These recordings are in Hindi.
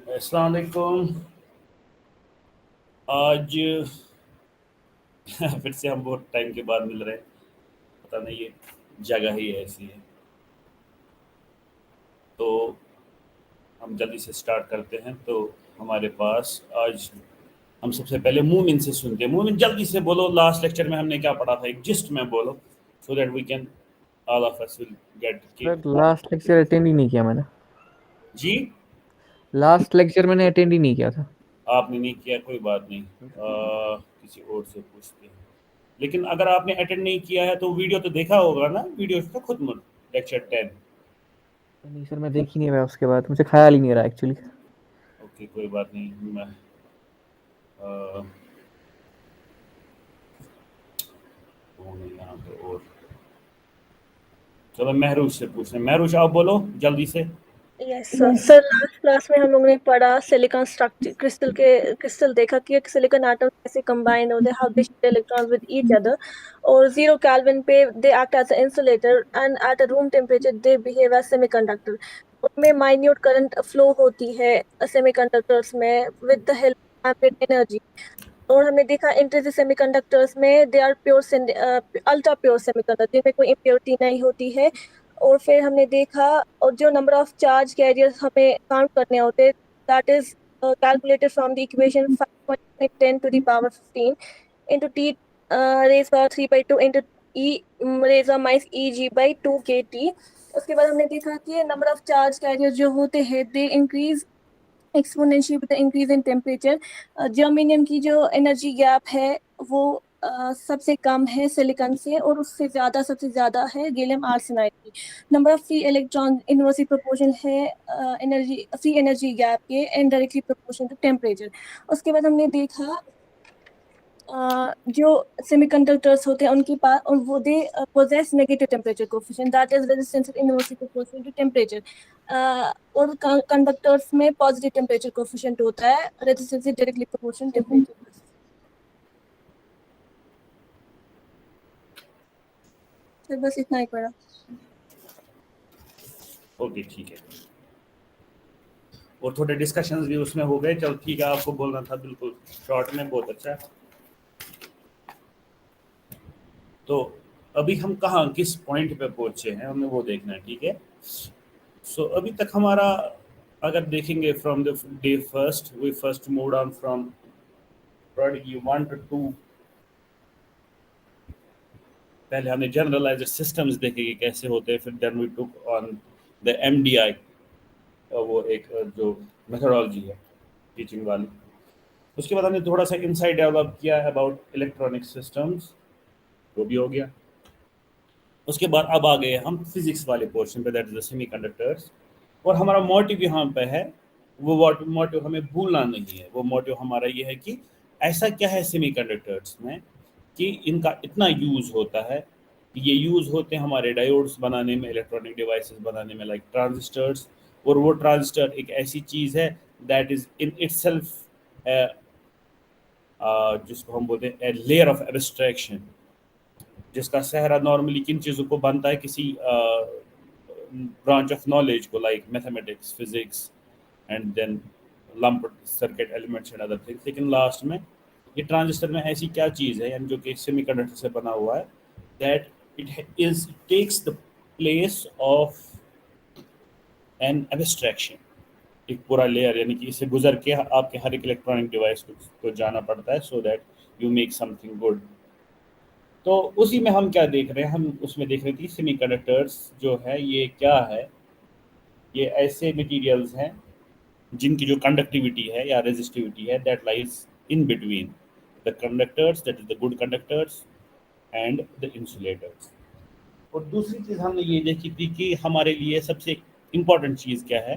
अस्सलाम वालेकुम। आज फिर से हम बहुत टाइम के बाद मिल रहे हैं। पता नहीं ये जगह ही ऐसी है। तो हम जल्दी से स्टार्ट करते हैं। तो हमारे पास आज हम सबसे पहले मूमिन से सुनते हैं। मूमिन जल्दी से बोलो, लास्ट लेक्चर में हमने क्या पढ़ा था, एक जिस्ट में बोलो, so that we can all of us will get कि सर लास्ट लेक्चर अटेंड ही नहीं किया मैंने। जी। लास्ट लेक्चर मैंने अटेंड ही नहीं किया था। आपने नहीं किया, कोई बात नहीं। किसी और से पूछते हैं। लेकिन अगर आपने अटेंड नहीं किया है तो वीडियो तो देखा होगा ना, वीडियो तो खुद लेक्चर 10। नहीं सर, मैं देख ही नहीं रहा, उसके बाद मुझे ख्याल ही नहीं रहा एक्चुअली। ओके, कोई बात नहीं। मैं अ, वो नहीं यहाँ पे। और चलो महरूज से पूछते हैं। महरूज आप बोलो जल्दी से। Yes sir. Sir last class में हम लोगों ने पढ़ा सिलिकॉन स्ट्रक्चर, क्रिस्टल देखा कि एक सिलिकॉन एटम कैसे कंबाइन होते हैं, how they share electrons with each other, और 0 केल्विन पे they act as a insulator and at a room temperature they behave as semiconductor. उनमें माइन्यूट करंट फ्लो होती है सेमीकंडक्टर्स में with the help of energy. और हमने देखा इंटर सेमीकंडक्टर्स में they are pure ultra pure semiconductor, जिनमें कोई इम्प्योरिटी नहीं होती है। और फिर हमने देखा, और जो नंबर ऑफ चार्ज कैरियर्स हमें काउंट करने होते, that is calculated from the equation 5.10 to the power 15 into t raised power 3/2 into e raised power minus eg by 2 kt। उसके बाद हमने देखा कि नंबर ऑफ चार्ज कैरियर्स जो होते हैं they increase exponential with the increase in temperature. Germanium की जो एनर्जी गैप है वो सबसे कम है सिलिकॉन से, और उससे ज़्यादा सबसे ज़्यादा है गैलियम आर्सेनाइड की। Number of free electron inversely proportional है एनर्जी फ्री एनर्जी गैप के and directly proportional to temperature. उसके बाद हमने देखा जो सेमीकंडक्टर्स होते हैं उनके पास, और वो they possess negative temperature coefficient, that is resistance inversely proportional to temperature. और कंडक्टर्स में पॉजिटिव टेम्परेचर कोफिशिएंट होता है, resistance directly proportional temperature. Sir बस इतना ही पढ़ा। ओके ठीक है। और थोड़े डिस्कशंस भी उसमें हो गए। चलो ठीक है, आपको बोलना था बिल्कुल शॉर्ट में, बहुत अच्छा। तो अभी हम कहाँ किस पॉइंट पे पहुंचे हैं हमें वो देखना है, ठीक है। सो अभी तक हमारा अगर देखेंगे from the day first, we first move on from product 1 to 2। पहले हमने जनरलाइज्ड सिस्टम्स देखे कि कैसे होते हैं, फिर then we took on the MDI, वो एक जो मेथोडोलॉजी है टीचिंग वाली। उसके बाद हमने थोड़ा सा इंसाइट डेवलप किया है अबाउट इलेक्ट्रॉनिक सिस्टम्स, वो भी हो गया। उसके बाद अब आ गए हम फिजिक्स वाले पोर्शन पे, दैट इज द सेमीकंडक्टर्स। और हमारा मोटिव यहाँ पे है, वो मोटिव हमें भूलना नहीं है। वो मोटिव हमारा ये है कि ऐसा क्या है सेमीकंडक्टर्स में कि इनका इतना यूज़ होता है। ये यूज़ होते हैं हमारे डायोड्स बनाने में, इलेक्ट्रॉनिक डिवाइसेस बनाने में, लाइक ट्रांजिस्टर्स। और वो ट्रांजिस्टर एक ऐसी चीज़ है दैट इज़ इन इटसेल्फ जिसको हम बोलते हैं लेयर ऑफ एब्स्ट्रैक्शन, जिसका सहरा नॉर्मली किन चीज़ों को बनता है, किसी ब्रांच ऑफ नॉलेज को, like mathematics, physics and then lumped circuit elements and other things. लेकिन लास्ट में ये ट्रांजिस्टर में ऐसी क्या चीज़ है, यानी जो कि सेमीकंडक्टर से बना हुआ है, that it is takes the place of an abstraction. एक पूरा लेयर, यानी कि इसे गुजर के आपके हर एक इलेक्ट्रॉनिक डिवाइस को जाना पड़ता है, so that you make something good. तो उसी में हम क्या देख रहे हैं, हम उसमें देख रहे थे सेमीकंडक्टर्स जो है ये क्या है। ये ऐसे मटेरियल्स हैं जिनकी जो कंडक्टिविटी है या रेजिस्टिविटी है, that lies in between the conductors, that is the good conductors and the insulators. और दूसरी चीज़ हमने ये देखी थी कि हमारे लिए सबसे इम्पॉर्टेंट चीज़ क्या है,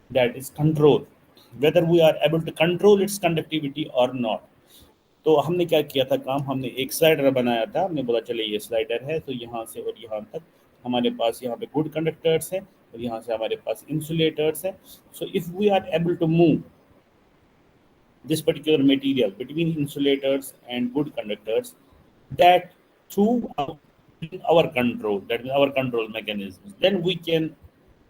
that is control, whether we are able to control its conductivity और नॉट। तो हमने क्या किया था काम, हमने एक स्लाइडर बनाया था। हमने बोला चले ये स्लाइडर है, तो यहाँ से और यहाँ तक हमारे पास यहाँ पे गुड कंडक्टर्स है, और यहाँ से हमारे पास इंसुलेटर्स है। So if we are able to move this particular material between insulators and good conductors, that through our control, that is our control mechanisms, then we can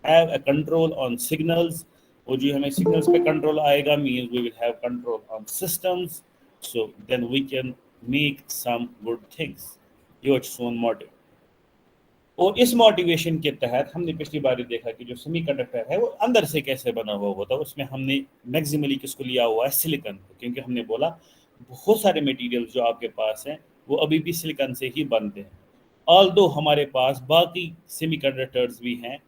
have a control on signals, और जो हमें सिग्नल्स पे कंट्रोल आएगा means we will have control on systems, so then we can make some good things. ये सोन मोटिव। और इस मोटिवेशन के तहत हमने पिछली बार ही देखा कि जो सेमीकंडक्टर है वो अंदर से कैसे बना हुआ होता है। उसमें हमने मैक्सिमली किसको लिया हुआ है, सिलिकॉन को, क्योंकि हमने बोला बहुत सारे मटेरियल्स जो आपके पास हैं वो अभी भी सिलिकॉन से ही बनते हैं। ऑल्दो हमारे पास बाकी सेमीकंडक्टर्स भी हैं,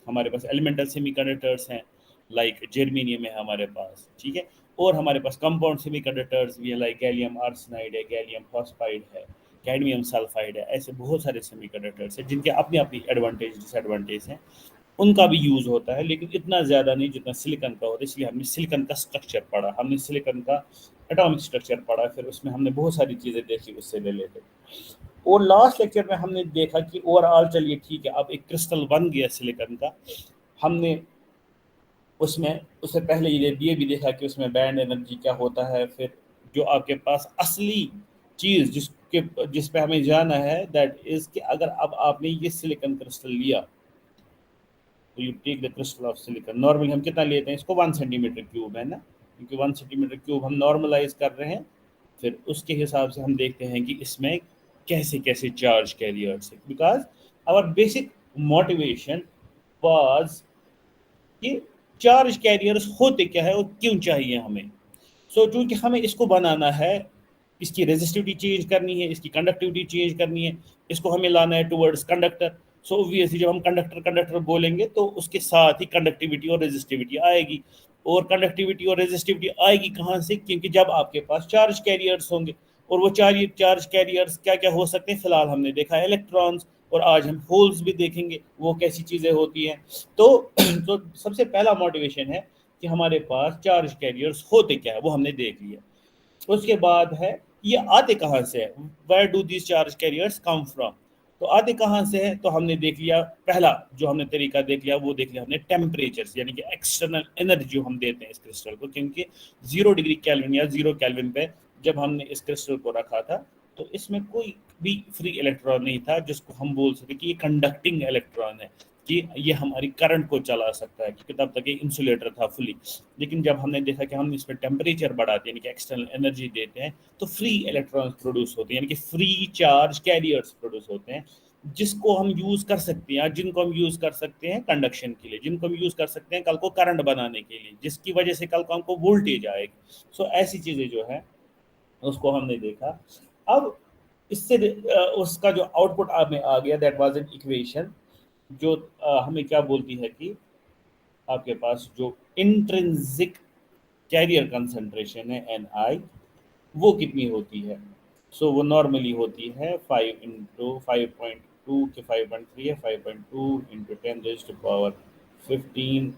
हमारे पास एलिमेंटल सेमीकंडक्टर्स हैं, लाइक जर्मेनियम है हमारे पास, ठीक है। और हमारे पास कंपाउंड सेमीकंडक्टर्स भी हैं, लाइक गैलियम आर्सेनाइड है, गैलियम फॉस्फाइड है, कैडमियम सल्फाइड है। ऐसे बहुत सारे सेमीकंडक्टर्स हैं जिनके अपनी अपनी एडवांटेज डिसएडवांटेज हैं। उनका भी यूज़ होता है लेकिन इतना ज़्यादा नहीं जितना सिलिकॉन का होता है। इसलिए हमने सिलिकॉन का स्ट्रक्चर पढ़ा, हमने सिलिकॉन का एटॉमिक स्ट्रक्चर पढ़ा, फिर उसमें हमने बहुत सारी चीज़ें देखी उससे रिलेटेड। और लास्ट लेक्चर में हमने देखा कि ओवरऑल चलिए ठीक है, अब एक क्रिस्टल बन गया सिलिकॉन का। हमने उसमें उससे पहले ये भी देखा कि उसमें बैंड एनर्जी क्या होता है। फिर जो आपके पास असली चीज़ जिस पे हमें जाना है, दैट इज़ कि अगर अब आपने ये सिलिकॉन क्रिस्टल लिया तो you take the crystal of silicon. Normally हम कितना लेते हैं इसको, 1 सेंटीमीटर क्यूब है ना, क्योंकि 1 सेंटीमीटर क्यूब हम नॉर्मलाइज कर रहे हैं। फिर उसके हिसाब से हम देखते हैं कि इसमें कैसे कैसे चार्ज कैरियर्स है, because our basic motivation was कि चार्ज कैरियर्स होते क्या है और क्यों चाहिए हमें। सो चूंकि हमें इसको बनाना है, इसकी रेजिस्टिविटी चेंज करनी है, इसकी कंडक्टिविटी चेंज करनी है, इसको हमें लाना है टुवर्ड्स कंडक्टर। सो ऑब्वियसली जब हम कंडक्टर कंडक्टर बोलेंगे तो उसके साथ ही कंडक्टिविटी और रेजिस्टिविटी आएगी। और कंडक्टिविटी और रेजिस्टिविटी आएगी कहाँ से, क्योंकि जब आपके पास चार्ज कैरियर्स होंगे। और वो चार्ज कैरियर्स क्या क्या हो सकते हैं, फिलहाल हमने देखा इलेक्ट्रॉन्स, और आज हम होल्स भी देखेंगे वो कैसी चीज़ें होती हैं। तो तो सबसे पहला मोटिवेशन है कि हमारे पास चार्ज कैरियर्स होते क्या है वो हमने देख लिया। उसके बाद है ये आते कहाँ से है, where do this charge carriers come from. तो आते कहाँ से है, तो हमने देख लिया, पहला जो हमने तरीका देख लिया वो देख लिया हमने टेम्परेचर, यानी कि एक्सटर्नल एनर्जी जो हम देते हैं इस क्रिस्टल को। क्योंकि 0 डिग्री केल्विन या 0 केल्विन पे जब हमने इस क्रिस्टल को रखा था तो इसमें कोई भी फ्री इलेक्ट्रॉन नहीं था जिसको हम बोल सके कि ये कंडक्टिंग इलेक्ट्रॉन है, कि ये हमारी करंट को चला सकता है, क्योंकि तब तक ये इंसुलेटर था फुली। लेकिन जब हमने देखा कि हम इसमें टेम्परेचर बढ़ाते हैं, यानी कि एक्सटर्नल एनर्जी देते हैं, तो फ्री इलेक्ट्रॉन्स प्रोड्यूस होते हैं, यानी कि फ्री चार्ज कैरियर्स प्रोड्यूस होते हैं, जिसको हम यूज़ कर सकते हैं, जिनको हम यूज़ कर सकते हैं कंडक्शन के लिए, जिनको हम यूज़ कर सकते हैं कल को करंट बनाने के लिए, जिसकी वजह से कल को हमको वोल्टेज आएगी। सो ऐसी चीज़ें जो है उसको हमने देखा। अब इससे उसका जो आउटपुट में आ गया, दैट वाज एन इक्वेशन जो हमें क्या बोलती है कि आपके पास जो इंट्रिंसिक कैरियर कंसंट्रेशन है NI, वो कितनी होती है। सो वो नॉर्मली होती है 5 इंटू 5.2 के 5.3 है, 5.2 इंटू 10⁻15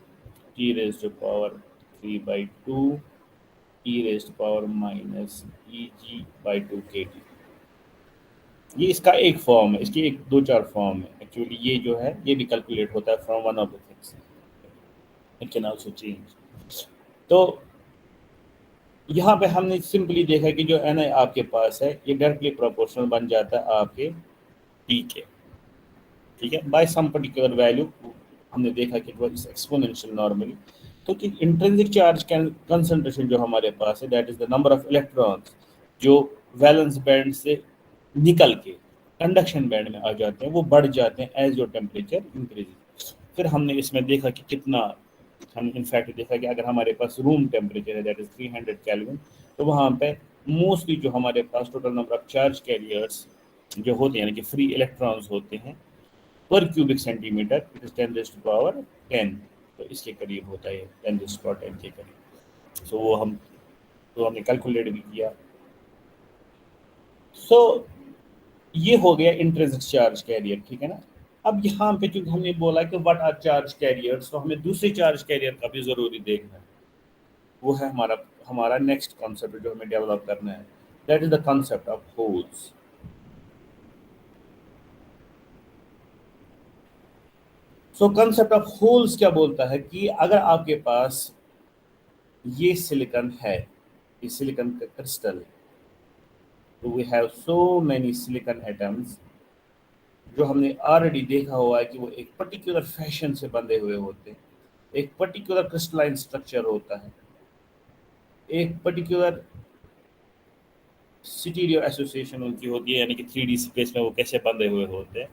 T⁻3/2 E⁻−EG/2kT। ये इसका एक फॉर्म है, इसकी एक दो चार फॉर्म है एक्चुअली। ये जो है ये भी कैलकुलेट होता है from one of the things, it can also change. तो यहाँ पे हमने सिंपली देखा कि जो NI आपके पास है ये डायरेक्टली प्रोपोर्शनल बन जाता है आपके T के, ठीक है, बाय सम पर्टिकुलर वैल्यू। हमने देखा कि इट वाज एक्सपोनेंशियल नॉर्मली। तो कि इंट्रिंसिक चार्ज कंसंट्रेशन जो हमारे पास है, that is the number of electrons जो वैलेंस बैंड से निकल के कंडक्शन बैंड में आ जाते हैं, वो बढ़ जाते हैं एज योर टेम्परेचर इंक्रीज। फिर हमने इसमें देखा कि कितना, हम इनफैक्ट देखा कि अगर हमारे पास रूम टेम्परेचर है दैट इज 300 केल्विन, तो वहाँ पे मोस्टली जो हमारे पास total number of charge carriers जो होते हैं, यानी कि फ्री इलेक्ट्रॉन्स होते हैं पर क्यूबिक सेंटीमीटर, इट इज 10⁻10। तो इसके करीब होता है 10⁻10 के करीब। सो वो हमने कैलकुलेट भी किया। सो ये हो गया इंट्रिंसिक चार्ज कैरियर, ठीक है ना। अब यहाँ पे क्योंकि हमने बोला कि व्हाट आर चार्ज कैरियर्स, तो हमें दूसरे चार्ज कैरियर का भी ज़रूरी देखना है। वो है हमारा नेक्स्ट कॉन्सेप्ट जो हमें डेवलप करना है, that is the concept of holes. So concept of holes क्या बोलता है कि अगर आपके पास ये सिलिकॉन है, ये सिलिकॉन का क्रिस्टल है, तो we have so many silicon atoms जो हमने ऑलरेडी देखा हुआ है कि वो एक पर्टिकुलर फैशन से बंधे हुए होते हैं। एक पर्टिकुलर क्रिस्टलाइन स्ट्रक्चर होता है, एक पर्टिकुलर स्टीरियो एसोसिएशन उनकी होती है, यानी कि 3D स्पेस में वो कैसे बंधे हुए होते हैं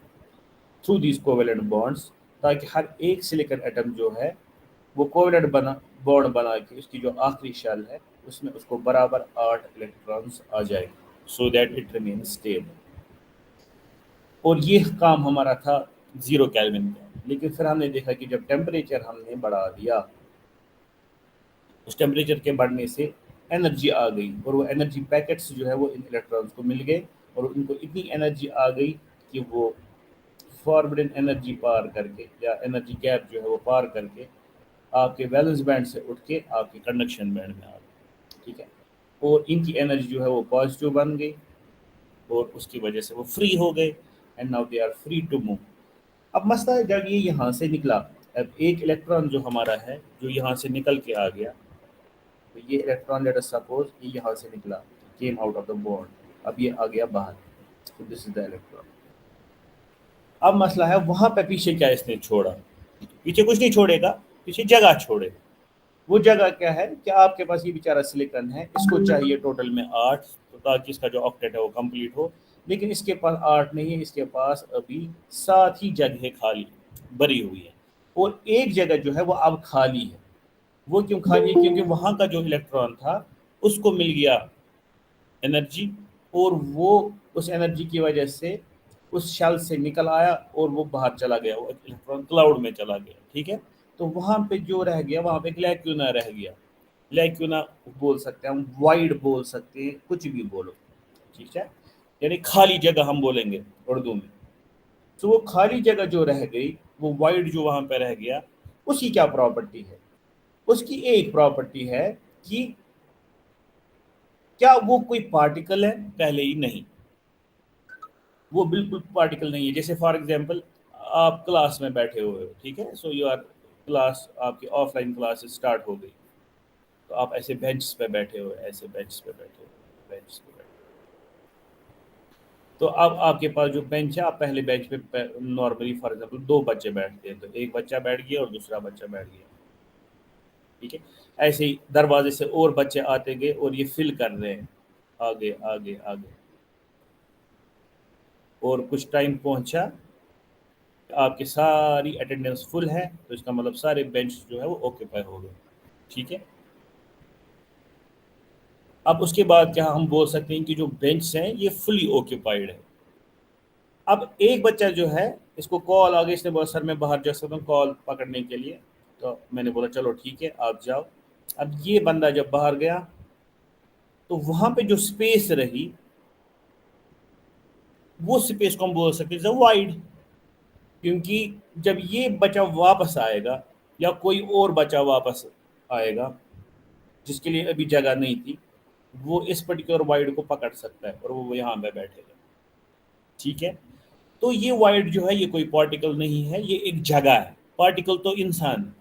थ्रू दीज कोवेलेंट बॉन्ड्स, ताकि हर एक सिलिकॉन एटम जो है वो कोवेलेंट बॉन्ड बना के उसकी जो आखिरी शेल है उसमें उसको बराबर 8 इलेक्ट्रॉन्स आ जाए, so that it remain stable. और ये काम हमारा था 0 केल्विन का। लेकिन फिर हमने देखा कि जब टेम्परेचर हमने बढ़ा दिया, उस टेम्परेचर के बढ़ने से एनर्जी आ गई, और वो एनर्जी पैकेट्स जो है वो इन इलेक्ट्रॉन्स को मिल गए, और उनको इतनी एनर्जी आ गई कि वो फॉरबिडन एनर्जी पार करके या एनर्जी गैप जो है वो पार करके आपके वैलेंस बैंड से उठ के आपके कंडक्शन बैंड में आ गए, ठीक है। और इनकी एनर्जी जो है वो पॉजिटिव बन गई, और उसकी वजह से वो फ्री हो गए, and now they are free to move. अब मसला है जब ये यहाँ से निकला, अब एक इलेक्ट्रॉन जो हमारा है जो यहाँ से निकल के आ गया, तो ये इलेक्ट्रॉन लेट अस सपोज ये यहाँ से निकला, came out of the bond, अब ये आ गया बाहर, तो दिस इज द इलेक्ट्रॉन। अब मसला है वहाँ पे पीछे क्या इसने छोड़ा, पीछे कुछ नहीं छोड़ेगा, पीछे जगह छोड़े। वो जगह क्या है कि आपके पास ये बेचारा सिलिकॉन है, इसको चाहिए टोटल में 8, तो ताकि इसका जो ऑक्टेट है वो कंप्लीट हो, लेकिन इसके पास 8 नहीं है, इसके पास अभी 7 ही जगह खाली भरी हुई है, और एक जगह जो है वो अब खाली है। वो क्यों खाली है? क्योंकि वहाँ का जो इलेक्ट्रॉन था उसको मिल गया एनर्जी, और वो उस एनर्जी की वजह से उस शेल से निकल आया और वो बाहर चला गया, वो इलेक्ट्रॉन क्लाउड में चला गया, ठीक है। तो वहाँ पे जो रह गया, वहाँ पे एक लैक्यूना रह गया, लैक्यूना बोल सकते हैं हम, वाइड बोल सकते हैं, कुछ भी बोलो, ठीक है, यानी खाली जगह हम बोलेंगे उर्दू में। तो वो खाली जगह जो रह गई, वो वाइड जो वहाँ पे रह गया, उसकी क्या प्रॉपर्टी है? उसकी एक प्रॉपर्टी है कि क्या वो कोई पार्टिकल है? पहले ही नहीं, वो बिल्कुल पार्टिकल नहीं है। जैसे फॉर एग्जांपल आप क्लास में बैठे हुए हो, ठीक है, सो यू आर क्लास, आपकी ऑफलाइन क्लास स्टार्ट हो गई, तो आप ऐसे बेंच पे बैठे हो, ऐसे बेंच पे बैठे हो, बेंच पे बैठे हो। तो अब आपके पास जो बेंच है, आप पहले बेंच पे नॉर्मली फॉर एग्जांपल 2 बच्चे बैठते हैं, तो एक बच्चा बैठ गया और दूसरा बच्चा बैठ गया, ठीक है। ऐसे ही दरवाजे से और बच्चे आते गए और ये फिल कर रहे हैं आगे आगे आगे, और कुछ टाइम पहुंचा, आपकी सारी अटेंडेंस फुल है, तो इसका मतलब सारे बेंच जो है वो ऑक्यूपाई हो गए, ठीक है। अब उसके बाद क्या हम बोल सकते हैं कि जो बेंच हैं ये फुली ऑक्यूपाइड है। अब एक बच्चा जो है, इसको कॉल आ गई, इसने बोला सर मैं बाहर जा सकता हूँ कॉल पकड़ने के लिए, तो मैंने बोला चलो ठीक है आप जाओ। अब ये बंदा जब बाहर गया, तो वहाँ पे जो स्पेस रही, वो स्पेस को हम बोल सकते हैं वाइड, क्योंकि जब ये बच्चा वापस आएगा या कोई और बच्चा वापस आएगा जिसके लिए अभी जगह नहीं थी, वो इस पर्टिकुलर वाइड को पकड़ सकता है और वो यहाँ पे बैठेगा, ठीक है। तो ये वाइड जो है ये कोई पार्टिकल नहीं है, ये एक जगह है। पार्टिकल तो इंसान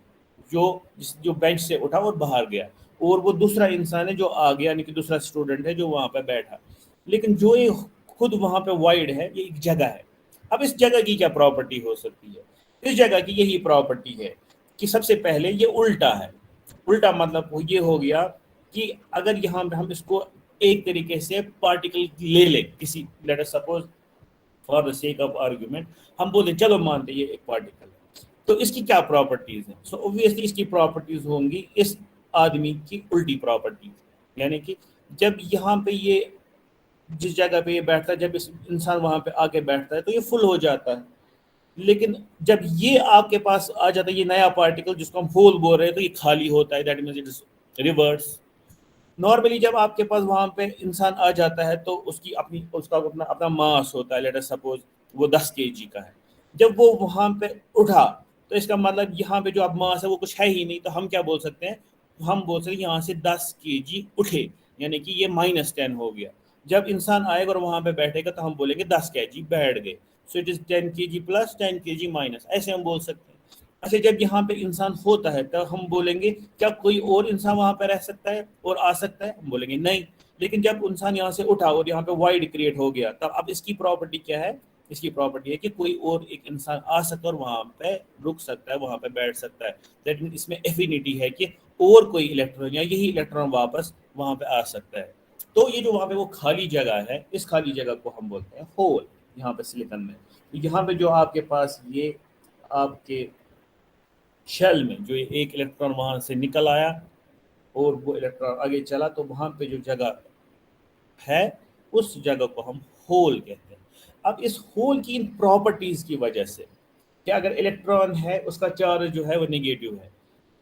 जो बेंच से उठा और बाहर गया, और वो दूसरा इंसान है जो आ गया, यानी कि दूसरा स्टूडेंट है जो वहाँ पे बैठा। लेकिन जो ये खुद वहाँ पे वाइड है, ये एक जगह है। अब इस जगह की क्या प्रॉपर्टी हो सकती है? इस जगह की यही प्रॉपर्टी है कि सबसे पहले ये उल्टा है। उल्टा मतलब ये हो गया कि अगर यहाँ पे हम इसको एक तरीके से पार्टिकल ले ले, किसी late us suppose for the sake of argument हम बोले चलो मानते ये एक पार्टिकल है, तो इसकी क्या प्रॉपर्टीज हैं? सो ऑब्वियसली इसकी प्रॉपर्टीज होंगी इस आदमी की उल्टी प्रॉपर्टीज, यानी कि जब यहाँ पे ये जिस जगह पे ये बैठता है, जब इस इंसान वहाँ पे आके बैठता है तो ये फुल हो जाता है। लेकिन जब ये आपके पास आ जाता है, ये नया पार्टिकल जिसको हम होल बोल रहे हैं, तो ये खाली होता है, that means it is reverse. Normally जब आपके पास वहाँ पे इंसान आ जाता है तो उसका अपना अपना मास होता है, लेट अस सपोज वो 10 kg का है। जब वो वहाँ पे उठा, तो इसका मतलब यहाँ पे जो अब मास है वो कुछ है ही नहीं, तो हम क्या बोल सकते हैं? हम बोल सकते हैं यहाँ से 10 kg उठे, यानी कि ये -10 हो गया। जब इंसान आएगा और वहाँ पे बैठेगा तो हम बोलेंगे 10 kg बैठ गए, सो it is 10 kg plus 10 kg minus, ऐसे हम बोल सकते हैं। अच्छा, जब यहाँ पे इंसान होता है तो हम बोलेंगे क्या कोई और इंसान वहाँ पे रह सकता है और आ सकता है? हम बोलेंगे नहीं। लेकिन जब इंसान यहाँ से उठा और यहाँ पे वाइड क्रिएट हो गया, तब अब इसकी प्रॉपर्टी क्या है इसकी प्रॉपर्टी है कि कोई और एक इंसान आ सकता है और वहाँ पे रुक सकता है, वहाँ पे बैठ सकता है। दैट मीन इसमें एफिनिटी है कि और कोई इलेक्ट्रॉन या यही इलेक्ट्रॉन वापस वहाँ पे आ सकता है। तो ये जो वहाँ पे वो खाली जगह है, इस खाली जगह को हम बोलते हैं होल, यहाँ पे सिलिकॉन में। तो यहाँ पे जो आपके पास ये आपके शेल में जो ये एक इलेक्ट्रॉन वहाँ से निकल आया और वो इलेक्ट्रॉन आगे चला, तो वहाँ पे जो जगह है उस जगह को हम होल कहते हैं। अब इस होल की इन प्रॉपर्टीज की वजह से कि अगर इलेक्ट्रॉन है उसका चार्ज जो है वो नेगेटिव है,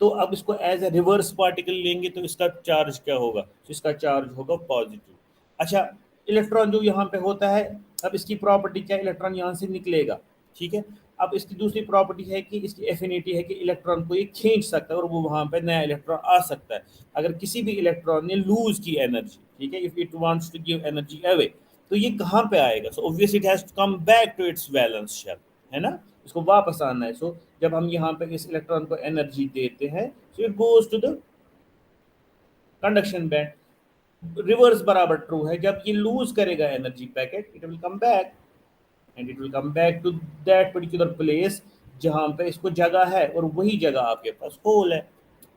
तो अब इसको एज ए रिवर्स पार्टिकल लेंगे तो इसका चार्ज क्या होगा, तो इसका चार्ज होगा पॉजिटिव। अच्छा, इलेक्ट्रॉन जो यहाँ पे होता है, अब इसकी प्रॉपर्टी क्या है, इलेक्ट्रॉन यहाँ से निकलेगा, ठीक है। अब इसकी दूसरी प्रॉपर्टी है कि इसकी एफिनिटी है कि इलेक्ट्रॉन को ये खींच सकता है और वो वहाँ पे नया इलेक्ट्रॉन आ सकता है। अगर किसी भी इलेक्ट्रॉन ने लूज की एनर्जी, ठीक है, if it wants to give energy away, तो ये कहाँ पे आएगा, so obviously it has to come back to its valence shell, है ना, इसको वापस आना है। सो जब हम यहाँ पे इस इलेक्ट्रॉन को एनर्जी देते हैं, so it goes to the conduction band. Reverse बराबर ट्रू है, जब ये लूज करेगा energy packet, it will come back and it will come back to that particular place जहाँ पे इसको जगह है, और वही जगह आपके पास होल है।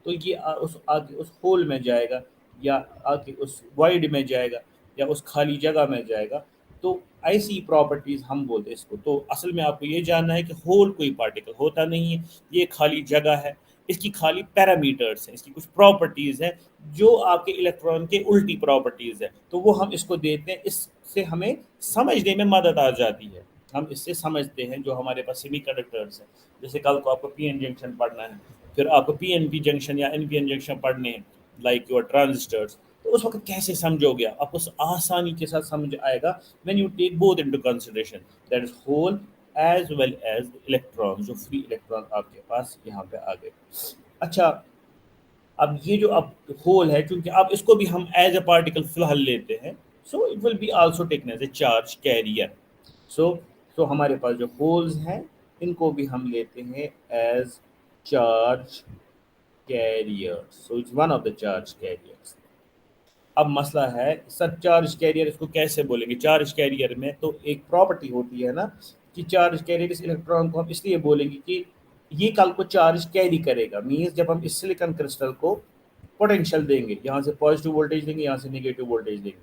तो ये उस आगे उस होल में जाएगा या आगे उस वाइड में जाएगा या उस खाली जगह में जाएगा। तो ऐसी प्रॉपर्टीज हम बोलते हैं इसको। तो असल में आपको ये जानना है कि होल कोई पार्टिकल होता नहीं है, ये खाली जगह है, इसकी खाली पैरामीटर्स हैं, इसकी कुछ प्रॉपर्टीज़ हैं जो आपके इलेक्ट्रॉन के उल्टी प्रॉपर्टीज़ है, तो वो हम इसको देते हैं। इससे हमें समझने में मदद आ जाती है, हम इससे समझते हैं जो हमारे पास सेमीकंडक्टर्स हैं। जैसे कल को आपको पीएन जंक्शन पढ़ना है, फिर आपको पीएनपी जंक्शन या एनपीएन जंक्शन पढ़ने हैं, लाइक योर ट्रांजिस्टर्स, तो उस वक्त कैसे समझोगे आपको आसानी के साथ समझ आएगा when you take both into consideration, that is hole as well as electron, जो फ्री इलेक्ट्रॉन आपके पास यहाँ पे आ गए। अच्छा, अब ये जो अब होल है, क्योंकि अब इसको भी हम एज अ पार्टिकल फिलहाल लेते हैं, so it will be also taken as a charge carrier. So हमारे पास जो होल्स हैं इनको भी हम लेते हैं as charge carriers, so it's one of the charge carriers. अब मसला है सर चार्ज कैरियर इसको कैसे बोलेंगे। चार्ज कैरियर में तो एक प्रॉपर्टी होती है ना कि चार्ज कैरियर इस इलेक्ट्रॉन को हम इसलिए बोलेंगे कि ये कल को चार्ज कैरी करेगा। मीन्स जब हम इस सिलिकॉन क्रिस्टल को पोटेंशियल देंगे, यहाँ से पॉजिटिव वोल्टेज देंगे, यहाँ से नेगेटिव वोल्टेज देंगे,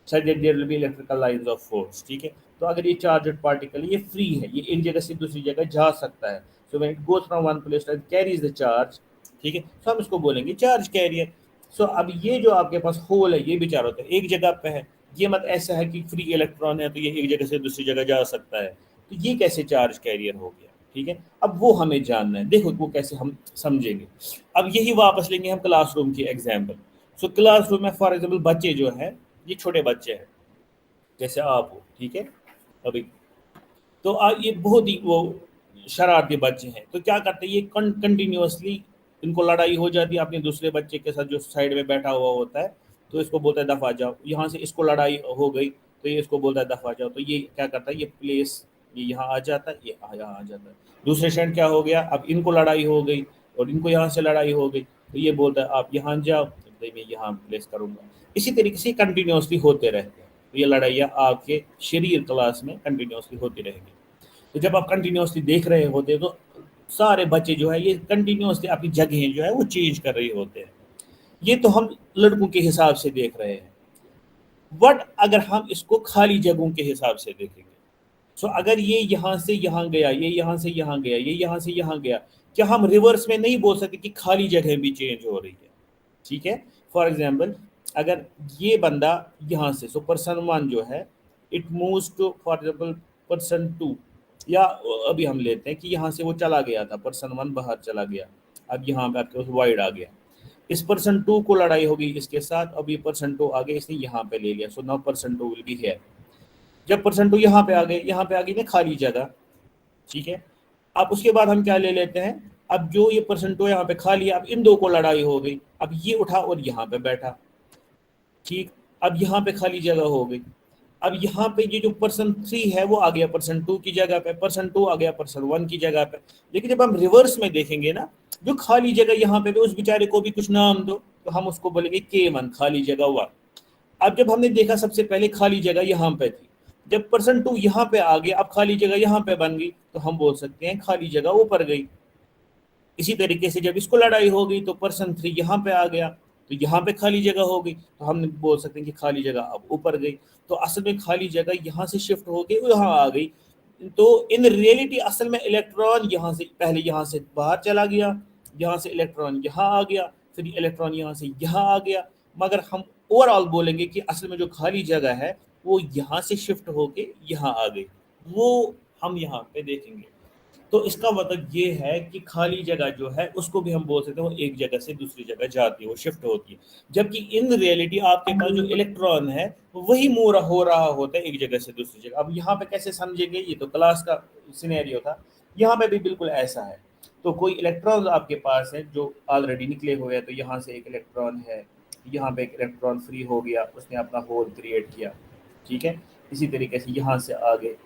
such that there will be electrical lines of force, ठीक है। तो अगर ये चार्जड पार्टिकल ये फ्री है, ये एक जगह से दूसरी जगह जा सकता है, so when it goes from one place to carries the charge, ठीक है, तो हम इसको बोलेंगे चार्ज कैरियर। सो अब ये जो आपके पास होल है, ये भी होता है एक जगह पे है, ये मत ऐसा है कि फ्री इलेक्ट्रॉन है तो ये एक जगह से दूसरी जगह जा सकता है, तो ये कैसे चार्ज कैरियर हो गया, ठीक है। अब वो हमें जानना है, देखो वो कैसे हम समझेंगे। अब यही वापस लेंगे हम क्लासरूम की एग्जाम्पल। सो क्लासरूम में फॉर एग्जाम्पल बच्चे जो है, ये छोटे बच्चे हैं जैसे आप हो, ठीक है, अभी तो ये बहुत ही वो शरारती बच्चे हैं, तो क्या करते हैं ये कंटिन्यूसली इनको लड़ाई हो जाती है अपने दूसरे बच्चे के साथ जो साइड में बैठा हुआ होता है, तो इसको बोलता है दफा जाओ, यहाँ से इसको लड़ाई हो गई तो ये इसको बोलता है दफा जाओ, तो ये क्या करता है ये प्लेस ये यहाँ आ जाता है, ये यहाँ आ जाता है। दूसरे साइड क्या हो गया, अब इनको लड़ाई हो गई और इनको यहाँ से लड़ाई हो गई, तो ये बोलता है आप यहाँ जाओ, तो मैं यहाँ प्लेस करूँगा। इसी तरीके से कंटिन्यूसली होते रहते हैं, तो ये लड़ाइयाँ आपके शरीर क्लास में कंटिन्यूसली होती रहेंगी। तो जब आप कंटिन्यूसली देख रहे होते हैं तो सारे बच्चे जो है ये कंटिन्यूसली अपनी जगह जो है वो चेंज कर रहे होते हैं। ये तो हम लड़कों के हिसाब से देख रहे हैं, बट अगर हम इसको खाली जगहों के हिसाब से देखेंगे, सो अगर ये यहाँ से यहाँ गया, ये यहाँ से यहाँ गया, ये यहाँ से यहाँ गया, क्या हम रिवर्स में नहीं बोल सकते कि खाली जगह भी चेंज हो रही है, ठीक है। फॉर एग्जाम्पल अगर ये बंदा यहाँ से, सो पर्सन 1 जो है it moves to for example person 2, या अभी हम लेते हैं कि यहाँ से वो चला गया था, पर्सन 1 बाहर चला गया, अब यहाँ पे आपके पास वाइड आ गया, इस पर्सन 2 को लड़ाई होगी इसके साथ, अब ये पर्सन 2 आ गए, इसने यहाँ पे ले लिया, so now person 2 will be here. जब पर्सन 2 यहाँ पे आ गए, यहाँ पे आ गई ना खाली जगह, ठीक है। अब उसके बाद हम क्या ले लेते हैं, अब जो ये पर्सन 2 यहाँ पे खाली है, अब इन दो को लड़ाई हो गई, अब ये उठा और यहाँ पे बैठा, ठीक, अब यहाँ पे खाली जगह हो गई, अब यहाँ पे ये जो पर्सन 3 है वो आ गया पर्सन 2 की जगह पे, पर्सन 2 आ गया पर्सन 1 की जगह पे। लेकिन जब हम रिवर्स में देखेंगे ना, जो खाली जगह यहाँ पे उस बेचारे को भी कुछ नाम दो, तो हम उसको बोलेंगे K1 खाली जगह 1। अब जब हमने देखा सबसे पहले खाली जगह यहाँ पे थी, जब पर्सन 2 यहाँ पे आ गया, अब खाली जगह यहाँ पे बन गई, तो हम बोल सकते हैं खाली जगह ऊपर गई। इसी तरीके से जब इसको लड़ाई हो गई तो पर्सन 3 यहाँ पे आ गया, तो यहाँ पे खाली जगह हो गई, तो हम बोल सकते हैं कि खाली जगह अब ऊपर गई। तो असल में खाली जगह यहाँ से शिफ्ट हो गई, यहाँ आ गई। तो इन रियलिटी असल में इलेक्ट्रॉन यहाँ से पहले यहाँ से बाहर चला गया, यहाँ से इलेक्ट्रॉन यहाँ आ गया, फिर इलेक्ट्रॉन यहाँ से यहाँ आ गया। मगर हम ओवरऑल बोलेंगे कि असल में जो खाली जगह है वो यहाँ से शिफ्ट होके यहाँ आ गई, वो हम यहाँ पे देखेंगे। तो इसका मतलब ये है कि खाली जगह जो है उसको भी हम बोल सकते हैं वो एक जगह से दूसरी जगह जाती है, वो शिफ्ट होती है। जबकि इन रियलिटी आपके पास जो इलेक्ट्रॉन है वही मूव हो रहा होता है एक जगह से दूसरी जगह। अब यहाँ पे कैसे समझेंगे, ये तो क्लास का सिनेरियो था, यहाँ पे भी बिल्कुल ऐसा है। तो कोई इलेक्ट्रॉन आपके पास है जो ऑलरेडी निकले हुए हैं, तो यहाँ से एक इलेक्ट्रॉन है, यहाँ पे एक इलेक्ट्रॉन फ्री हो गया, उसने अपना होल क्रिएट किया, ठीक है। इसी तरीके से यहाँ से आगे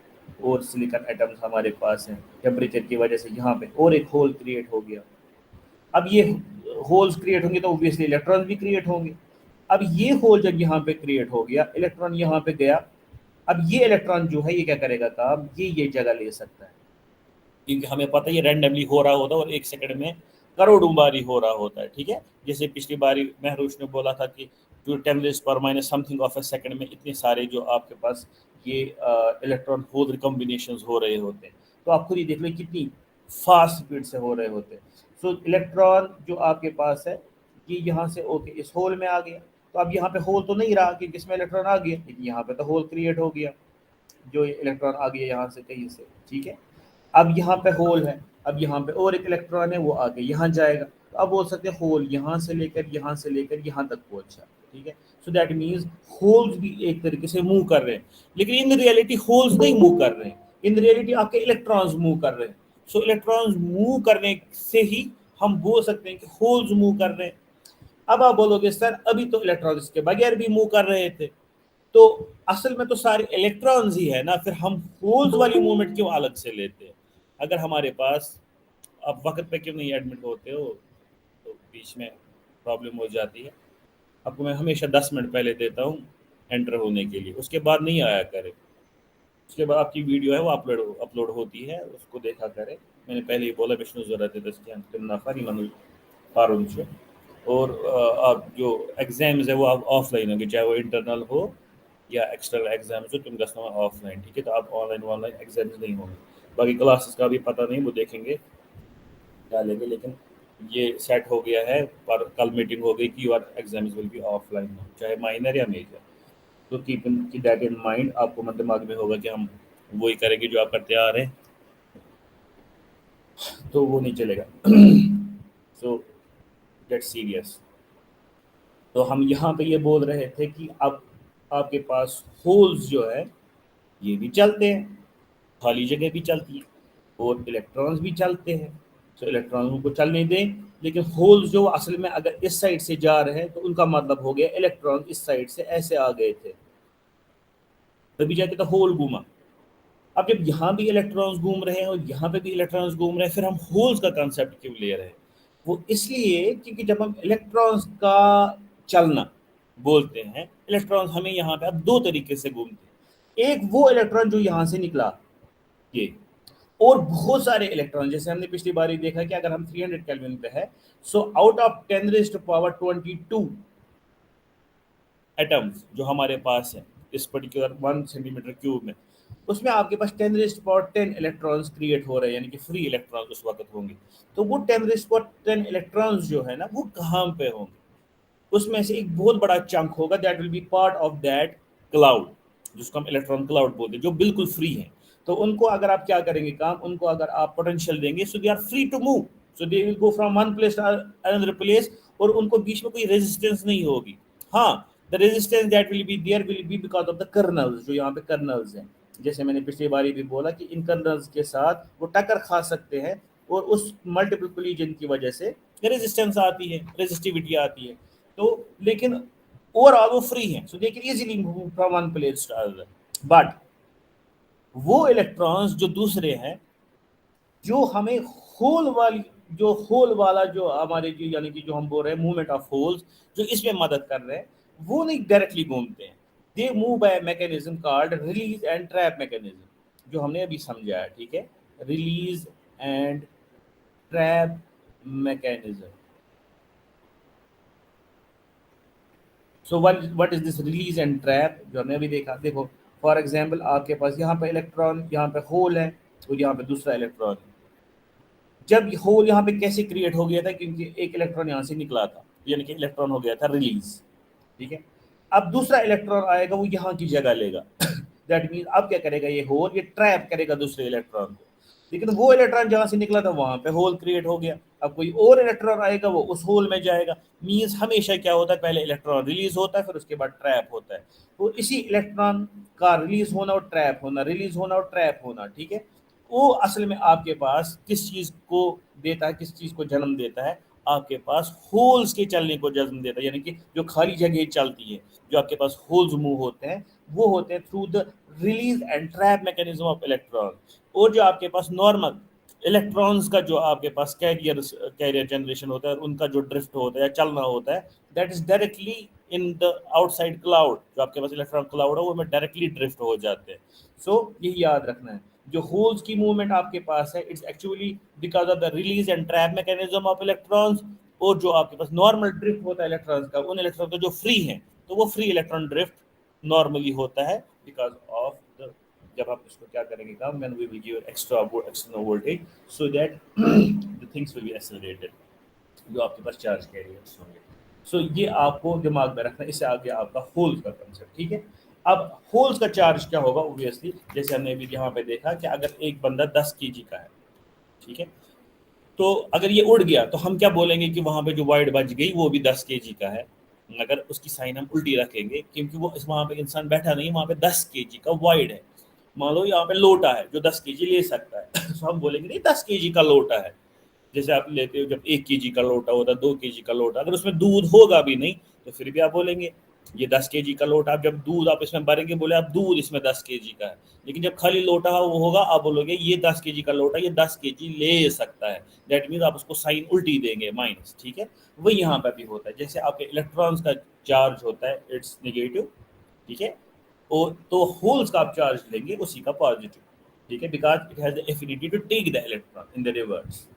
और सिलिकॉन एटम्स हमारे पास हैं, टेम्परेचर की वजह से यहाँ पे और एक होल क्रिएट हो गया। अब ये होल्स क्रिएट होंगे तो ऑब्वियसली इलेक्ट्रॉन भी क्रिएट होंगे। अब ये होल जब यहाँ पे क्रिएट हो गया, इलेक्ट्रॉन यहाँ पे गया, अब ये इलेक्ट्रॉन जो है ये क्या करेगा काम, ये जगह ले सकता है, क्योंकि हमें पता है ये रैंडमली हो रहा होता है और एक सेकंड में करोड़ों बारी हो रहा होता है, ठीक है। जैसे पिछली बारी महरूश ने बोला था कि जो 10⁻⁻ समथिंग ऑफ ए सेकंड में इतने सारे जो आपके पास ये इलेक्ट्रॉन होल रिकॉम्बिनेशंस हो रहे होते हैं, तो आप खुद ही देख लो कितनी फास्ट स्पीड से हो रहे होते हैं। सो इलेक्ट्रॉन जो आपके पास है ये यहाँ से ओके इस होल में आ गया, तो अब यहाँ पे होल तो नहीं रहा कि जिसमें इलेक्ट्रॉन आ गया, लेकिन यहाँ पे तो होल क्रिएट हो गया, जो इलेक्ट्रॉन आ गया यहाँ से कहीं से, ठीक है। अब यहाँ पे होल है, अब यहाँ पे और एक इलेक्ट्रॉन है वो आगे यहाँ जाएगा, तो अब बोल सकते हैं होल यहाँ से लेकर यहाँ तक पहुंचा, ठीक है। सो दैट मीन्स होल्स भी एक तरीके से मूव कर रहे हैं, लेकिन इन रियलिटी होल्स नहीं मूव कर रहे हैं, इन रियलिटी आपके इलेक्ट्रॉन्स मूव कर रहे हैं। सो इलेक्ट्रॉन्स मूव करने से ही हम बोल सकते हैं कि होल्स मूव कर रहे हैं। अब आप बोलोगे सर अभी तो इलेक्ट्रॉन्स के बगैर भी मूव कर रहे थे, तो असल में तो सारे इलेक्ट्रॉन्स ही है ना, फिर हम होल्स वाली मूवमेंट क्यों अलग से लेते हैं। अगर हमारे पास आप वक्त पे क्यों नहीं एडमिट होते हो, तो बीच में प्रॉब्लम हो जाती है। आपको मैं हमेशा 10 मिनट पहले देता हूँ एंटर होने के लिए, उसके बाद नहीं आया करें। उसके बाद आपकी वीडियो है वो अपलोड होती है, उसको देखा करें। मैंने पहले ही बोला विष्णु ज़रूरत है और आप जो एग्ज़ाम्स है वो आप ऑफलाइन होंगे, चाहे वो इंटरनल हो या एक्सटर्नल एग्जाम्स हो, तुम गसना ऑफलाइन, ठीक है। तो आप ऑनलाइन एग्जाम्स नहीं होंगे। बाकी क्लासेस का भी पता नहीं, वो देखेंगे डालेंगे, लेकिन ये सेट हो गया है। पर कल मीटिंग हो गई कि your exams will be offline, चाहे माइनर या मेजर। तो कीप दैट इन माइंड, आपको मन दिमाग में होगा कि हम वही करेंगे जो आप करते आ रहे हैं, तो वो नहीं चलेगा। सो गेट सीरियस। तो हम यहाँ पे ये बोल रहे थे कि अब आपके पास होल्स जो है ये भी चलते हैं, खाली जगह भी चलती है और इलेक्ट्रॉन्स भी चलते हैं। तो इलेक्ट्रॉनों को चलने दें, लेकिन होल्स जो असल में अगर इस साइड से जा रहे हैं तो उनका मतलब हो गया इलेक्ट्रॉन इस साइड से ऐसे आ गए थे, तभी जाके तो होल घूमा। अब जब यहाँ भी इलेक्ट्रॉन्स घूम रहे हैं और यहाँ पे भी इलेक्ट्रॉन्स घूम रहे हैं, फिर हम होल्स का कंसेप्ट क्यों ले रहे हैं। वो इसलिए क्योंकि जब हम इलेक्ट्रॉन्स का चलना बोलते हैं, इलेक्ट्रॉन्स हमें यहाँ पे अब दो तरीके से घूमते हैं। एक वो इलेक्ट्रॉन जो यहाँ से निकला ये, और बहुत सारे इलेक्ट्रॉन, जैसे हमने पिछली बार ही देखा कि अगर हम 300 केल्विन पे है, सो आउट ऑफ 10⁻22 एटम्स जो हमारे पास है इस पर्टिकुलर 1 सेंटीमीटर क्यूब में, उसमें आपके पास 10⁻10 इलेक्ट्रॉन्स क्रिएट हो रहे हैं, यानी कि फ्री इलेक्ट्रॉन्स उस वक्त होंगे। तो वो 10⁻10 इलेक्ट्रॉन्स जो है ना वो कहाँ पे होंगे, उसमें से एक बहुत बड़ा चंक होगा, that will B part of that cloud, जिसको हम इलेक्ट्रॉन क्लाउड बोलते हैं, जो बिल्कुल फ्री है। तो उनको अगर आप क्या करेंगे काम, उनको अगर आप पोटेंशियल देंगे, so they are free to move, so they will go from one place to another place, और उनको बीच में कोई रेजिस्टेंस नहीं होगी। हाँ, the resistance that will be there will be because of the kernels, जो यहाँ पे कर्नल्स हैं। जैसे मैंने पिछली बार भी बोला कि इन कर्नल्स के साथ वो टक्कर खा सकते हैं, और उस मल्टीपल कोलिजन की वजह से रेजिस्टेंस आती है, रेजिस्टिविटी आती है। तो लेकिन ओवरऑल वो फ्री है, so they can easily move from one place to other. But वो इलेक्ट्रॉन्स जो दूसरे हैं, जो हमें होल वाला जो हमारे जो यानी कि जो हम बोल रहे हैं मूवमेंट ऑफ होल्स, जो इसमें मदद कर रहे हैं, वो नहीं डायरेक्टली घूमते हैं, they move by mechanism called release and trap mechanism, जो हमने अभी समझा है, ठीक है, release and trap mechanism. So what is this release and trap, जो हमने अभी देखा. देखो फॉर एग्जांपल आपके पास यहाँ पे इलेक्ट्रॉन, यहाँ पे होल है, तो यहाँ पे दूसरा इलेक्ट्रॉन है. जब होल यहाँ पे कैसे क्रिएट हो गया था, क्योंकि एक इलेक्ट्रॉन यहाँ से निकला था, यानी कि इलेक्ट्रॉन हो गया था रिलीज, ठीक है. अब दूसरा इलेक्ट्रॉन आएगा, वो यहाँ की जगह लेगा. दैट मीन अब क्या करेगा ये होल, ये ट्रैप करेगा दूसरे इलेक्ट्रॉन को. लेकिन वो इलेक्ट्रॉन जहाँ से निकला था वहां पे होल क्रिएट हो गया. अब कोई और इलेक्ट्रॉन आएगा, वो उस होल में जाएगा. मींस हमेशा क्या होता है, पहले इलेक्ट्रॉन रिलीज होता है, फिर उसके बाद ट्रैप होता है. तो इसी इलेक्ट्रॉन का रिलीज होना और ट्रैप होना, रिलीज होना और ट्रैप होना, ठीक है, वो असल में आपके पास किस चीज को देता है, किस चीज को जन्म देता है, आपके पास होल्स के चलने को जन्म देता है. यानी कि जो खाली जगह चलती है, जो आपके पास होल्स मूव होते हैं, वो होते हैं through the release and trap mechanism of electron. और जो आपके पास नॉर्मल इलेक्ट्रॉन्स का जो आपके पास कैरियर जनरेशन होता है, उनका जो ड्रिफ्ट होता है या चलना होता है, that is directly in the outside cloud. जो आपके पास इलेक्ट्रॉन क्लाउड है, वो में डायरेक्टली ड्रिफ्ट हो जाते हैं. सो यही याद रखना है, जो होल्स की मूवमेंट आपके पास है, it's actually because of the release and trap mechanism of electrons. और जो आपके पास नॉर्मल ड्रिफ्ट होता है इलेक्ट्रॉन्स का, उन इलेक्ट्रॉन का जो फ्री है, तो वो फ्री इलेक्ट्रॉन ड्रिफ्ट नॉर्मली होता है बिकॉज ऑफ द, जब आप इसको क्या करेंगे काम, when we will give extra external voltage so that the things will be accelerated, जो आपके पास चार्ज कैरियर्स होंगे. सो ये आपको दिमाग में रखना. इससे आगे आपका होल्स का कंसेप्ट, ठीक है. अब होल्स का चार्ज क्या होगा, ऑब्वियसली जैसे हमने अभी यहाँ पे देखा कि अगर एक बंदा 10 kg का है, ठीक है, तो अगर ये उड़ गया तो हम क्या बोलेंगे कि वहां पे जो वाइड बच गई वो भी 10 kg का है. अगर उसकी साइन हम उल्टी रखेंगे, क्योंकि वो वहां पे इंसान बैठा नहीं, वहां पे 10 kg का वाइड है. मान लो यहाँ पे लोटा है जो 10 kg ले सकता है, तो हम बोलेंगे नहीं 10 kg का लोटा है. जैसे आप लेते हो जब 1 kg का लोटा होता है, 2 kg का लोटा, अगर उसमें दूध होगा भी नहीं तो फिर भी आप बोलेंगे ये 10 kg का लोटा. आप जब दूध आप इसमें भरेंगे, बोले आप दूध इसमें 10 kg का है. लेकिन जब खाली लोटा वो होगा, आप बोलोगे ये 10 kg का लोटा, ये 10 kg ले सकता है. दैट मीन्स आप उसको साइन उल्टी देंगे, माइनस, ठीक है. वही यहाँ पर भी होता है. जैसे आपके इलेक्ट्रॉन्स का चार्ज होता है, इट्स नेगेटिव, ठीक है, और तो होल्स का आप चार्ज लेंगे उसी का पॉजिटिव, ठीक है, because it has the affinity to take the electron in the reverse.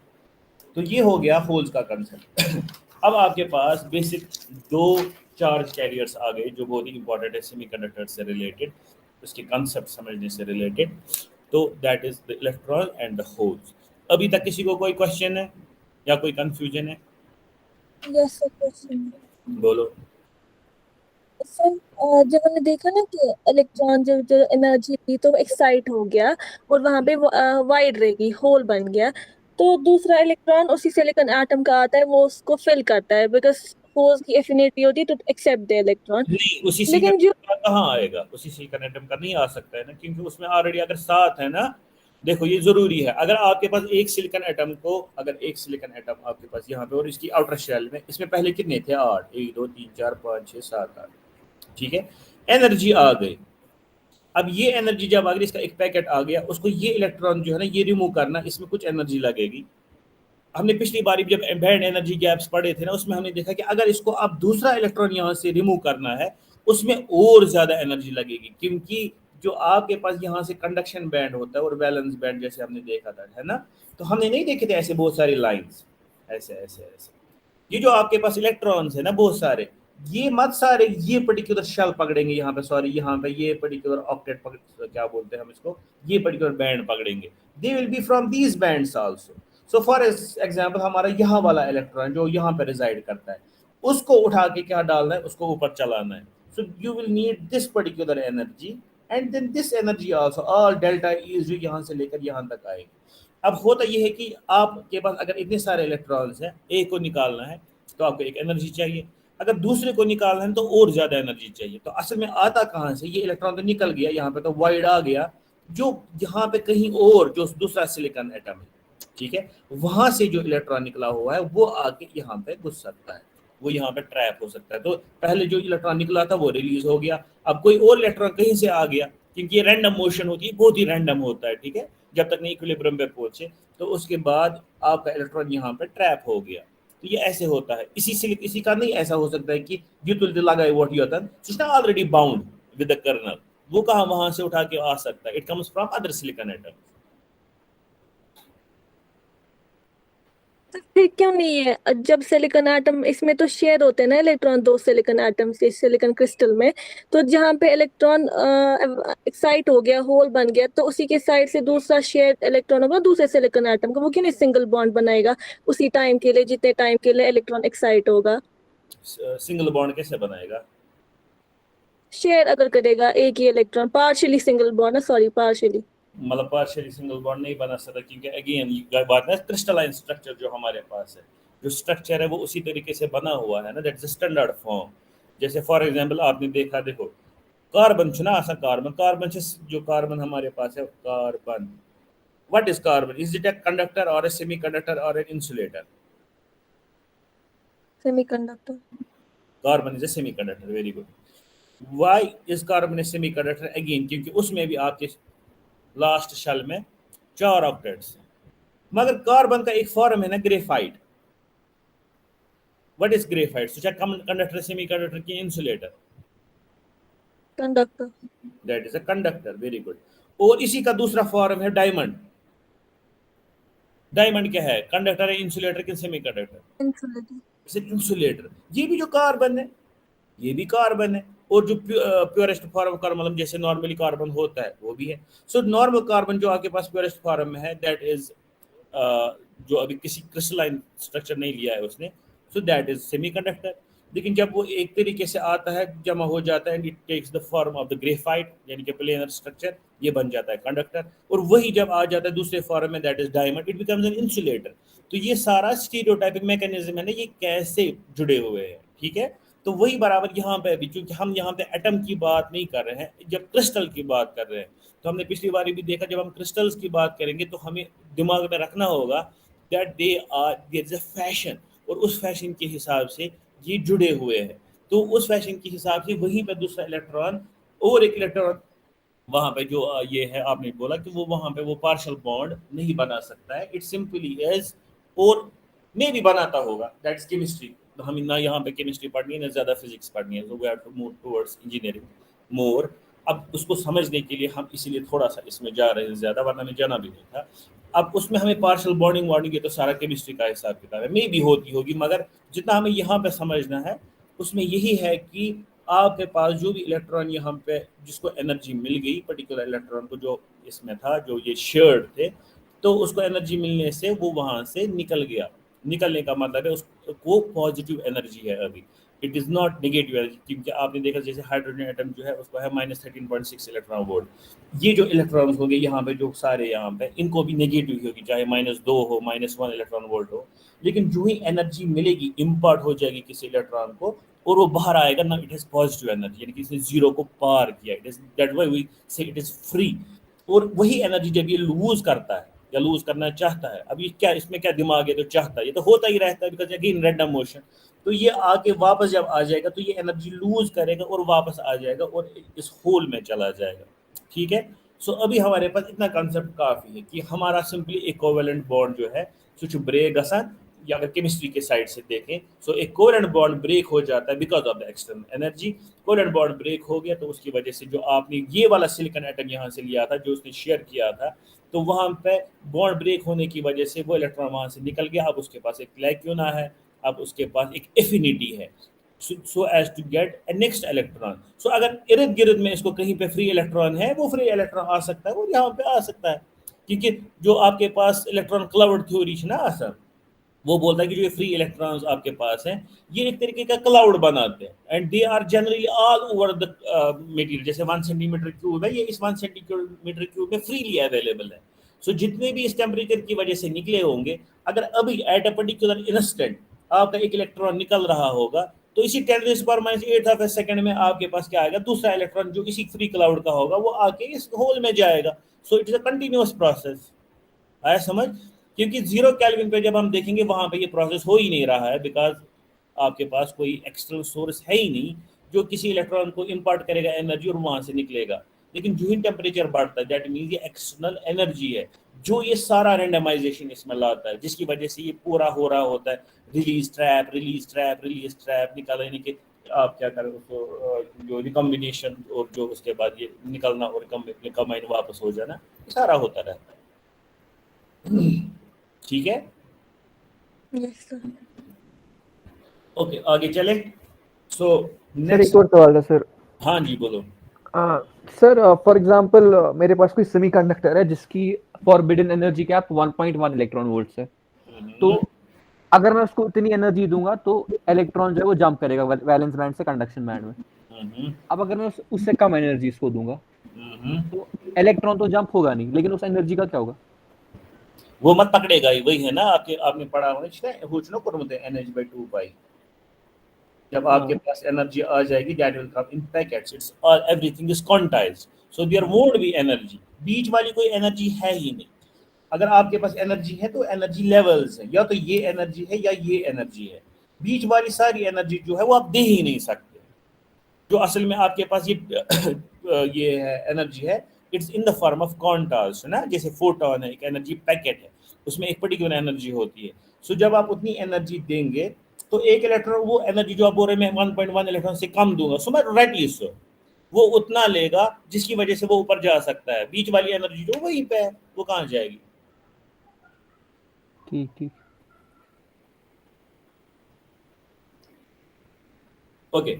तो ये हो गया होल्स का कंसेप्ट. अब आपके पास बेसिक दो चार्ज कैरियर्स आ गए जो बहुत ही इंपॉर्टेंट है सेमीकंडक्टर से रिलेटेड, उसके कंसेप्ट समझने से रिलेटेड. तो that is the electron and the holes. अभी तक किसी को कोई क्वेश्चन है या कोई कंफ्यूजन है? यस सर, क्वेश्चन बोलो. सर, जब हमने देखा ना कि इलेक्ट्रॉन जो जो एनर्जी थी तो एक्साइट हो गया और वहां पे वाइड रहेगी, होल बन गया, तो दूसरा इलेक्ट्रॉन उसी सिलिकॉन एटम का आता है, वो उसको फिल करता है बिकॉज होल्स की एफिनिटी होती है टू एक्सेप्ट द इलेक्ट्रॉन. नहीं, उसी लेकिन सिलिकॉन जो का कहाँ आएगा, उसी सिलिकॉन एटम का नहीं आ सकता है ना, क्योंकि उसमें ऑलरेडी अगर साथ है ना. देखो ये जरूरी है, अगर आपके पास एक सिलिकॉन एटम को, अगर एक सिलिकॉन एटम आपके पास यहाँ पे और इसकी आउटर शेल में, इसमें पहले कितने थे, 8, 1 2 3 4 5 6 7 8, ठीक है, एनर्जी आ गई. अब ये एनर्जी जब आ गई, इसका एक पैकेट आ गया, उसको ये इलेक्ट्रॉन जो है ना ये रिमूव करना, इसमें कुछ एनर्जी लगेगी. हमने पिछली बार जब बैंड एनर्जी गैप्स पढ़े थे ना, उसमें हमने देखा कि अगर इसको आप दूसरा इलेक्ट्रॉन यहाँ से रिमूव करना है, उसमें और ज्यादा एनर्जी लगेगी, क्योंकि जो आपके पास यहाँ से कंडक्शन बैंड होता है और बैलेंस बैंड जैसे हमने देखा था, है ना. तो हमने नहीं देखे थे ऐसे बहुत सारी लाइंस, ऐसे ऐसे ऐसे. ये जो आपके पास इलेक्ट्रॉन्स है ना बहुत सारे, ये मत सारे ये पर्टिकुलर शेल पकड़ेंगे यहाँ पे, सॉरी यहाँ पे ये पर्टिकुलर ऑक्टेट पकड़, क्या बोलते हैं हम इसको, ये पर्टिकुलर बैंड पकड़ेंगे. दे will B from these bands also. So for example हमारा यहाँ वाला इलेक्ट्रॉन जो यहाँ पे रिजाइड करता है, उसको उठा के क्या डालना है, उसको ऊपर चलाना है. So you will need this particular energy and then this energy also, all delta E जो यहाँ से लेकर यहाँ तक आएगी. अब होता यह है कि आपके पास अगर इतने सारे इलेक्ट्रॉन्स हैं, एक को निकालना है तो आपको एक एनर्जी चाहिए, अगर दूसरे को निकालना है तो और ज्यादा एनर्जी चाहिए. तो असल में आता कहाँ से, ये इलेक्ट्रॉन तो निकल गया यहाँ पे, तो वाइड आ गया, जो यहाँ पे कहीं और जो दूसरा सिलिकॉन एटम है, ठीक है, वहां से जो इलेक्ट्रॉन निकला हुआ है वो आके यहाँ पे घुस सकता है, वो यहाँ पे ट्रैप हो सकता है. तो पहले जो इलेक्ट्रॉन निकला था वो रिलीज हो गया, अब कोई और इलेक्ट्रॉन कहीं से आ गया, क्योंकि ये रैंडम मोशन होती है, बहुत ही रैंडम होता है, ठीक है, जब तक नहीं इक्विलिब्रियम पे पहुंचे. तो उसके बाद आपका इलेक्ट्रॉन यहाँ पे ट्रैप हो गया. तो ये ऐसे होता है. इसी का नहीं ऐसा हो सकता है कि ड्यू टू द लगाए what you are, it's not already bound with the kernel, वो कहाँ वहां से उठा के आ सकता है? It comes from other silicon atom. तो फिर क्यों नहीं है? जब सिलिकॉन एटम, इसमें तो शेयर होते हैं ना इलेक्ट्रॉन, दो सिलिकॉन एटम से सिलिकॉन क्रिस्टल में, तो जहाँ पे इलेक्ट्रॉन एक्साइट हो गया, होल बन गया, तो उसी के साइड से दूसरा शेयर इलेक्ट्रॉन होगा दूसरे सिलिकॉन एटम का, वो क्यों नहीं सिंगल बॉन्ड बनाएगा उसी टाइम के लिए जितने टाइम के लिए इलेक्ट्रॉन एक्साइट होगा? सिंगल बॉन्ड कैसे बनाएगा? शेयर अगर करेगा एक ही electron, partially single bond, sorry partially, मतलब पार्शियली सिंगल बॉन्ड नहीं बना सकता, क्योंकि अगेन ये बात है क्रिस्टलाइन स्ट्रक्चर जो हमारे पास है, जो स्ट्रक्चर है वो उसी तरीके से बना हुआ है ना, दैट इज स्टैंडर्ड फॉर्म। जैसे फॉर एग्जांपल आपने देखा, देखो कार्बन सुना ऐसा, कार्बन, कार्बन से जो कार्बन हमारे पास है, carbon, what is carbon? Is it a conductor और अ सेमीकंडक्टर और an insulator? Semiconductor. Carbon is a semiconductor, very good. Why is carbon A semiconductor? Again क्योंकि उसमें भी आपके लास्ट शेल में 4 ऑक्टेट्स हैं। मगर कार्बन का एक फॉर्म है ना, graphite. What is graphite? So conductor, semiconductor की insulator? Conductor. That is a conductor, very good. और इसी का दूसरा फॉर्म है डायमंड। डायमंड क्या है? कंडक्टर है, इंसुलेटर कि सेमीकंडक्टर? इंसुलेटर। It's insulator. ये भी जो कार्बन है, ये भी कार्बन है। और जो प्योरेस्ट फॉर्म का मतलब जैसे नॉर्मली कार्बन होता है वो भी है। सो नॉर्मल कार्बन जो आपके पास प्योरेस्ट फॉर्म में है, दैट इज जो अभी किसी क्रिस्टलाइन स्ट्रक्चर नहीं लिया है उसने, सो दैट इज सेमीकंडक्टर। लेकिन जब वो एक तरीके से आता है, जमा हो जाता है, and it takes the form of the graphite, यानी कि प्लेनर स्ट्रक्चर, ये बन जाता है कंडक्टर। और वही जब आ जाता है दूसरे फॉर्म में, that is diamond, it becomes an insulator. तो ये सारा स्टीरियोटाइपिक मैकेनिज्म है ना, ये कैसे जुड़े हुए हैं, ठीक है? तो वही बराबर यहाँ पे भी, क्योंकि हम यहाँ पे एटम की बात नहीं कर रहे हैं, जब क्रिस्टल की बात कर रहे हैं, तो हमने पिछली बार भी देखा, जब हम क्रिस्टल्स की बात करेंगे तो हमें दिमाग में रखना होगा that they are, there is a fashion, और उस फैशन के हिसाब से ये जुड़े हुए हैं। तो उस फैशन के हिसाब से वहीं पर दूसरा इलेक्ट्रॉन और एक इलेक्ट्रॉन वहां पे जो ये है, आपने बोला कि वो वहां पे वो पार्शियल बॉन्ड नहीं बना सकता है, इट सिंपली इज, और मे भी बनाता होगा, दैट्स केमिस्ट्री। तो हम ना यहाँ पे केमिस्ट्री पढ़नी है ना ज़्यादा फिजिक्स पढ़नी है, so we have to move towards engineering more. अब उसको समझने के लिए हम इसीलिए थोड़ा सा इसमें जा रहे हैं ज़्यादा, वरना हमें जाना भी नहीं था। अब उसमें हमें पार्शियल बॉन्डिंग वार्डिंग, ये तो सारा केमिस्ट्री का हिसाब किताब है, मे भी होती होगी, मगर जितना हमें यहाँ पे समझना है उसमें यही है कि आपके पास जो भी इलेक्ट्रॉन यहाँ पे जिसको एनर्जी मिल गई, पर्टिकुलर इलेक्ट्रॉन को जो इसमें था, जो ये शेयर्ड थे, तो उसको एनर्जी मिलने से वो वहाँ से निकल गया। निकलने का मतलब है उसको पॉजिटिव एनर्जी है अभी, it is not negative energy. क्योंकि आपने देखा जैसे हाइड्रोजन एटम जो है उसको है -13.6 इलेक्ट्रॉन वोल्ट। ये जो इलेक्ट्रॉन्स हो गए यहाँ पे, जो सारे यहाँ पे, इनको भी नेगेटिव ही होगी, चाहे -2 हो, -1 इलेक्ट्रॉन वोल्ट हो। लेकिन जो ही एनर्जी मिलेगी, इम्पार्ट हो जाएगी किसी इलेक्ट्रॉन को, और वो बाहर आएगा ना, इट हैज़ पॉजिटिव एनर्जी, यानी कि इसने जीरो को पार किया, it is that why we say it is free. और वही एनर्जी जब ये लूज करता है या लूज करना चाहता है, अब ये क्या, इसमें क्या दिमाग है तो चाहता है, ये तो होता ही रहता है, बिकॉज अगेन रैंडम मोशन। तो ये आके वापस जब आ जाएगा तो ये एनर्जी लूज करेगा और वापस आ जाएगा और इस होल में चला जाएगा, ठीक है? सो अभी हमारे पास इतना कॉन्सेप्ट काफ़ी है कि हमारा सिंपली इक्विवेलेंट बॉन्ड जो है सो ब्रेक गसान, या अगर केमिस्ट्री के साइड से देखें, सो एक कोवेलेंट बॉन्ड ब्रेक हो जाता है because of the external energy. Covalent bond break हो गया तो उसकी वजह से जो आपने ये वाला सिलिकॉन एटम यहाँ से लिया था, जो उसने शेयर किया था, तो वहाँ पे बॉन्ड ब्रेक होने की वजह से वो इलेक्ट्रॉन वहाँ से निकल गया। अब उसके पास एक लैक्यूना है, अब उसके पास एक एफिनिटी है, so as to get a next electron. So अगर इर्द गिर्द में इसको कहीं पे फ्री इलेक्ट्रॉन है, वो फ्री इलेक्ट्रॉन आ सकता है, वो यहाँ पे आ सकता है। क्योंकि जो आपके पास इलेक्ट्रॉन क्लाउड थ्योरी है ना असर, वो बोलता है कि जो ये फ्री इलेक्ट्रॉन्स आपके पास हैं, ये एक तरीके का क्लाउड बनाते हैं, and they are generally all over the material. जैसे 1 सेंटीमीटर क्यूब है, ये इस 1 सेंटीमीटर क्यूब में फ्रीली अवेलेबल है। सो जितने भी इस टेम्परेचर की वजह से निकले होंगे, अगर अभी एट अ पर्टिकुलर इंस्टेंट आपका एक इलेक्ट्रॉन निकल रहा होगा, तो इसी 10⁻⁸ ऑफ ए सेकंड में आपके पास क्या आएगा, दूसरा इलेक्ट्रॉन जो इसी फ्री क्लाउड का होगा वो आके इस होल में जाएगा। सो it is a continuous process, आया समझ? क्योंकि 0 केल्विन पे जब हम देखेंगे वहां पे ये प्रोसेस हो ही नहीं रहा है, बिकॉज आपके पास कोई एक्सटर्नल सोर्स है ही नहीं जो किसी इलेक्ट्रॉन को इम्पार्ट करेगा एनर्जी और वहां से निकलेगा। लेकिन जो ही टेम्परेचर बढ़ता है, दैट मीन्स ये एक्सटर्नल एनर्जी है जो ये सारा रेंडमाइजेशन इसमें लाता है, जिसकी वजह से ये पूरा हो रहा होता है, release trap, release trap, release trap, निकालने के आप क्या करें उसको जो रिकम्बिनेशन और जो उसके बाद ये निकलना और रिकम्बाइन वापस हो जाना, सारा होता रहता है। ठीक है, यस सर। ओके आगे चले। सो सर एक नेक्स्ट, और सवाल था सर। हाँ जी बोलो। सर फॉर एग्जांपल मेरे पास कोई सेमीकंडक्टर है जिसकी forbidden energy cap 1.1 electron volts है। तो अगर मैं उसको इतनी एनर्जी दूंगा तो इलेक्ट्रॉन जो है वो जंप करेगा वैलेंस बैंड से कंडक्शन बैंड में। अब अगर मैं उससे कम एनर्जी इसको दूंगा तो इलेक्ट्रॉन तो जंप होगा नहीं, लेकिन उस एनर्जी का क्या होगा? वो मत पकड़ेगा ही, वही है ना आपने पढ़ा होगा हुचनो करमते NH/2 पाई। जब आपके हाँ पास एनर्जी आ जाएगी that will come in packets, it's all everything is quantized, so there won't be energy, बीच वाली कोई एनर्जी है ही नहीं। अगर आपके पास एनर्जी है तो एनर्जी लेवल्स है, या तो ये एनर्जी है या ये एनर्जी है, बीच वाली सारी एनर्जी जो है वो आप दे ही नहीं सकते। जो असल में आपके पास ये है एनर्जी है, it's in the form of Qantas है ना, जैसे फोटोन है एक एनर्जी पैकेट है, उसमें एक पर्टिकुलर एनर्जी होती है। सो जब आप उतनी एनर्जी देंगे तो एक इलेक्ट्रॉन, वो एनर्जी जो आप बोल रहे हैं मैं 1.1 इलेक्ट्रॉन से कम दूंगा, सो मैं राइट इज सो वो उतना लेगा जिसकी वजह से वो ऊपर जा सकता है, बीच वाली एनर्जी जो वहीं पे है वो कहाँ जाएगी। ठीक ठीक। ओके,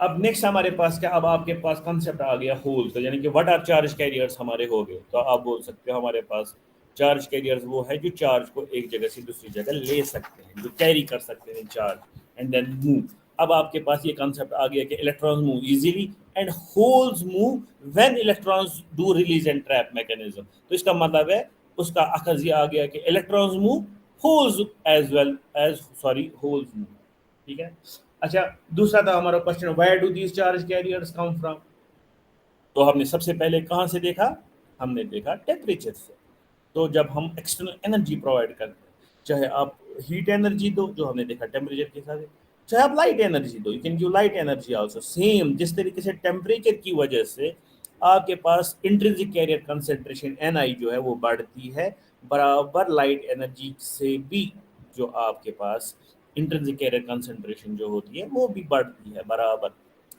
अब नेक्स्ट हमारे पास क्या, अब आपके पास कॉन्सेप्ट आ गया होल का, यानी कि व्हाट आर चार्ज कैरियर्स हमारे हो गए। तो आप बोल सकते हो हमारे पास चार्ज कैरियर्स वो है जो चार्ज को एक जगह से दूसरी जगह ले सकते हैं, जो कैरी कर सकते हैं चार्ज एंड देन मूव। अब आपके पास ये कॉन्सेप्ट आ गया कि electrons move easily and holes move when electrons do release and trap mechanism. तो इसका मतलब है उसका अखज ये आ गया कि electrons move, holes as well as, sorry holes move. ठीक है। अच्छा, दूसरा था हमारा question, where do these charge carriers come from. तो हमने सबसे पहले कहाँ से देखा, हमने देखा टेम्परेचर से। तो जब हम एक्सटर्नल एनर्जी प्रोवाइड करते हैं, चाहे आप हीट एनर्जी दो जो हमने देखा टेम्परेचर के साथ, चाहे आप लाइट एनर्जी दो, you can give light energy also, same जिस तरीके से टेम्परेचर की वजह से आपके पास इंट्रिंसिक कैरियर कंसंट्रेशन Ni जो है वो बढ़ती है, बराबर लाइट एनर्जी से भी जो आपके पास इंट्रिंसिक कैरियर कंसंट्रेशन जो होती है वो भी बढ़ती है बराबर।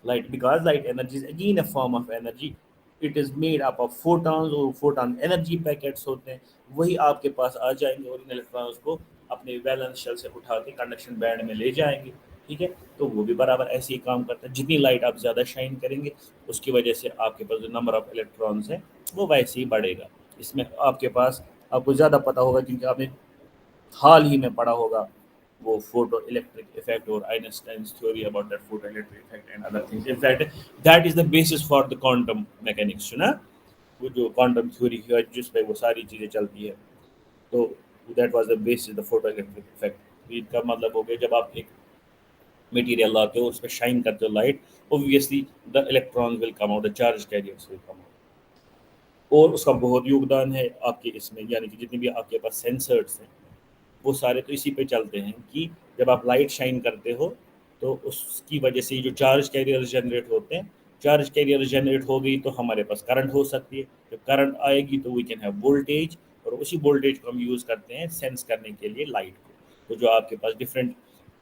Light, because light energy is again a form of energy, it is made up of photons, और फोटॉन एनर्जी पैकेट्स होते हैं, वही आपके पास आ जाएंगे और इन इलेक्ट्रॉन्स को अपने वैलेंस शेल से उठा के कंडक्शन बैंड में ले जाएंगे। ठीक है, तो वो भी बराबर ऐसे ही काम करता है, जितनी लाइट आप ज़्यादा शाइन करेंगे उसकी वजह से आपके पास जो नंबर ऑफ इलेक्ट्रॉन्स है वो वैसे ही बढ़ेगा। इसमें आपके पास, आपको ज़्यादा पता होगा क्योंकि आपने हाल ही में पढ़ा होगा वो फोटो इलेक्ट्रिक इफेक्ट और Einstein's theory about that photo electric effect and other things. In fact that is the basis for the quantum mechanics, ना वो जो क्वांटम थ्योरी है जिस पे वो सारी चीज़ें चलती है। तो that was the basis the photo electric effect. इसका मतलब हो गया जब आप एक मटेरियल लाते हो उस पर शाइन करते हो light, obviously the electron will come out, the charge carriers will come out. और उसका बहुत योगदान है आपके इसमें, यानी कि जितने भी आपके पास सेंसर्स हैं वो सारे तो इसी पे चलते हैं कि जब आप लाइट शाइन करते हो तो उसकी वजह से जो चार्ज कैरियर जनरेट होते हैं, चार्ज कैरियर जनरेट हो गई तो हमारे पास करंट हो सकती है, जब करंट आएगी तो वी कैन हैव वोल्टेज, और उसी वोल्टेज को हम यूज़ करते हैं सेंस करने के लिए लाइट को। तो जो आपके पास डिफरेंट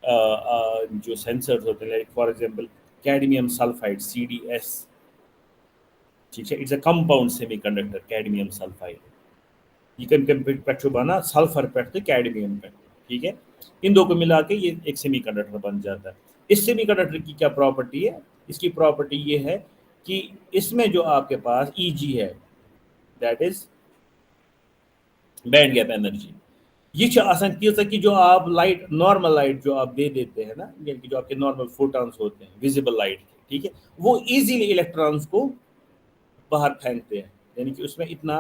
जो सेंसर्स होते हैं, like for example cadmium sulphide CDS, ठीक है, it's a compound semiconductor cadmium sulphide, ये पे बना सल्फर पे तो कैडमियम पे। ठीक है, इन दो को मिला के ये एक सेमीकंडक्टर बन जाता है। इस सेमीकंडक्टर की क्या प्रॉपर्टी है, इसकी प्रॉपर्टी ये है कि इसमें जो आपके पास Eg है that is band gap energy, ये आसान तीसरा कि जो आप लाइट, नॉर्मल लाइट जो आप दे देते हैं ना, यानी कि जो आपके नॉर्मल फोटॉन्स होते हैं विजिबल लाइट के, ठीक है, वो इजीली इलेक्ट्रॉन्स को बाहर फेंकते हैं, यानी कि उसमें इतना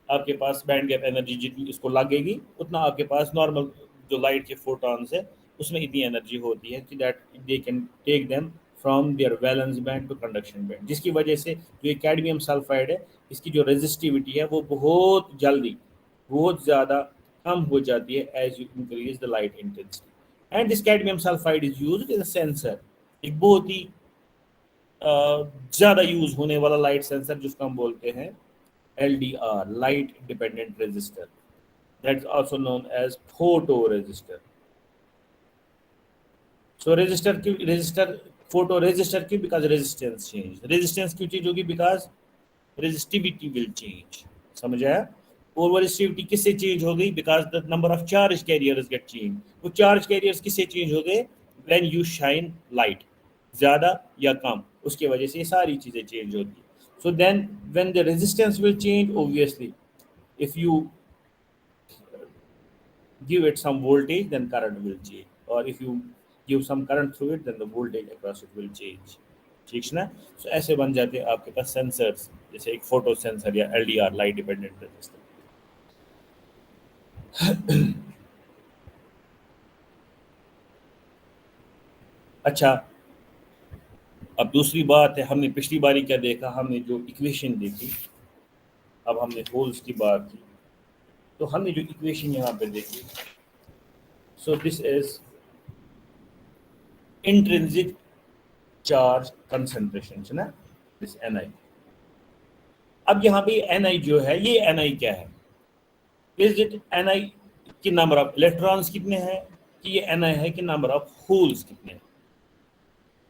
आपके पास बैंड गैप एनर्जी जितनी इसको लगेगी उतना आपके पास नॉर्मल जो लाइट के फोटॉन्स है उसमें इतनी एनर्जी होती है कि that they can take them from their valence band to conduction band, जिसकी वजह से जो ये कैडमियम सल्फाइड है इसकी जो रेजिस्टिविटी है वो बहुत जल्दी, बहुत ज़्यादा कम हो जाती है as you increase the light intensity. And this cadmium sulphide is used as a sensor, एक बहुत ही ज़्यादा यूज होने वाला लाइट सेंसर जिसको हम बोलते हैं LDR, light dependent resistor, that's also known as photoresistor। So resistor photo resistor क्यों? Because resistance change. रेजिस्टेंस क्यों चेंज होगी? Because resistivity will change. समझ आया? और वो रेजिस्टिविटी किससे चेंज हो गई? Because the number of charge carriers get change. वो चार्ज कैरियर्स किससे चेंज हो गए? व्हेन यू शाइन लाइट, ज़्यादा या कम, उसकी वजह से ये सारी चीज़ें चेंज होती है। So then when the resistance will change, obviously if you give it some voltage, then current will change, or if you give some current through it, then the voltage across it will change। ठीक है ना? सो ऐसे बन जाते हैं आपके पास सेंसर्स, जैसे एक फोटो सेंसर या एलडीआर, लाइट डिपेंडेंट रजिस्टर। अच्छा, अब दूसरी बात है, हमने पिछली बारी क्या देखा? हमने जो इक्वेशन देखी, अब हमने होल्स की बात की, तो हमने जो इक्वेशन यहाँ पे देखी, so this is intrinsic charge concentration, है ना, दिस Ni। अब यहाँ पे Ni जो है, ये Ni क्या है? इज इट Ni की नंबर ऑफ इलेक्ट्रॉन्स कितने हैं, कि ये Ni है कि नंबर ऑफ होल्स कितने हैं?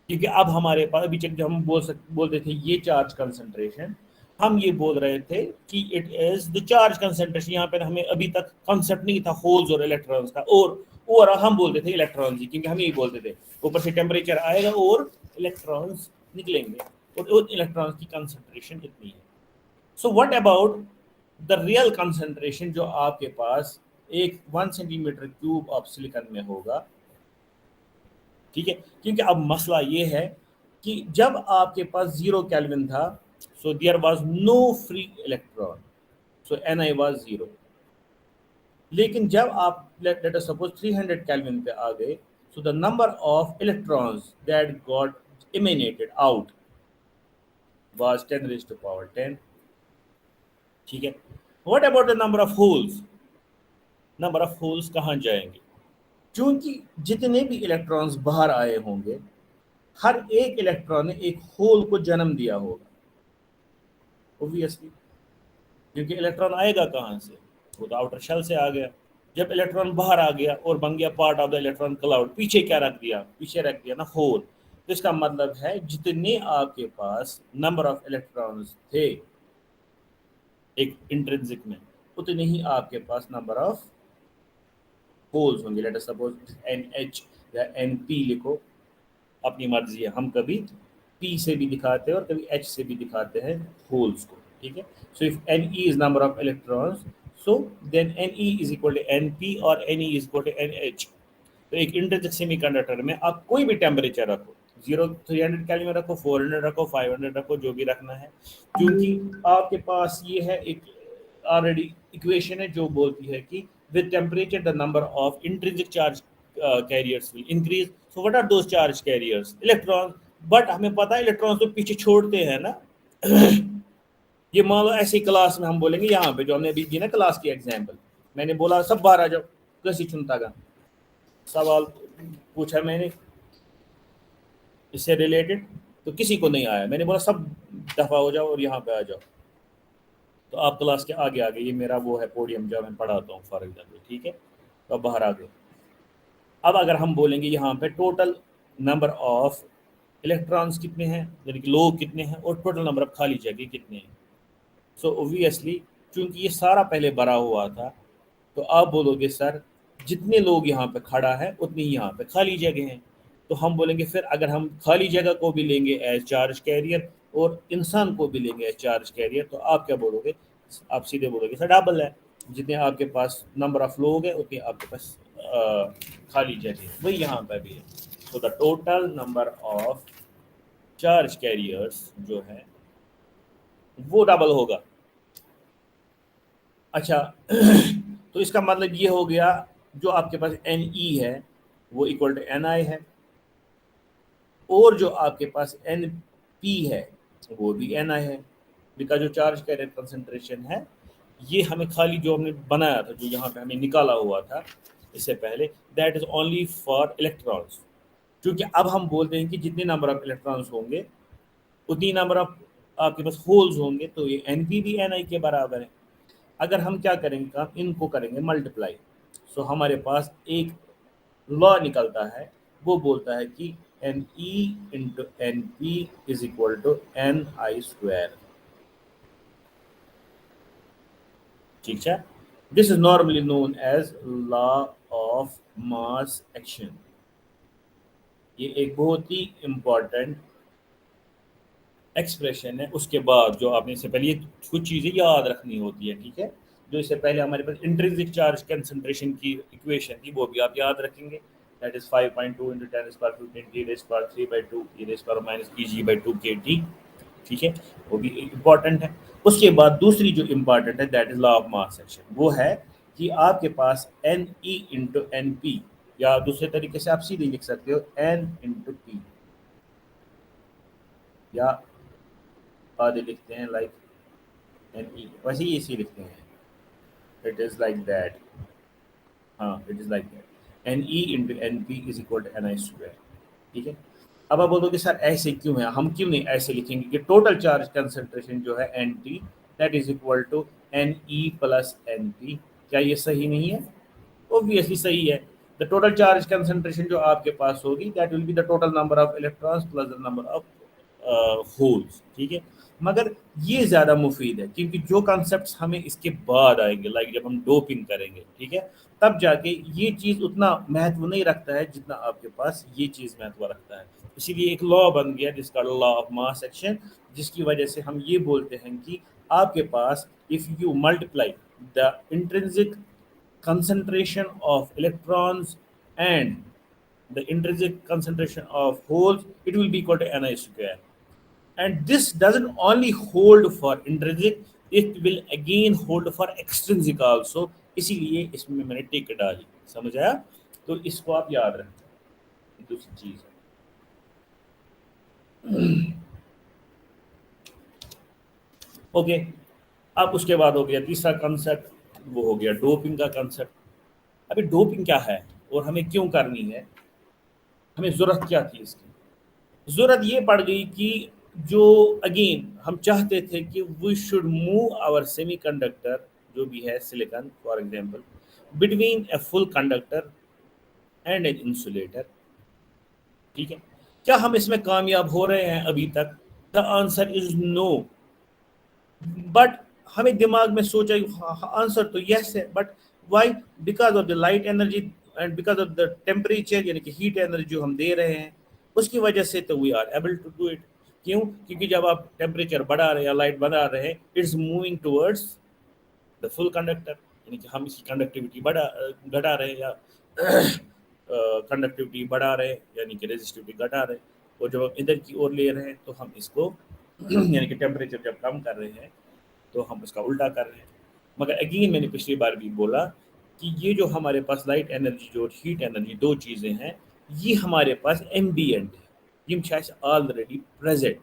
क्योंकि अब हमारे पास अभी जब हम बोलते थे ये चार्ज कंसंट्रेशन, हम ये बोल रहे थे कि it is the charge concentration. यहाँ पर हमें अभी तक कॉन्सेप्ट नहीं था होल्स और इलेक्ट्रॉन्स का, और हम बोलते थे इलेक्ट्रॉन्स ही, क्योंकि हम यही बोलते थे ऊपर से टेम्परेचर आएगा और इलेक्ट्रॉन्स निकलेंगे, और इलेक्ट्रॉन्स की कंसंट्रेशन इतनी है। So what about the real concentration जो आपके पास एक 1 सेंटीमीटर क्यूब ऑफ सिलिकॉन में होगा? ठीक है, क्योंकि अब मसला ये है कि जब आपके पास 0 केल्विन था, so there was no free electron, so Ni was 0। लेकिन जब आप लेट अस सपोज 300 केल्विन पे आ गए, so the number of electrons that got emanated out was 10 raised to power 10। ठीक है, what about the number of holes? Number of holes कहाँ जाएंगे? क्योंकि जितने भी इलेक्ट्रॉन्स बाहर आए होंगे, हर एक इलेक्ट्रॉन ने एक होल को जन्म दिया होगा, ऑब्वियसली, क्योंकि इलेक्ट्रॉन आएगा कहाँ से? वो तो आउटर शेल से आ गया। जब इलेक्ट्रॉन बाहर आ गया और बन गया part of the electron cloud, पीछे क्या रख दिया? पीछे रख दिया ना होल। तो इसका मतलब है जितने आपके पास नंबर ऑफ इलेक्ट्रॉन्स थे एक इंट्रिंसिक में, उतने ही आपके पास नंबर ऑफ होल्स होंगे। लेट अस सपोज NH या NP लिखो, अपनी मर्जी है, हम कभी P से भी दिखाते हैं और कभी H से भी दिखाते हैं होल्स को। ठीक है, so if Ne is number of electrons, so then Ne is equal to NP और Ne is equal to NH। तो एक इंट्रिंसिक सेमीकंडक्टर में आप कोई भी टेम्परेचर रखो, 300 केल्विन में रखो, 400 रखो, 500 रखो, जो भी रखना है, क्योंकि आपके पास ये है एक ऑलरेडी इक्वेशन है जो बोलती है कि with temperature the number of intrinsic charge carriers will increase। so what are those charge carriers? electrons। but हमें पता है इलेक्ट्रॉन्स तो पीछे छोड़ते हैं ना। ये मान लो ऐसी क्लास में हम बोलेंगे, यहाँ पे जो हमने अभी दी ना क्लास की एग्जांपल, मैंने बोला सब बाहर आ जाओ, कैसी चुनता का सवाल पूछा मैंने इससे रिलेटेड, तो किसी को नहीं आया। मैंने बोला सब दफा हो जाओ और यहाँ पे आ जाओ, तो आप क्लास के आगे आ गए। ये मेरा वो है पोडियम जहाँ मैं पढ़ाता हूँ फॉर एग्जाम्पल। ठीक है, तो अब बाहर आ गए। अब अगर हम बोलेंगे यहाँ पे टोटल नंबर ऑफ इलेक्ट्रॉन्स कितने हैं, यानी कि लोग कितने हैं, और टोटल नंबर ऑफ खाली जगह कितने हैं, सो ऑब्वियसली क्योंकि ये सारा पहले भरा हुआ था, तो आप बोलोगे सर जितने लोग यहाँ पे खड़ा है उतनी ही यहाँ पे खाली जगह हैं। तो हम बोलेंगे फिर अगर हम खाली जगह को भी लेंगे एज चार्ज कैरियर और इंसान को भी लेंगे एज चार्ज कैरियर, तो आप क्या बोलोगे? आप सीधे बोलोगे सर डबल है, जितने आपके पास नंबर ऑफ लोग हैं उतने आपके पास खाली जगह है। वही यहाँ पर भी है। So the total number of charge carriers जो है वो डबल होगा। अच्छा, तो इसका मतलब ये हो गया जो आपके पास Ne है वो इक्वल टू Ni है, और जो आपके पास Np है वो भी Ni है, बिकॉज जो चार्ज कैरियर कंसंट्रेशन है ये हमें खाली जो हमने बनाया था, जो यहाँ पे हमें निकाला हुआ था इससे पहले, that is only for electrons. क्योंकि अब हम बोलते हैं कि जितने नंबर ऑफ इलेक्ट्रॉन्स होंगे उतनी नंबर ऑफ आपके पास होल्स होंगे, तो ये Np भी Ni के बराबर है। अगर हम क्या करेंगे काम, इनको करेंगे मल्टीप्लाई, सो हमारे पास एक लॉ निकलता है वो बोलता है कि Ne into Np is equal to Ni square. ठीक है, this is normally known as law of mass action. ये एक बहुत ही इंपॉर्टेंट एक्सप्रेशन है। उसके बाद जो आपने इससे पहले ये कुछ चीज़ें याद रखनी होती है, ठीक है, जो इससे पहले हमारे पास इंट्रिंसिक चार्ज कंसंट्रेशन की इक्वेशन थी वो भी आप याद रखेंगे। That is 5.2 into 10⁻15 t⁻3/2 e⁻−Eg/2 kT, ठीक है, वो भी इम्पॉर्टेंट है। उसके बाद दूसरी जो इम्पॉर्टेंट है that is law of mass action, वो है कि आपके पास Ne into Np, या दूसरे तरीके से आप सीधे लिख सकते हो N into P, या आधे लिखते हैं लाइक Ne, वैसे ही इसी लिखते हैं, इट इज लाइक दैट, हाँ it is like that, Ne into Np is equal to Ni square, ठीक है। अब आप बोलोगे सर ऐसे क्यों है, हम क्यों नहीं ऐसे लिखेंगे कि टोटल चार्ज कंसंट्रेशन जो है Nt that is equal to Ne plus Np, क्या ये सही नहीं है? ऑब्वियसली सही है। द टोटल चार्ज कंसंट्रेशन जो आपके पास होगी that will be the total number of electrons plus the number of holes, ठीक है। मगर ये ज़्यादा मुफीद है क्योंकि जो कॉन्सेप्ट्स हमें इसके बाद आएंगे, लाइक जब हम डोपिंग करेंगे, ठीक है, तब जाके ये चीज़ उतना महत्व नहीं रखता है जितना आपके पास ये चीज़ महत्व रखता है। इसीलिए एक लॉ बन गया जिसका लॉ ऑफ मास एक्शन, जिसकी वजह से हम ये बोलते हैं कि आपके पास if you multiply the intrinsic concentration of electrons and the intrinsic concentration of holes, it will be equal to Ni square. And this doesn't only hold for intrinsic, it will again hold for extrinsic also. इसीलिए इसमें मैंने टिक डाली, समझ आया? तो इसको आप याद रखें। दूसरी चीज ओके, अब उसके बाद हो गया तीसरा कंसेप्ट, वो हो गया डोपिंग का कंसेप्ट। अभी डोपिंग क्या है और हमें क्यों करनी है, हमें ज़रूरत क्या थी इसकी? ज़रूरत ये पड़ गई कि जो अगेन हम चाहते थे कि we should move our semiconductor जो भी है silicon for example between a full conductor and an insulator, ठीक है। क्या हम इसमें कामयाब हो रहे हैं अभी तक? The answer is no. But हमें दिमाग में सोचा आंसर तो यस है, but why? Because of the light energy and because of the temperature, यानी कि हीट एनर्जी जो हम दे रहे हैं उसकी वजह से तो we are able to do it. क्यों? क्योंकि जब आप टेम्परेचर बढ़ा रहे हैं या लाइट बढ़ा रहे हैं, it's moving towards the full conductor, यानी कि हम इसकी कंडक्टिविटी घटा रहे हैं या कंडक्टिविटी बढ़ा रहे हैं, यानी कि रेजिस्टिविटी घटा रहे हैं। और जब हम इधर की ओर ले रहे हैं तो हम इसको यानी कि टेम्परेचर जब कम कर रहे हैं तो हम उसका उल्टा कर रहे हैं। मगर अगेन मैंने पिछली बार भी बोला कि ये जो हमारे पास लाइट एनर्जी जो हीट एनर्जी दो चीज़ें हैं, ये हमारे पास एम्बिएंट है, ये शायद ऑलरेडी प्रेजेंट।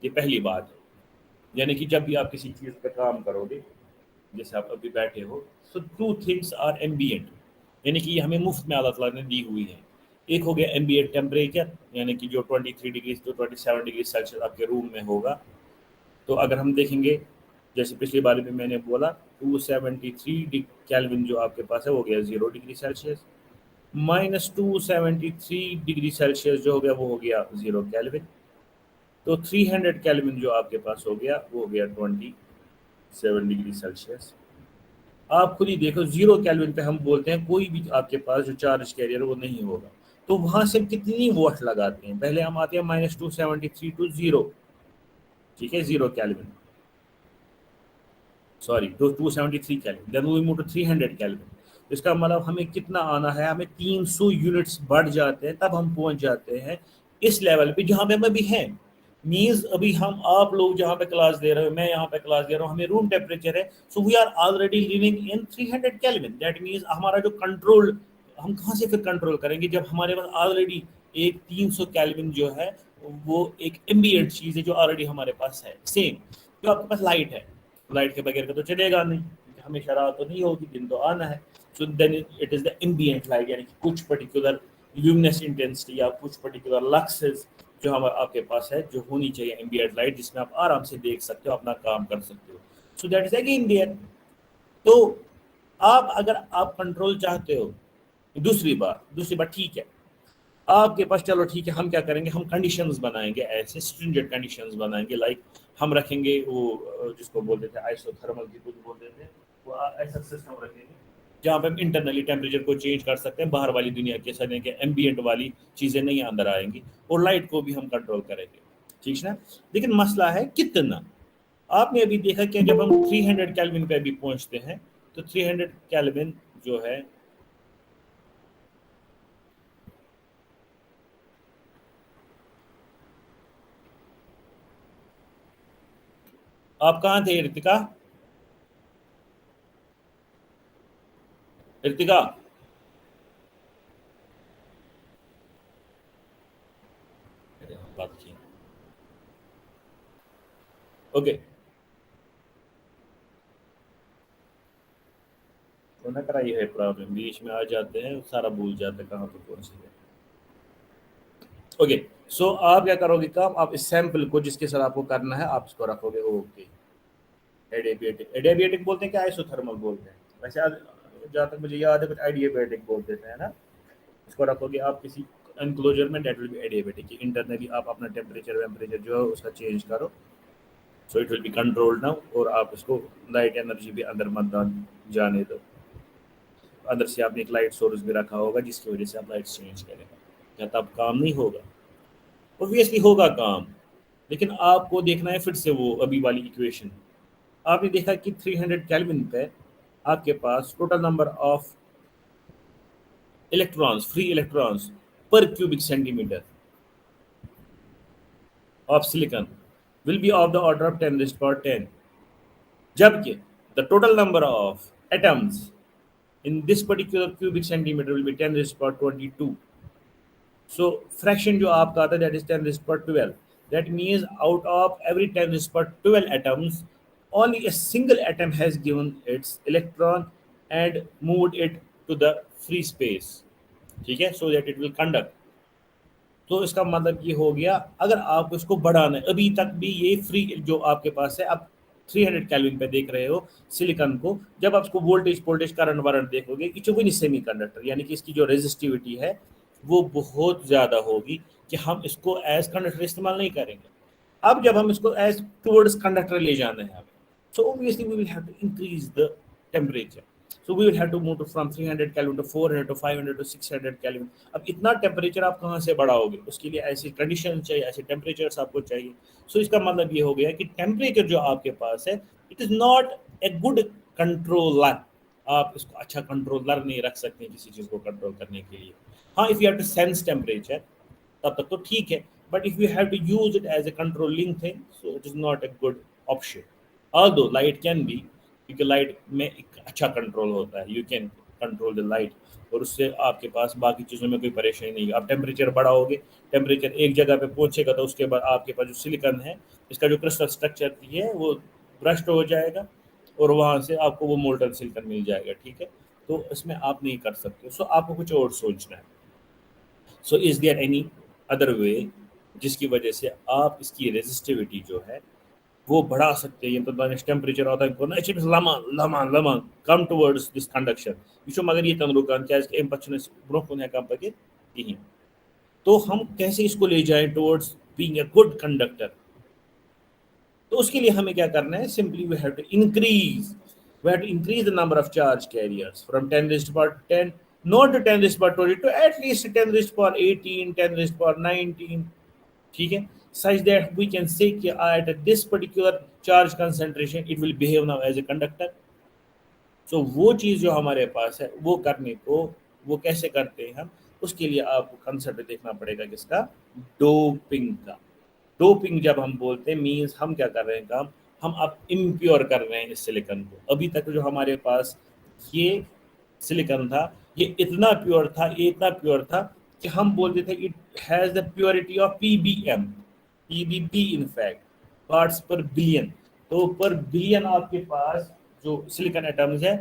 ये पहली बात है, यानी कि जब भी आप किसी चीज़ पर काम करोगे, जैसे आप अभी बैठे हो, सो टू थिंग्स आर एम्बिएंट, यानी कि ये हमें मुफ्त में अल्लाह ताला ने दी हुई है। एक हो गया एम्बिएंट टेम्परेचर, यानी कि जो 23 डिग्री टू 27 डिग्री सेल्सियस आपके रूम में होगा। तो अगर हम देखेंगे, जैसे पिछली बार भी मैंने बोला 273 केल्विन जो आपके पास है वो गया 0 डिग्री सेल्सियस, -273 डिग्री सेल्सियस जो हो गया वो हो गया 0 केल्विन। तो 300 केल्विन जो आपके पास हो गया वो हो गया 27 डिग्री सेल्सियस। आप खुद ही देखो 0 केल्विन पे हम बोलते हैं कोई भी आपके पास जो चार्ज कैरियर वो नहीं होगा, तो वहाँ से कितनी वोल्ट लगाते हैं? पहले हम आते हैं -273 टू 0, ठीक है, 0 kelvin, sorry 273 kelvin, then we move to 300 kelvin. तो इसका मतलब हमें कितना आना है, हमें 300 यूनिट्स बढ़ जाते हैं, तब हम पहुंच जाते हैं इस लेवल पे जहाँ पे हम अभी हैं। मीन्स अभी हम आप लोग जहाँ पे क्लास दे रहे हो, मैं यहाँ पे क्लास दे रहा हूँ, हमें रूम टेम्परेचर है, so we are already living in 300 kelvin. That means हमारा जो कंट्रोल, हम कहाँ से फिर कंट्रोल करेंगे जब हमारे पास ऑलरेडी एक 300 केल्विन जो है वो एक एम्बिएंट चीज़ है जो ऑलरेडी हमारे पास है। सेम जो आपके पास लाइट है, लाइट के बगैर का तो चलेगा नहीं, हमेशा रात तो नहीं होगी, दिन तो आना है। So then it is the ambient light, यानी कि कुछ पर्टिकुलर ल्यूमिनस इंटेंसिटी या कुछ पर्टिकुलर लक्सेस जो हम आपके पास है, जो होनी चाहिए एम्बिएंट लाइट, जिसमें आप आराम से देख सकते हो, अपना काम कर सकते हो। So that is again there. तो आप अगर आप कंट्रोल चाहते हो, दूसरी बात ठीक है, आपके पास चलो ठीक है, हम क्या करेंगे, हम कंडीशंस बनाएंगे, ऐसे स्ट्रिंजेंट कंडीशंस बनाएंगे, लाइक हम रखेंगे वो जिसको बोलते थे आइसोथर्मल की कुछ बोलते थे, वो ऐसा सिस्टम रखेंगे जहाँ पे हम इंटरनली टेम्परेचर को चेंज कर सकते हैं, बाहर वाली दुनिया के साथ के एम्बियंट वाली चीज़ें नहीं अंदर आएंगी, और लाइट को भी हम कंट्रोल करेंगे, ठीक है ना। लेकिन मसला है कितना। आपने अभी देखा कि जब हम 300 केल्विन पे भी पहुंचते हैं तो 300 केल्विन जो है, आप कहाँ थे ऋतिका? ऋतिका बात की, ओके तो ना करा, ये है प्रॉब्लम, बीच में आ जाते हैं सारा भूल जाते हैं कहाँ पे पहुंचे हैं। ओके, सो आप क्या करोगे काम, आप इस सैंपल को जिसके साथ आपको करना है आप इसको रखोगे, ओके एडियाबेटिक, एडियाबेटिक बोलते हैं क्या आइसोथर्मल बोलते हैं, वैसे जहाँ तक मुझे याद है कुछ एडियाबेटिक बोलते थे, है ना। इसको रखोगे आप किसी एनक्लोजर में, that will be adiabatic, internally आप अपना टेम्परेचर वेम्परेचर जो है उसका चेंज करो, so it will be controlled now, और आप इसको लाइट एनर्जी भी अंदर मत जाने दो, अंदर से आपने एक लाइट सोर्स भी रखा होगा जिसकी वजह से आप लाइट चेंज करेंगे, क्या तब काम नहीं होगा? ऑब्वियसली होगा काम, लेकिन आपको देखना है फिर से वो अभी वाली इक्वेशन। आपने देखा कि 300 केल्विन पे आपके पास total number of electrons, free electrons per cubic centimetre of silicon will be of the order of 10 raised power 10, जबकि the total number of atoms in this particular cubic centimeter will be 10 raised power 22. So fraction जो आपका आता है that is 10 raised power 12. That means out of every 10 raised power 12 atoms, only a single atom has given its electron and moved it to the free space, ठीक है, so that it will conduct. तो इसका मतलब ये हो गया, अगर आप इसको बढ़ाना है, अभी तक भी ये फ्री जो आपके पास है, आप 300 केल्विन पे देख रहे हो सिलिकॉन को, जब आप इसको वोल्टेज करंट वारंट देखोगे, इट्स कोई सेमी कंडक्टर, यानी कि इसकी जो रेजिस्टिविटी है वो बहुत ज़्यादा होगी कि हम इसको एज कंडक्टर इस्तेमाल नहीं करेंगे। अब जब हम इसको एज टुवर्ड्स कंडक्टर ले जाना है हमें, so obviously we will have to increase the temperature, so we will have to move to from 300 Kelvin to 400 to 500 to 600 Kelvin। अब इतना टेम्परेचर आप कहाँ से बढ़ाओगे, उसके लिए ऐसी कंडीशन चाहिए, ऐसे टेम्परेचर्स आपको चाहिए। सो इसका मतलब ये हो गया कि टेम्परेचर जो आपके पास है it is not a good controller, आप इसको अच्छा कंट्रोलर नहीं रख सकते किसी चीज़ को कंट्रोल करने के लिए। हाँ, if you have to sense temperature तब तक तो ठीक है, but if you have to use it as a controlling thing, so it is not a good option. Although light can be, क्योंकि लाइट में एक अच्छा कंट्रोल होता है, you can control the light, और उससे आपके पास बाकी चीज़ों में कोई परेशानी नहीं है। आप टेम्परेचर बढ़ाओगे, टेम्परेचर एक जगह पे पहुंचेगा तो उसके बाद आपके पास जो सिलिकॉन है इसका जो क्रिस्टल स्ट्रक्चर है वो ब्रस्ट हो जाएगा, और वहाँ से आपको वो मोल्टन सिलिकॉन मिल जाएगा, ठीक है। तो इसमें आप नहीं कर सकते, सो आपको कुछ और सोचना है। So is there any other way जिसकी वजह से आप इसकी रेजिस्टिविटी जो है वो बढ़ा सकते हैं, तो टेम्परेचर आता है लमा लमा लमा कम टुवर्ड्स दिस कंडक्शन, ये मगर ये रुकान क्या अम पे ब्रोह हेकान पकि कहीं, तो हम कैसे इसको ले जाएं towards being a good conductor. तो उसके लिए हमें क्या करना है, simply we have to increase the number of charge carriers from 10 raised power 10 not to 10 raised power 20 to at least 10 raised power 18, 10 raised power 19, ठीक है, such that we can say कि at this particular charge concentration it will behave now as a conductor। so वो चीज़ जो हमारे पास है वो करने को, वो कैसे करते हैं हम, उसके लिए आपको कंसेप्ट देखना पड़ेगा किसका, डोपिंग का। डोपिंग जब हम बोलते हैं मीन्स हम क्या कर रहे हैं काम, हम अब इम्प्योर कर रहे हैं इस सिलिकॉन को। अभी तक जो हमारे पास ये सिलिकॉन था ये इतना प्योर था, ये इतना प्योर था कि हम बोलते थे it has the purity of PBM, PBB in fact, parts पर बिलियन। तो पर बिलियन आपके पास जो सिलिकॉन एटम्स है,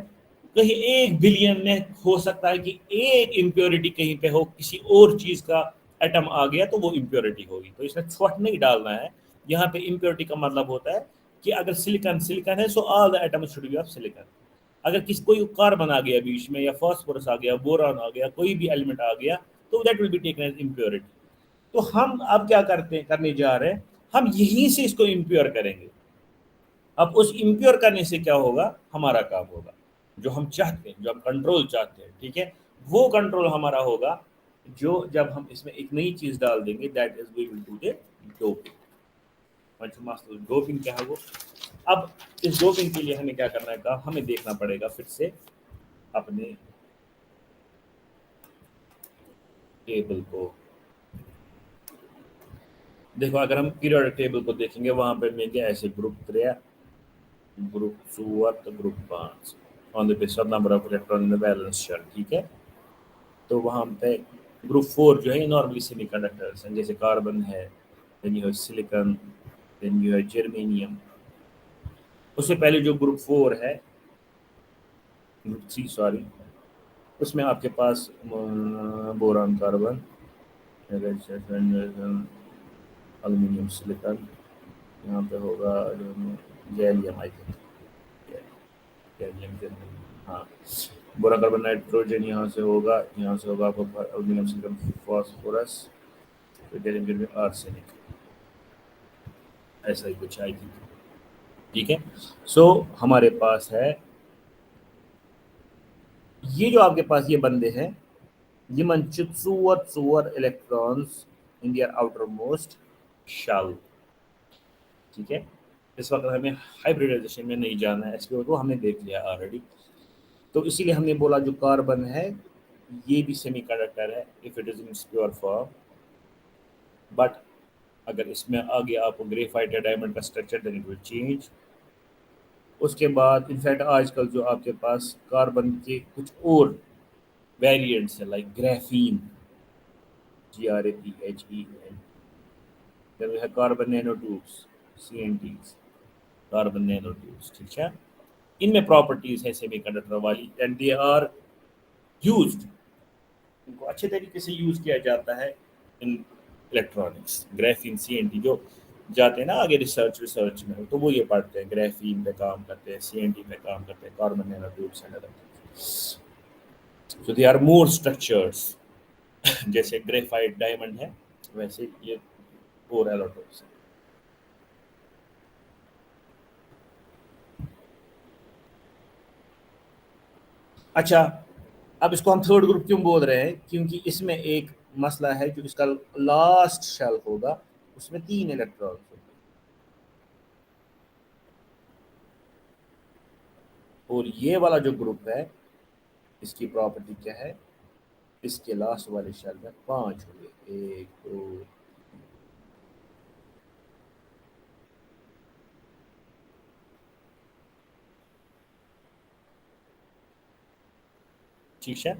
कहीं 1 बिलियन में हो सकता है कि एक इम्प्योरिटी कहीं पे हो, किसी और चीज़ का एटम आ गया तो वो इम्प्योरिटी होगी। तो इसमें थ्वट नहीं डालना है, यहाँ पे इम्प्योरिटी का मतलब होता है कि अगर सिलिकॉन है so all the atoms should be of silicon. अगर कोई कार्बन आ गया बीच में, या फास्फोरस आ गया, बोरान आ गया, कोई भी एलिमेंट आ गया, तो that will be taken as impurity. तो हम अब क्या करने जा रहे हैं, हम यहीं से इसको इम्प्योर करेंगे। अब उस इम्प्योर करने से क्या होगा, हमारा काम होगा जो हम चाहते हैं, जो हम कंट्रोल चाहते हैं, ठीक है, वो कंट्रोल हमारा होगा जो जब हम इसमें एक नई चीज डाल देंगे, that is we will do the doping. Doping क्या है वो? अब इस डोपिंग के लिए हमें क्या करना है, हमें देखना पड़ेगा फिर से अपने टेबल को। देखो अगर हम पीरियोडिक टेबल को देखेंगे, वहां पे मिलेंगे ऐसे group 3, group 4, group 5 on the basis of number of electron in the valence shell, ठीक है। तो वहां पे ग्रुप 4 जो है नॉर्मली सेमीकंडक्टर्स हैं, जैसे कार्बन है, then you have silicon, then you have germanium. उससे पहले जो ग्रुप 4 है, ग्रुप 3 सॉरी, उसमें आपके पास बोरान, कार्बन, एल्यूमिनियम, सिलिकॉन, यहाँ पे होगा गैलियम, आई थिंक गैलियम, हाँ, बोरान, कार्बन, नाइट्रोजन यहाँ से होगा आपको aluminium, silicon, phosphorus, gallium, arsenic, ऐसा ही कुछ आई थिंक, ठीक है। सो हमारे पास है ये जो आपके पास ये बंदे हैं, ये मन 4 electrons in their outermost shell, ठीक है। इस वक्त हमें हाइब्रिडाइजेशन में नहीं जाना है, एसपीओ को हमने देख लिया ऑलरेडी। तो इसीलिए हमने बोला जो कार्बन है ये भी सेमीकंडक्टर है if it is in pure form, but अगर इसमें आगे आपको ग्रेफाइट या डायमंड का structure, then it will change. उसके बाद इनफैक्ट आजकल जो आपके पास कार्बन के कुछ और वेरिएंट्स है, like graphene, GRAPHEN, then we have carbon nanotubes, CNTs, carbon nanotubes, ठीक है। इनमें प्रॉपर्टीज है सेमीकंडक्टर वाली, एंड दे आर यूज्ड, इनको अच्छे तरीके से यूज किया जाता है इन इलेक्ट्रॉनिक्स। ग्राफीन, CNT जो जाते हैं ना आगे रिसर्च में, तो वो ये पढ़ते हैं, ग्राफीन पे काम करते हैं, CNT पे काम करते हैं, carbon nanotubes and other, so they are more structures. जैसे ग्रेफाइट डायमंड है, वैसे ये और एलोटोप्स है। अच्छा, अब इसको हम थर्ड ग्रुप क्यों बोल रहे हैं, क्योंकि इसमें एक मसला है, जो इसका लास्ट शेल होगा उसमें 3 इलेक्ट्रॉन होंगे, और ये वाला जो ग्रुप है इसकी प्रॉपर्टी क्या है, इसके लास्ट वाले शेल में 5 होंगे, 1 2, ठीक है।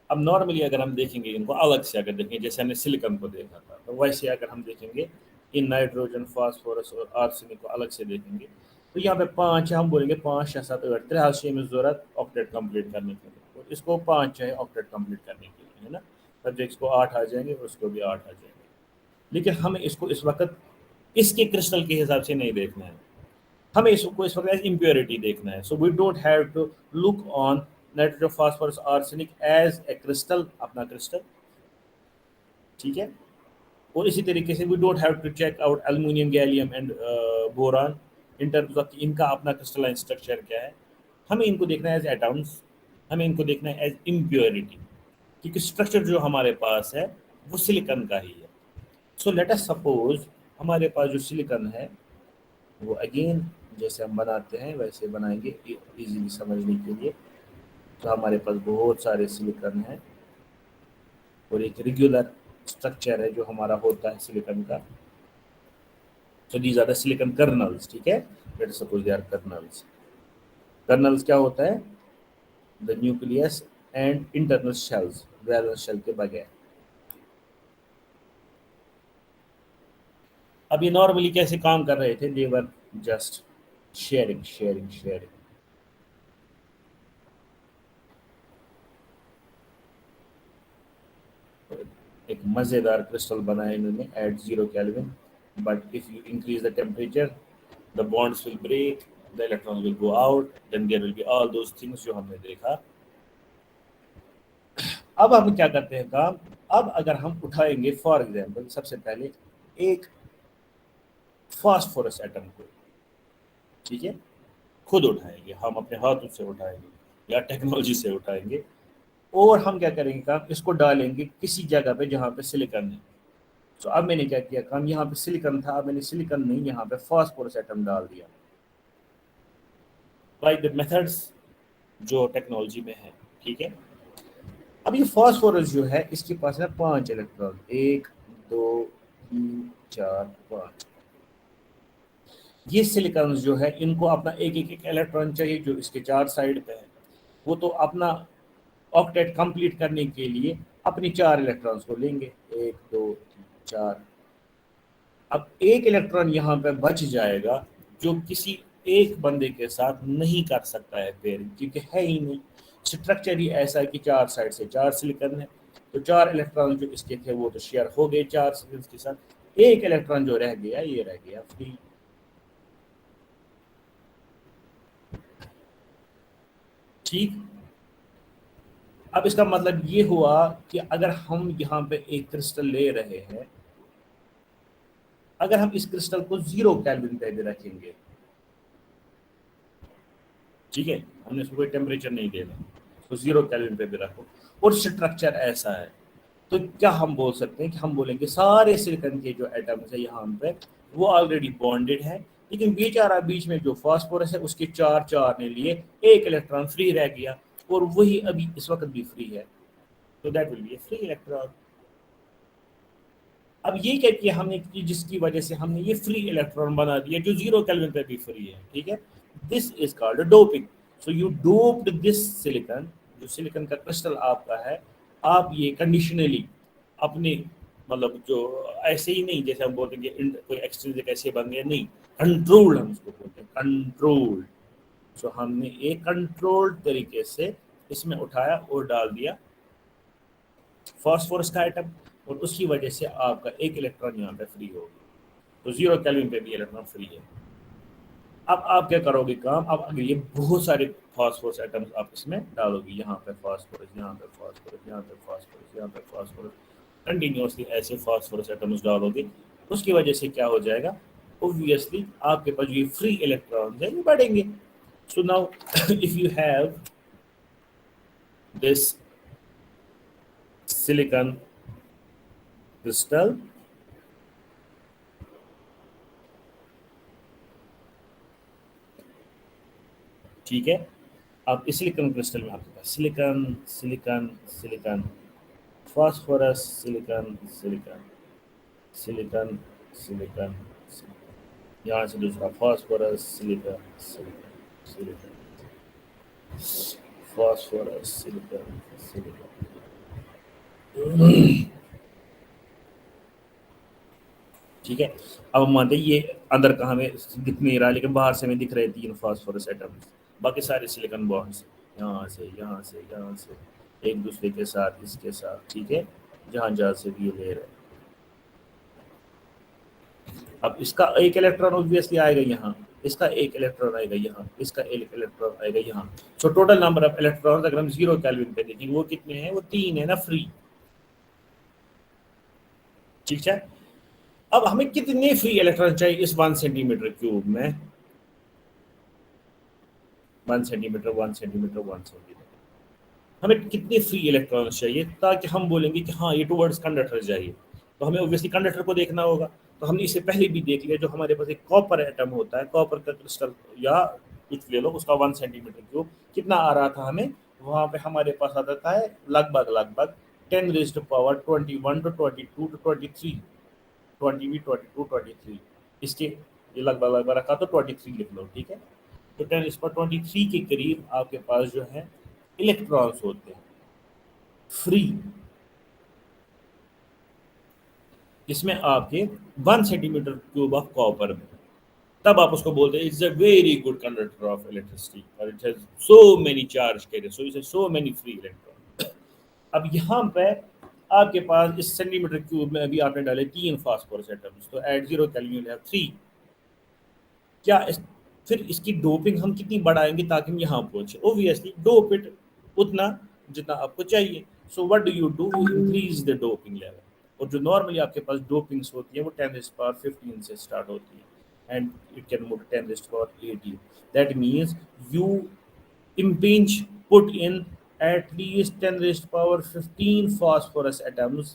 अब नॉर्मली अगर हम देखेंगे इनको अलग से, अगर देखेंगे जैसे हमने सिलिकॉन को देखा था, तो वैसे अगर हम देखेंगे इन नाइट्रोजन, फास्फोरस और आर्सेनिक को अलग से देखेंगे, तो यहाँ पे 5 है, हम बोलेंगे 5 या 7 8 3 में जरूरत ऑक्टेट कंप्लीट करने के लिए, और इसको 5 है ऑक्टेट कंप्लीट करने के लिए, है ना। सब्जेक्ट्स को 8 आ जाएंगे, उसको भी 8 आ जाएंगे। लेकिन हमें इसको इस वक्त इसके क्रिस्टल के हिसाब से नहीं देखना है, हमें इसको इस वक्त इम्प्योरिटी देखना है। So we don't have to look on nitrogen, phosphorus, arsenic as a crystal, अपना क्रिस्टल, ठीक है। और इसी तरीके से we don't have to check out aluminium, gallium and boron in terms of इनका अपना क्रिस्टलाइन स्ट्रक्चर क्या है। हमें इनको देखना है एज एटम्स, हमें इनको देखना है एज इम्प्योरिटी, क्योंकि स्ट्रक्चर जो हमारे पास है वो सिलिकॉन का ही है। सो लेट अस सपोज हमारे पास जो सिलिकॉन है वो अगेन जैसे हम बनाते हैं वैसे बनाएंगे इजीली समझने के लिए। तो हमारे पास बहुत सारे सिलिकॉन हैं और एक रेगुलर स्ट्रक्चर है जो हमारा होता है सिलिकॉन का। So these are the silicon kernels, ठीक है। Let us suppose they are kernels. Kernels क्या होता है, the nucleus and internal shells, valence shell के बगैर। अब ये नॉर्मली कैसे काम कर रहे थे, they were just sharing sharing sharing. एक मजेदार क्रिस्टल बनाए इन्होंने at 0 kelvin, but if you increase the temperature the bonds will break, the electron will go out, then there will be all those things जो हमने देखा। अब हम क्या करते हैं काम, अब अगर हम उठाएंगे फॉर एग्जांपल सबसे पहले एक फास्फोरस एटम को, ठीक है, खुद उठाएंगे, हम अपने हाथों से उठाएंगे या टेक्नोलॉजी से उठाएंगे, और हम क्या करेंगे काम, इसको डालेंगे किसी जगह पे जहाँ पे सिलिकॉन है। तो अब मैंने क्या किया काम, यहाँ पे सिलिकॉन था, अब मैंने सिलिकॉन नहीं, यहाँ पे फास्फोरस एटम डाल दिया बाय द मेथड्स जो टेक्नोलॉजी में है, ठीक है। अब ये फास्फोरस जो है इसके पास है 5 इलेक्ट्रॉन, 1 2 3 4 5। ये सिलिकॉन जो है इनको अपना एक एक इलेक्ट्रॉन चाहिए जो इसके 4 साइड पे है, वो तो अपना ऑक्टेट कंप्लीट करने के लिए अपनी 4 इलेक्ट्रॉन्स को लेंगे, 1 2 3 4। अब एक इलेक्ट्रॉन यहाँ पे बच जाएगा जो किसी एक बंदे के साथ नहीं कर सकता है पेयरिंग, क्योंकि है ही नहीं, स्ट्रक्चर ही ऐसा है कि 4 साइड से 4 सिलिकॉन है, तो 4 इलेक्ट्रॉन जो इसके थे वो तो शेयर हो गए 4 सिलिकॉन के साथ, एक इलेक्ट्रॉन जो रह गया ये रह गया फ्री। ठीक, अब इसका मतलब ये हुआ कि अगर हम यहाँ पे एक क्रिस्टल ले रहे हैं, अगर हम इस क्रिस्टल को 0 केल्विन पे भी रखेंगे, ठीक है, हमने इसको कोई टेम्परेचर नहीं देना, तो 0 केल्विन पे भी रखो और स्ट्रक्चर ऐसा है, तो क्या हम बोल सकते हैं कि हम बोलेंगे सारे सिलिकॉन के जो एटम्स है यहाँ पे वो ऑलरेडी बॉन्डेड है, लेकिन बेचारा बीच में जो फास्फोरस है उसके 4 ने लिए, एक इलेक्ट्रॉन फ्री रह गया, और वही अभी इस वक्त भी फ्री है, तो that will be A free electron. अब ये क्या किया हमने कि जिसकी वजह से हमने ये फ्री इलेक्ट्रॉन बना दिया जो 0 केल्विन पे भी फ्री है, ठीक है। This is called doping. So you doped this silicon, जो सिलिकॉन का क्रिस्टल आपका है, आप ये कंडीशनली अपने, मतलब जो ऐसे ही नहीं जैसे हम बोलते हैं कि कोई एक्सचेंज कैसे बन गया, नहीं, कंट्रोल्ड हम उसको बोलते हैं, कंट्रोल्ड। सो हमने एक कंट्रोल्ड तरीके से इसमें उठाया और डाल दिया फास्फोरस का आइटम, और उसकी वजह से आपका एक इलेक्ट्रॉन यहाँ पे फ्री हो गया, तो 0 केल्विन पे भी इलेक्ट्रॉन फ्री है। अब आप क्या करोगे काम, अब अगर ये बहुत सारे फास्फोरस एटम्स आप इसमें डालोगे, यहाँ पे फास्फोरस, यहाँ पे फास्फोरस, यहाँ पे फास्फोरस, यहाँ पे फास्फोरस, कंटिन्यूसली ऐसे फास्फोरस एटम्स डालोगे, उसकी वजह से क्या हो जाएगा, ऑब्वियसली आपके पास ये फ्री इलेक्ट्रॉन्स है ये बढ़ेंगे। So now if you have this silicon crystal, ठीक है। अब इस सिलिकॉन क्रिस्टल में आपके पास silicon silicon silicon phosphorus silicon silicon silicon silicon, यहाँ से दूसरा phosphorus silicon silicon silicon phosphorus silicon silicon, ठीक है। अब हम मानते हैं ये अंदर का हमें दिख नहीं रहा, लेकिन बाहर से हमें दिख रहे 3 फास्फोरस एटम्स, बाकी सारे सिलिकॉन बॉन्ड्स यहाँ से यहाँ से यहाँ से एक दूसरे के साथ इसके साथ, ठीक है, जहाँ जहाँ से भी ये ले रहे हैं। अब इसका एक इलेक्ट्रॉन ऑब्वियसली आएगा यहाँ, इसका एक इलेक्ट्रॉन आएगा यहाँ, इसका एक इलेक्ट्रॉन आएगा यहाँ, so total number of electron अगर हम 0 केल्विन पे देखेंगे वो कितने हैं, वो 3 है ना फ्री, ठीक है। अब हमें कितने फ्री इलेक्ट्रॉन चाहिए इस 1 सेंटीमीटर क्यूब में, 1 सेंटीमीटर 1 सेंटीमीटर 1 सेंटीमीटर, हमें कितने फ्री इलेक्ट्रॉन चाहिए ताकि हम बोलेंगे कि हाँ ये टुवर्ड्स कंडक्टर जाइए, तो हमें ऑब्वियसली कंडक्टर को देखना होगा। तो हमने इससे पहले भी देख लिया, जो हमारे पास एक कॉपर एटम होता है, कॉपर का क्रिस्टल या कुछ ले लो, उसका 1 सेंटीमीटर क्यूब कितना आ रहा था हमें, वहाँ पे हमारे पास आता था है लगभग लगभग 10 raised to power 21 to 22 to 23, 20 22 23, इसके ये लगभग लगभग रखा तो 23 लिख लो, ठीक है। तो 10⁻23 के करीब आपके पास जो है इलेक्ट्रॉन्स होते हैं फ्री, इसमें आपके 1 सेंटीमीटर क्यूब ऑफ कॉपर में, तब आप उसको बोलते हैं it's a very good conductor of electricity और it has so many charge carrier, so it has so many free electron. अब यहाँ पे आपके पास इस सेंटीमीटर क्यूब में अभी आपने डाले 3 फास्फोरस एटम्स, तो एट 0 केल्विन यू हैव 3। क्या फिर इसकी डोपिंग हम कितनी बढ़ाएंगे ताकि हम यहाँ पहुंचे, ऑब्वियसली डोप इट उतना जितना आपको चाहिए। So what do you do, you increase the doping level. और जो नॉर्मली आपके पास डोपिंग्स होती है वो 10⁻15 से स्टार्ट होती है and it can move 10⁻18। That means you impinge put in at least 10⁻15 phosphorus atoms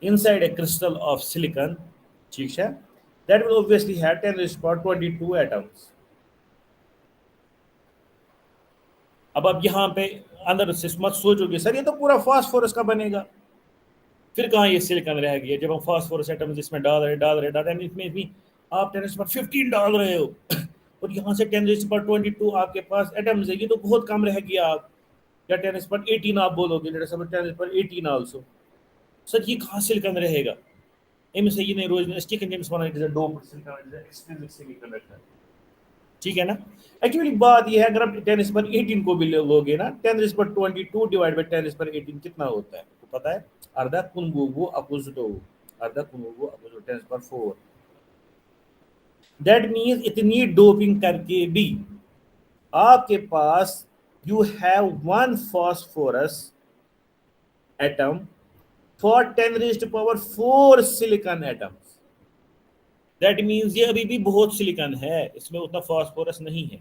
inside a crystal of silicon, ठीक है, that will obviously have 10⁻22 atoms। अब आप यहाँ पे अंदर से मत सोचोगे सर ये तो पूरा फास्फोरस का बनेगा, फिर कहाँ ये सिलिकॉन रह गया। जब हम फास्फोरस एटम्स इसमें डाल रहे इसमें भी आप 10⁻15 डाल रहे हो और यहाँ से 10⁻22 आपके पास एटम्स है, ये तो बहुत कम रह गया। आप या 10⁻18 आप बोलोगे, 10⁻18 आल्सो। सर ये कहाँ सिलिकॉन रहेगा, इनमें से ये नहीं रोज स्टिकन जेम्स बना, it is a doped silicon, it is a extrinsic semiconductor, ठीक है ना। एक्चुअली बात ये है, अगर आप 10⁻18 को भी लोगे ना, 10⁻22 डिवाइड बाय 10⁻18 कितना होता है तो पता है, अर्धा कुनबुगु अपोजिटो, अर्धा कुनबुगु अपोजिटो 10⁻4। दैट मींस इतनी डोपिंग करके भी आपके पास you have 1 phosphorus atom for 10⁻4 silicon atoms. That means ये अभी भी बहुत सिलिकॉन है, इसमें उतना फास्फोरस नहीं है।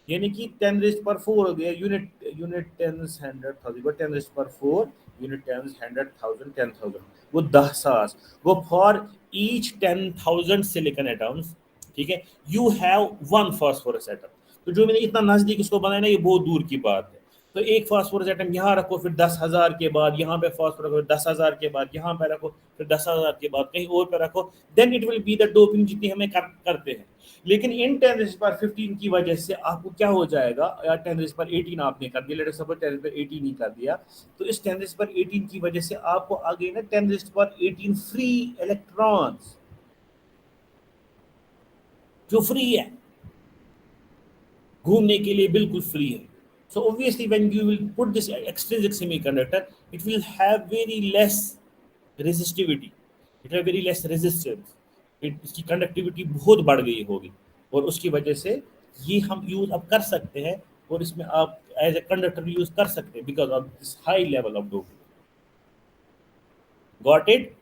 यानी कि 10⁻4 हो गया, यूनिट 10s 100,000, 10⁻4 यूनिट 10s 100,000 10,000 वो 10,000 वो फॉर ईच 10,000 सिलिकॉन एटम्स, ठीक है, यू हैव 1 फास्फोरस एटम। तो जो मैंने इतना नजदीक इसको बनाया ना, ये बहुत दूर की बात है। तो एक फास्फोरस एटम यहाँ रखो, फिर 10,000 के बाद यहाँ पे फास्फोरस रखो, 10,000 के बाद यहाँ पे रखो, फिर 10,000 के बाद कहीं और पे रखो, then it will be the doping जितनी हमें करते हैं। लेकिन इन 10⁻15 की वजह से आपको क्या हो जाएगा, या 10⁻18 आपने कर दिया, लेट्स सपोज 10⁻18 ही कर दिया, तो इस 10⁻18 की वजह से आपको आ गए ना 10⁻18 फ्री इलेक्ट्रॉन्स, जो फ्री है, घूमने के लिए बिल्कुल फ्री है। So obviously when you will put this extrinsic semiconductor, it will have very less resistivity, it will have very less resistance, इसकी कंडक्टिविटी बहुत बढ़ गई होगी, और उसकी वजह से ये हम यूज अब कर सकते हैं, और इसमें आप एज ए कंडक्टर यूज कर सकते हैं because of this high level of doping. Got it?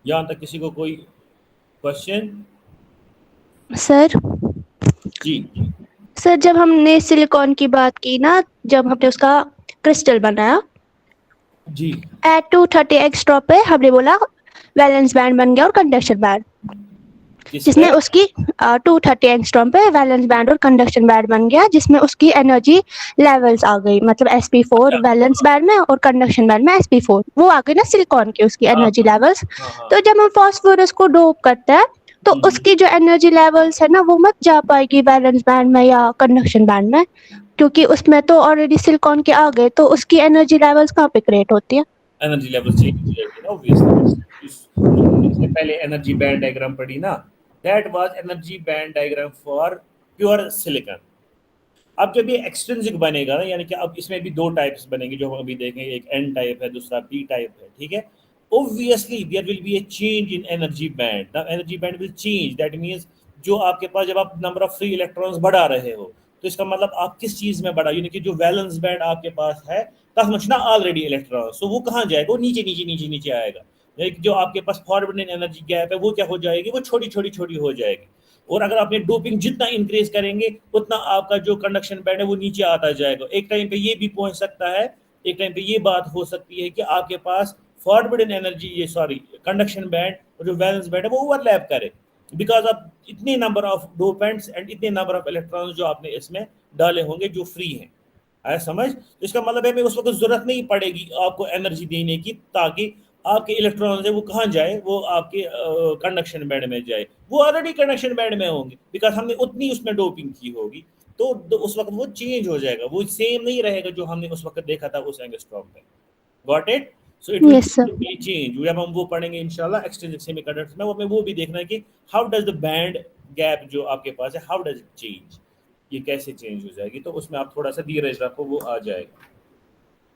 यहाँ तक किसी को कोई क्वेश्चन? सर जी सर जब हमने सिलिकॉन की बात की ना, जब हमने उसका क्रिस्टल बनाया जी, एट 230 एंगस्ट्रॉम पे हमने बोला वैलेंस बैंड बन गया और कंडक्शन बैंड, जिसमें उसकी 230 एंगस्ट्रॉम पे वैलेंस बैंड और कंडक्शन बैंड बन गया, जिसमें उसकी एनर्जी लेवल्स आ गई, मतलब sp4 वैलेंस बैंड में और कंडक्शन बैंड में sp4 वो आ गई ना सिलिकॉन की उसकी एनर्जी लेवल्स। तो जब हम फास्फोरस को डोप करते हैं तो उसकी जो एनर्जी लेवल्स है ना, वो मत जा पाएगी वैलेंस बैंड में या कंडक्शन बैंड में, क्योंकि उसमें तो ऑलरेडी सिलिकॉन के आ गए, तो उसकी एनर्जी लेवल्स कहाँ पे क्रिएट होती है? एनर्जी लेवल चेंज हो जाएगी ना ऑब्वियसली। इससे पहले एनर्जी बैंड डायग्राम पढ़ी ना, that was energy band diagram for pure silicon. अब जब ये एक्सट्रिंसिक बनेगा ना, यानी कि अब इसमें भी 2 टाइप्स बनेंगे जो हम अभी देखेंगे, एक एन टाइप है, दूसरा पी टाइप है, ठीक है। Obviously there will be a change in energy band, the energy band will change, that means जो आपके पास जब आप नंबर ऑफ फ्री इलेक्ट्रॉन्स बढ़ा रहे हो, तो इसका मतलब आप किस चीज में बढ़ा, यानी कि जो वैलेंस बैंड आपके पास है तब मचना ऑलरेडी इलेक्ट्रॉन, सो वो कहाँ जाएगा, वो नीचे नीचे नीचे नीचे आएगा। जो आपके पास फॉरवर्ड एनर्जी गैप है वो क्या हो जाएगी, वो छोटी छोटी छोटी हो जाएगी। और अगर आपने डोपिंग जितना इंक्रीज करेंगे उतना आपका जो कंडक्शन बैंड है वो नीचे आता जाएगा। एक टाइम पे ये भी पहुंच सकता है, एक टाइम पे ये बात हो सकती है कि आपके पास फॉरवर्ड एनर्जी, ये सॉरी कंडक्शन बैंड और जो वैलेंस बैंड है वो ओवरलैप करे, बिकॉज ऑफ इतने नंबर ऑफ डोपेंट्स एंड इतने नंबर ऑफ इलेक्ट्रॉन्स जो आपने इसमें डाले होंगे जो फ्री हैं। आया समझ? तो इसका मतलब है उस वक्त जरूरत नहीं पड़ेगी आपको एनर्जी देने की, ताकि आपके इलेक्ट्रॉन्स है वो कहाँ जाए, वो आपके कंडक्शन बैंड में जाए, वो ऑलरेडी कंडक्शन बैंड में होंगे बिकॉज हमने उतनी उसमें डोपिंग की होगी। तो उस वक्त वो चेंज हो जाएगा, वो सेम नहीं रहेगा जो हमने उस वक्त देखा था उस एंगस्ट्रॉम पे। Got it? So it will change. जब हम वो पढ़ेंगे इंशाल्लाह एक्सट्रिंसिक सेमीकंडक्टर्स में, हमें वो भी देखना है कि how does the band gap जो आपके पास है, हाउ डज इट चेंज, ये कैसे चेंज हो जाएगी। तो उसमें आप थोड़ा सा धीरज रखो, वो आ जाएगा।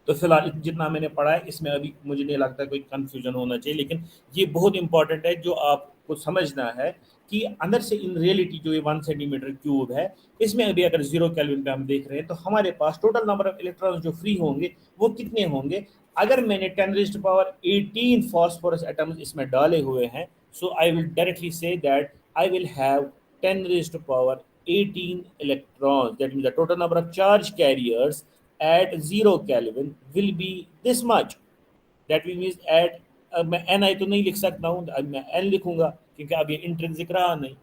तो फिलहाल जितना मैंने पढ़ा है इसमें अभी मुझे नहीं लगता कोई कंफ्यूजन होना चाहिए, लेकिन ये बहुत इंपॉर्टेंट है जो आप को समझना है कि अंदर से इन रियलिटी जो ये 1 सेंटीमीटर क्यूब है, इसमें अभी अगर 0 केल्विन पे हम देख रहे हैं तो हमारे पास टोटल नंबर ऑफ इलेक्ट्रॉन्स जो फ्री होंगे वो कितने होंगे। अगर मैंने 10⁻18 फास्फोरस एटम्स इसमें डाले हुए हैं, so I will directly say that I will have 10⁻18 electrons. That means the total number of charge carriers at 0 Kelvin will be this much. That means at मैं Ni तो नहीं लिख सकता हूँ, अब मैं N लिखूंगा क्योंकि अब ये इंट्रिंसिक रहा नहीं।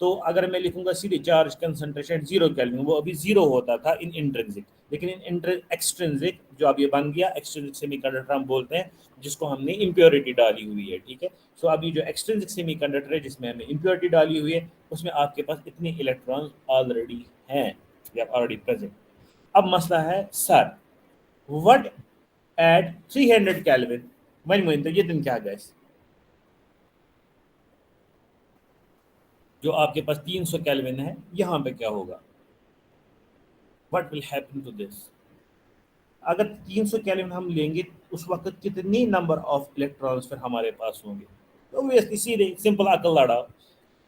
तो अगर मैं लिखूंगा सीधे चार्ज कंसंट्रेशन 0 केल्विन, वो अभी 0 होता था इन इंट्रिंसिक, लेकिन इन एक्सट्रिंसिक जो अब ये बन गया एक्सट्रिंसिक सेमीकंडक्टर हम बोलते हैं, जिसको हमने इम्प्योरिटी डाली हुई है, ठीक है। सो अभी जो एक्सट्रिंसिक सेमीकंडक्टर है जिसमें हमने इम्प्योरिटी डाली हुई है, उसमें आपके पास इतने इलेक्ट्रॉन्स ऑलरेडी हैं या ऑलरेडी प्रेजेंट। अब मसला है सर व्हाट एट 300 केल्विन, तो ये दिन क्या गैस जो आपके पास 300 केल्विन है, यहाँ पे क्या होगा, what will happen to this. अगर 300 केल्विन हम लेंगे उस वक्त कितनी नंबर ऑफ इलेक्ट्रॉन्स फिर हमारे पास होंगे। तो ऑब्वियसली सीधे सिंपल अकल लड़ाओ,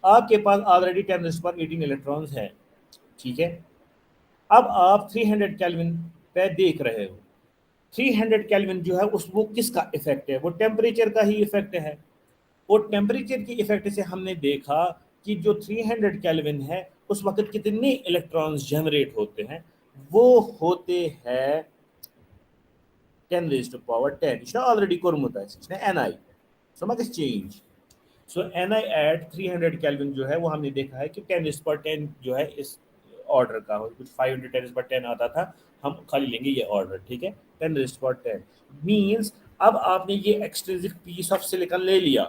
आपके पास ऑलरेडी 10⁻18 इलेक्ट्रॉन्स है, ठीक है। अब आप 300 केल्विन पे देख रहे हो, 300 केल्विन जो है उस वो किसका इफेक्ट है, वो टेम्परेचर का ही इफेक्ट है। और टेम्परेचर की इफेक्ट से हमने देखा कि जो 300 केल्विन है उस वक्त कितने इलेक्ट्रॉन्स जनरेट होते हैं, वो होते हैं 10⁻10। ऑलरेडी कोरमुत है Ni, so much change. So Ni at 300 kelvin जो है वो हमने देखा है कि 10⁻10 जो है इस ऑर्डर का हो, कुछ 5 × 10⁻10 आता था, हम खाली लेंगे ये ऑर्डर, ठीक है। 10⁻10 मींस अब आपने ये एक्सट्रिंसिक पीस ऑफ सिलिकॉन ले लिया,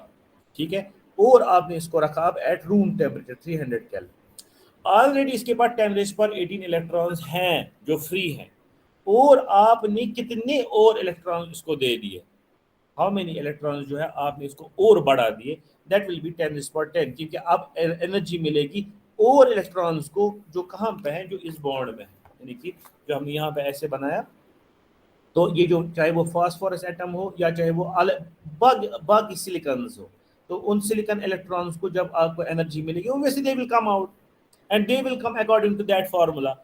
ठीक है, और आपने इसको रखा अब eight room temperature 300 kelvin. Already इसके पास 10⁻18 इलेक्ट्रॉन्स हैं जो फ्री हैं, और आपने कितने और इलेक्ट्रॉन इसको दे दिए, हाउ मेनी इलेक्ट्रॉन्स जो है आपने इसको और बढ़ा दिए, दैट विल बी 10⁻10, क्योंकि अब एनर्जी मिलेगी और इलेक्ट्रॉन्स को जो कहाँ पे हैं, जो इस बॉन्ड में है, यानी कि जो हमने यहाँ पे ऐसे बनाया। तो ये जो चाहे वो फास्फोरस एटम हो या चाहे वो बाकी सिलिकॉन्स हो, तो उन सिलिकॉन इलेक्ट्रॉन्स को जब आपको एनर्जी मिलेगी obviously they will come out and they will come according to that formula।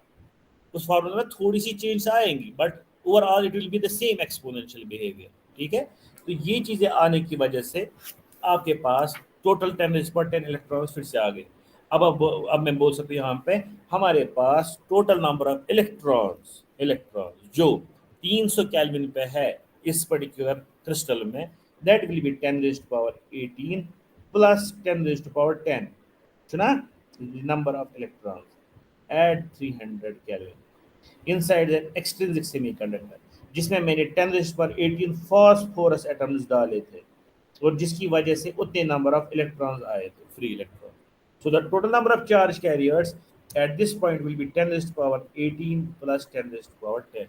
उस फार्मूला में थोड़ी सी चेंज आएंगी but overall it will be the same exponential behaviour, ठीक है। तो ये चीजें आने की वजह से आपके पास टोटल 10⁻10 इलेक्ट्रॉन्स फिर से आ गए। अब मैं बोल सकती हूँ यहाँ पे हमारे पास टोटल नंबर ऑफ इलेक्ट्रॉन्स जो 300 केल्विन पे है इस पर्टिकुलर क्रिस्टल में, दैट विल बी 10⁻18 प्लस 10⁻10, सुना, number of electrons at 300 Kelvin inside the extrinsic semiconductor, जिसमें मैंने 10⁻18 फास्फोरस एटम्स डाले थे और जिसकी वजह से उतने नंबर ऑफ इलेक्ट्रॉन्स आए थे, free electron. So the total number of charge carriers at this point will be 10⁻18 plus 10⁻10,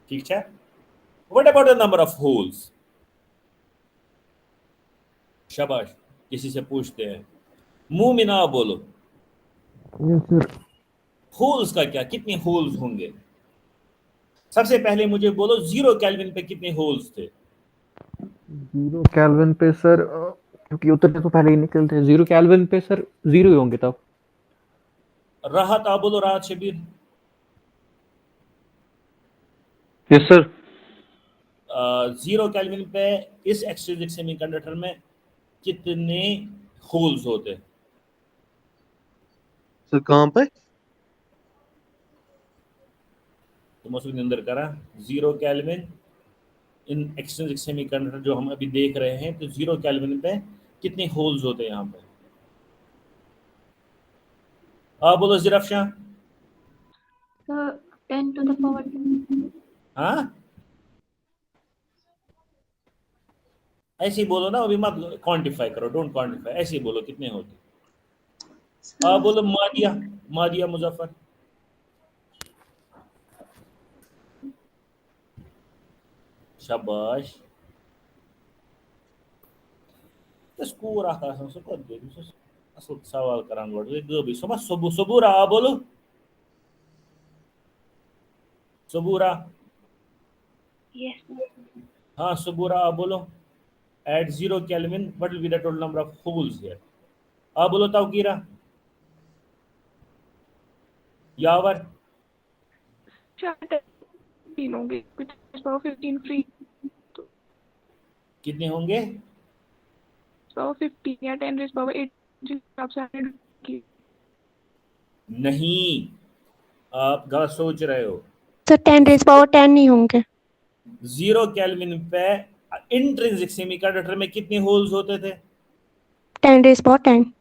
ठीक है। What about the number of holes, शाबाश, किसी से पूछते हैं, मुंह में ना बोलो। Yes sir. होल्स का क्या, कितने होल्स होंगे, सबसे पहले मुझे बोलो 0 केल्विन पे कितने होल्स थे। 0 केल्विन पे सर, क्योंकि उतरने तो पहले ही निकलते हैं, 0 केल्विन पे सर 0 ही होंगे तब। राहत आप बोलो, राहत शबीर। Yes sir. 0 केल्विन पे इस एक्सट्रिंसिक सेमीकंडक्टर में कितने होल्स होते हैं सर, कहाँ पे? तो मसूद ने अंदर करा 0 केल्विन इन एक्सट्रिंसिक सेमीकंडक्टर जो हम अभी देख रहे हैं, तो 0 केल्विन पे कितने होल्स होते हैं यहाँ पे, आप बोलो giraffe Shah. 10 to the power 10। हाँ ऐसे ही बोलो ना, अभी मत क्वांटिफाई करो, डोंट क्वांटिफाई, ऐसे ही बोलो कितने होते। आप बोलो मादिया मुजफ्फर। शाबाश, स्कोर आता है सब कर दे, असल सवाल करान गोड़ ये दो भी समझ। सबूरा आप बोलो, सबूरा। यस हाँ सबूरा आप बोलो। at 0 Kelvin, what will be the total number of holes here? अब बोलो ताउकीरा, यावर, 15 होंगे, कुछ 15 फ्री, कितने होंगे? 15 या 10⁸ जिस हिसाब से आपने की। नहीं, आप गलत सोच रहे हो। तो 10⁻10 नहीं होंगे। 0 केल्विन पे इंट्रिंसिक सेमीकंडक्टर में कितने होल्स होते थे? 10⁻10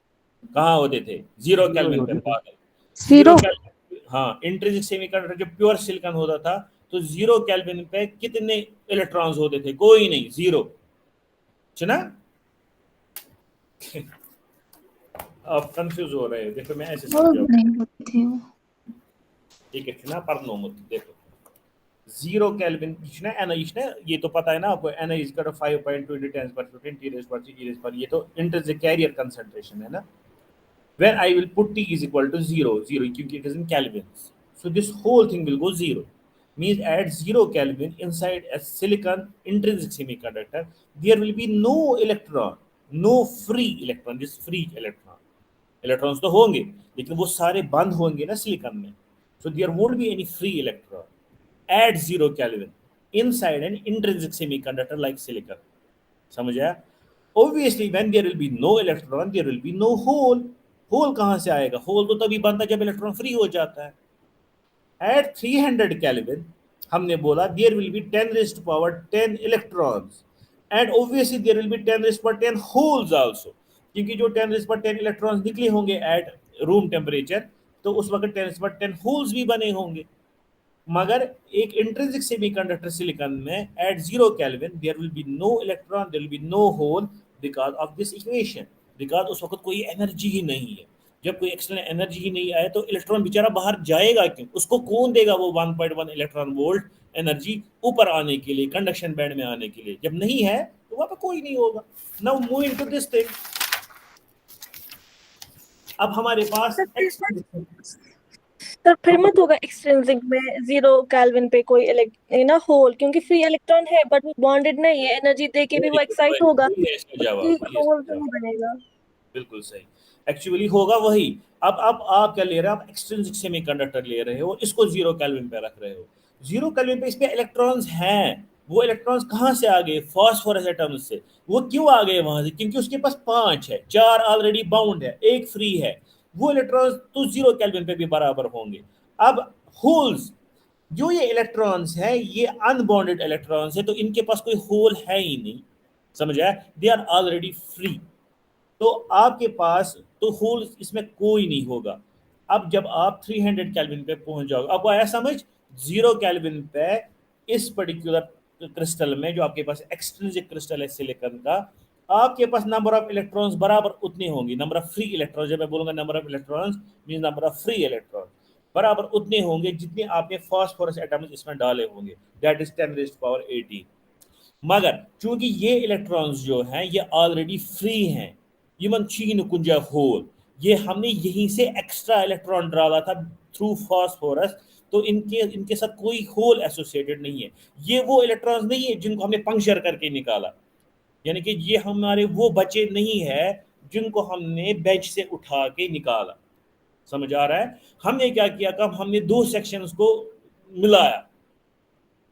कहाँ होते थे? 0 Zero केल्विन पे होते थे। पागल। 0 केल्विन, हाँ, इंट्रिंसिक सेमीकंडक्टर जो प्योर सिलिकॉन होता था, तो 0 केल्विन पे कितने इलेक्ट्रॉन्स होते थे? कोई नहीं, 0। सुना? आप कंफ्यूज हो रहे हो। देखो मैं ऐसे समझाऊं, ठीक है ना, पढ़नो मत। देखो 0 केल्विन इतना एन इतना, ये तो पता है ना आपको, एन इज का 5.2 × 10⁻15 T⁻⁶ ये तो इंट्रिंसिक कैरियर कंसंट्रेशन है ना। when I will put T is equal to 0 क्योंकि it is in kelvins, so this whole thing will go 0, means at 0 Kelvin inside a silicon intrinsic semiconductor there will be no electron, no free electron, this free electrons तो होंगे लेकिन वो सारे बंद होंगे ना सिलिकॉन में, so there won't be any free electron at 0 Kelvin inside an intrinsic semiconductor like silicon. समझ आया? Obviously when there will be no electron there will be no hole. Hole कहां से आएगा? होल तो तभी बनता है जब इलेक्ट्रॉन फ्री हो जाता है। एट 300 केल्विन हमने बोला there will be 10⁻10 electrons and obviously there will be 10⁻10 holes also, क्योंकि जो 10⁻10 इलेक्ट्रॉन्स निकले होंगे एट रूम टेम्परेचर, तो उस वक्त 10⁻10 होल्स भी बने होंगे। मगर एक इंट्रिंसिक सेमीकंडक्टर सिलिकॉन में at 0 kelvin there will be no electron, there will be no hole because of this equation, because उस वक्त कोई एनर्जी ही नहीं है। जब कोई एक्सटर्नल एनर्जी ही नहीं आए तो इलेक्ट्रॉन बेचारा बाहर जाएगा क्यों? उसको कौन देगा वो 1.1 इलेक्ट्रॉन वोल्ट एनर्जी ऊपर आने के लिए, कंडक्शन बैंड में आने के लिए? जब नहीं है तो वहां पर कोई नहीं होगा। Now moving to this thing, अब हमारे पास सर फिर मत होगा एक्सट्रिंसिक में 0 केल्विन पे कोई ना होल, क्योंकि फ्री इलेक्ट्रॉन है बट वो बॉन्डेड नहीं है, एनर्जी दे के भी वो एक्साइट होगा, होल तो नहीं बनेगा। बिल्कुल सही, एक्चुअली होगा वही। अब आप क्या ले रहे हो? आप एक्सट्रिंसिक सेमीकंडक्टर ले रहे हो, इसको 0 केल्विन पे रख रहे हो। 0 केल्विन पे इस पे इलेक्ट्रॉन्स हैं। वो इलेक्ट्रॉन्स कहाँ से आ गए? फास्फोरस एटम्स से। वो क्यों आ गए वहां से? क्योंकि उसके पास 5 है, 4 ऑलरेडी बाउंड है, 1 फ्री है। वो इलेक्ट्रॉन्स तो 0 केल्विन पे भी बराबर होंगे। अब होल्स, जो ये इलेक्ट्रॉन्स हैं ये अनबॉन्डेड इलेक्ट्रॉन्स है, तो इनके पास कोई होल है ही नहीं। समझ आया? दे आर ऑलरेडी फ्री, तो आपके पास तो होल इसमें कोई नहीं होगा। अब जब आप 300 केल्विन पे पहुंच जाओगे, आपको आया समझ? 0 केल्विन पे इस पर्टिकुलर क्रिस्टल में जो आपके पास एक्सट्रिंसिक क्रिस्टल है सिलिकॉन का, आपके पास नंबर ऑफ इलेक्ट्रॉन्स बराबर उतने होंगे। नंबर ऑफ फ्री इलेक्ट्रॉन, जब मैं बोलूंगा number of electrons mean number of free electron बराबर उतने होंगे जितने आपने फास्फोरस एटम्स इसमें डाले होंगे, दैट इज 10⁻18। मगर चूंकि ये इलेक्ट्रॉन्स जो हैं ये ऑलरेडी फ्री हैं, यमन चीन कुंजा होल, ये हमने यहीं से एक्स्ट्रा इलेक्ट्रॉन डाला था थ्रू फास्फोरस, तो इनके साथ कोई होल एसोसिएटेड नहीं है। ये वो इलेक्ट्रॉन्स नहीं है जिनको हमने पंक्चर करके निकाला, यानी कि ये हमारे वो बच्चे नहीं है जिनको हमने बेंच से उठा के निकाला। समझ आ रहा है? हमने क्या किया था? हमने 2 सेक्शंस को मिलाया।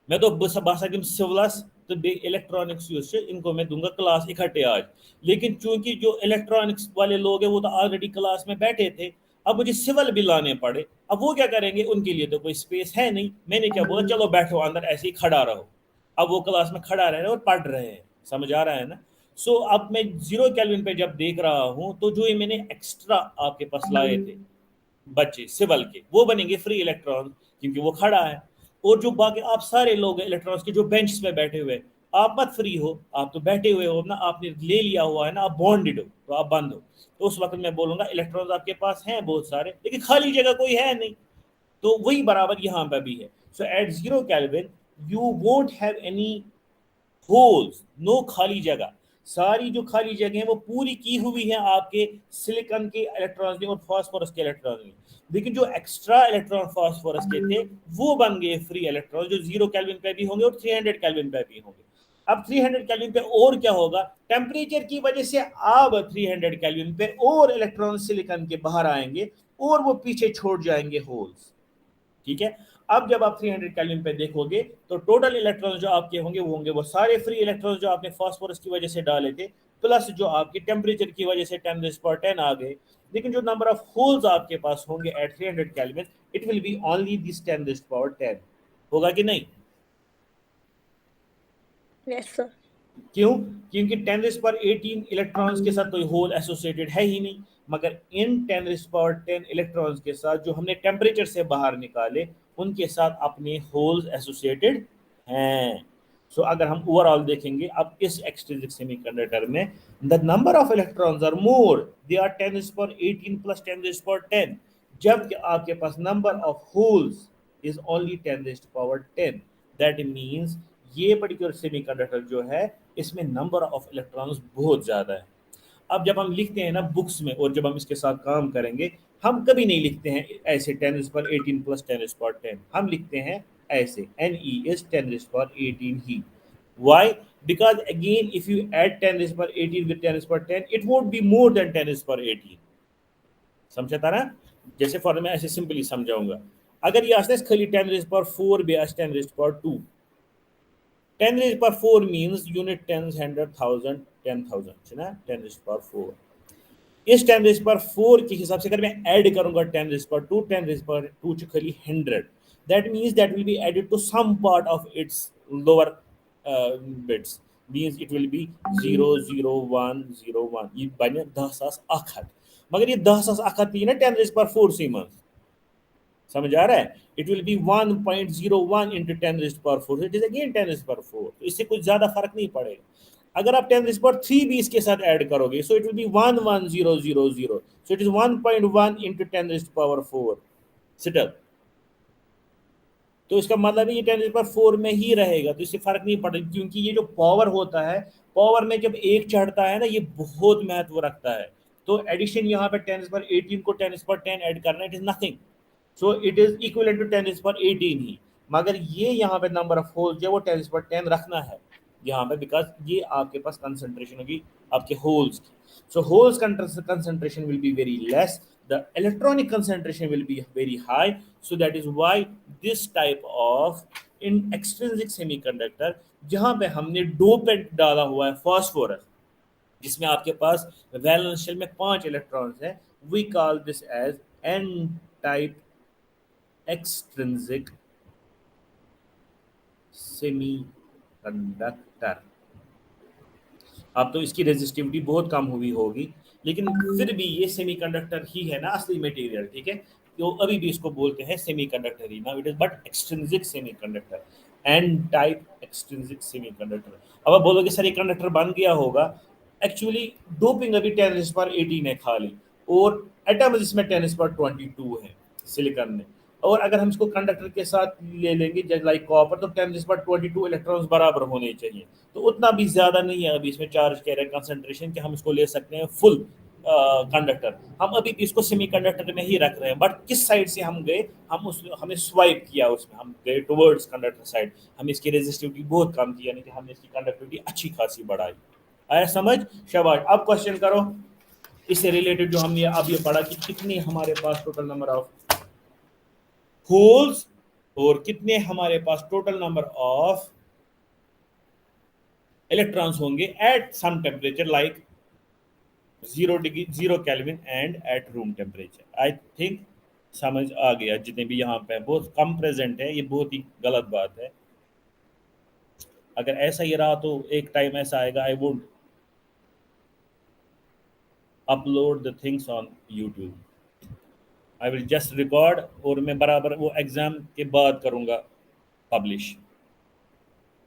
मैं तो बासाकिम सिविलस तो इलेक्ट्रॉनिक्स यूज से इनको मैं दूंगा क्लास इकट्ठे आज, लेकिन चूंकि जो इलेक्ट्रॉनिक्स वाले लोग हैं वो तो ऑलरेडी क्लास में बैठे थे, अब मुझे सिविल भी लाने पड़े। अब वो क्या करेंगे? उनके लिए तो कोई स्पेस है नहीं। मैंने क्या बोला, चलो बैठो अंदर ऐसे ही खड़ा रहो। अब वो क्लास में खड़ा रह रहे और पढ़ रहे हैं। समझ आ रहा है ना? सो अब मैं 0 केल्विन पे जब देख रहा हूं तो जो ये मैंने एक्स्ट्रा आपके पास लाए थे बच्चे सिविल के, वो बनेंगे फ्री इलेक्ट्रॉन क्योंकि वो खड़ा है। और जो बाकी आप सारे लोग इलेक्ट्रॉन्स के जो बेंच पे बैठे हुए, आप मत फ्री हो, आप तो बैठे हुए हो ना, आपने ले लिया हुआ है ना, आप बॉन्डेड हो, तो आप बंद हो। तो उस वक्त मैं बोलूंगा इलेक्ट्रॉन्स आपके पास हैं बहुत सारे, लेकिन खाली जगह कोई है नहीं। तो वही बराबर यहाँ पर भी है। So at 0 kelvin you won't have any holes, no खाली जगह। सारी जो खाली जगह है वो पूरी की हुई है आपके सिलिकॉन के इलेक्ट्रॉन्स में और फास्फोरस के इलेक्ट्रॉन्स में, लेकिन जो एक्स्ट्रा इलेक्ट्रॉन फास्फोरस के थे वो बन गए फ्री इलेक्ट्रॉन, जो 0 केल्विन पे भी होंगे और 300 केल्विन पे भी होंगे। अब 300 केल्विन पे और क्या होगा, टेम्परेचर की वजह से अब 300 केल्विन पे और इलेक्ट्रॉन सिलिकॉन के बाहर आएंगे और वो पीछे छोड़ जाएंगे होल्स, ठीक है। अब जब आप 300 केल्विन पे देखोगे तो टोटल इलेक्ट्रॉन जो आपके होंगे वो सारे फ्री इलेक्ट्रॉन जो आपने फास्फोरस की वजह से डाले थे, प्लस जो आपके टेम्परेचर की वजह से 10⁻10 आ गए, लेकिन जो नंबर ऑफ होल्स आपके पास होंगे at 300 kelvin, it will be only this 10⁻10, होगा कि नहीं? Yes sir. क्यों? क्योंकि 10⁻18 इलेक्ट्रॉन्स के साथ कोई होल एसोसिएटेड है ही नहीं, मगर इन 10⁻10 इलेक्ट्रॉन्स के साथ जो हमने टेम्परेचर से बाहर निकाले उनके साथ अपने होल्स एसोसिएटेड हैं। सो अगर हम ओवरऑल देखेंगे अब इस एक्सट्रिंसिक सेमीकंडक्टर में the number of electrons are more, they are 10⁻18 plus 10⁻10, जबकि आपके पास number of holes is only 10⁻10, that means ये पर्टिकुलर सेमीकंडक्टर जो है इसमें नंबर ऑफ इलेक्ट्रॉन्स बहुत ज़्यादा है। अब जब हम लिखते हैं ना बुक्स में और जब हम इसके साथ काम करेंगे, हम कभी नहीं लिखते हैं ऐसे 10⁻18 प्लस 10⁻10, हम लिखते हैं ऐसे Ne is 10⁻18 he. Why? Because again if you add 10⁻18 with 10⁻10 it won't be more than 10⁻18, समझा था ना? जैसे फॉर मैं ऐसे सिंपली समझाऊंगा, अगर ये आसने खाली 10⁻4 भी आज 10⁻2, 10⁻4 means unit tens, hundred, thousand, 10,000 है ना, 10⁻4। इस 10⁻4 के हिसाब से अगर मैं ऐड करूंगा 10⁻2, 10⁻2 खाली 100, that means that will be added to some part of its lower bits, means it will be 0 0 1 0 1, ये बने 10,000 मगर ये 10,000 थी ना 10⁻4 से मंथ, समझ आ रहा है? It will B 1.01 into 10⁻4, it is again 10⁻4, तो इससे कुछ ज्यादा फर्क नहीं पड़ेगा। अगर आप 10⁻3 भी इसके साथ ऐड करोगे सो it will B 11000, so it is 1.1 into 10⁻4 Seattle, तो इसका मतलब ये 10⁻4 में ही रहेगा, तो इससे फर्क नहीं पड़ेगा, क्योंकि ये जो पावर होता है, पावर में जब एक चढ़ता है ना ये बहुत महत्व रखता है। तो एडिशन यहाँ पे 10⁻18 को 10⁻10 ऐड करना, it is nothing, so it is equal to 10⁻18 ही, मगर ये यहाँ पे नंबर ऑफ होल्स जो वो 10⁻10 रखना है यहाँ पे, बिकॉज ये आपके पास कंसंट्रेशन होगी आपके होल्स की, सो holes concentration will be very less, the electronic concentration will be very high, so that is why this type of in extrinsic semiconductor जहाँ पे हमने डोपेंट डाला हुआ है फास्फोरस, जिसमें आपके पास वैलेंस शेल में 5 इलेक्ट्रॉन्स हैं, we call this as n type extrinsic semiconductor। अब तो इसकी रेजिस्टिविटी बहुत कम हुई होगी, लेकिन फिर भी ये सेमीकंडक्टर ही है ना असली मटेरियल, ठीक है, तो अभी भी इसको बोलते हैं सेमीकंडक्टर ही ना, it is but extrinsic semiconductor, N type extrinsic semiconductor. अब आप बोलोगे सर ये कंडक्टर बन गया होगा, एक्चुअली डोपिंग अभी 10⁻18 है खाली, और एटम इसमें 10⁻22 है सिलिकॉन में, और अगर हम इसको कंडक्टर के साथ ले लेंगे जैसे लाइक कॉपर, तो 10⁻22 इलेक्ट्रॉन्स बराबर होने चाहिए, तो उतना भी ज़्यादा नहीं है अभी इसमें चार्ज कह रहे हैं कंसंट्रेशन कि हम इसको ले सकते हैं फुल कंडक्टर। हम अभी भी इसको सेमी कंडक्टर में ही रख रहे हैं, बट किस साइड से हम गए, हमें स्वाइप किया, उसमें हम गए टुवर्ड्स कंडक्टर साइड, हम इसकी रेजिस्टिविटी बहुत कम की, यानी कि हमने इसकी कंडक्टिविटी अच्छी खासी बढ़ाई। आया समझ? शाबाश। अब क्वेश्चन करो इससे रिलेटेड जो हमने अब ये पढ़ा कि कितने हमारे पास टोटल नंबर ऑफ होल्स और कितने हमारे पास टोटल नंबर ऑफ इलेक्ट्रॉन्स होंगे at some temperature like 0 kelvin and at room temperature. I think समझ आ गया, जितने भी यहाँ पे बहुत कम प्रेजेंट है, ये बहुत ही गलत बात है। अगर ऐसा ही रहा तो एक टाइम ऐसा आएगा I would upload the things on YouTube, I will just record और मैं बराबर वो एग्ज़ाम के बाद करूँगा पब्लिश,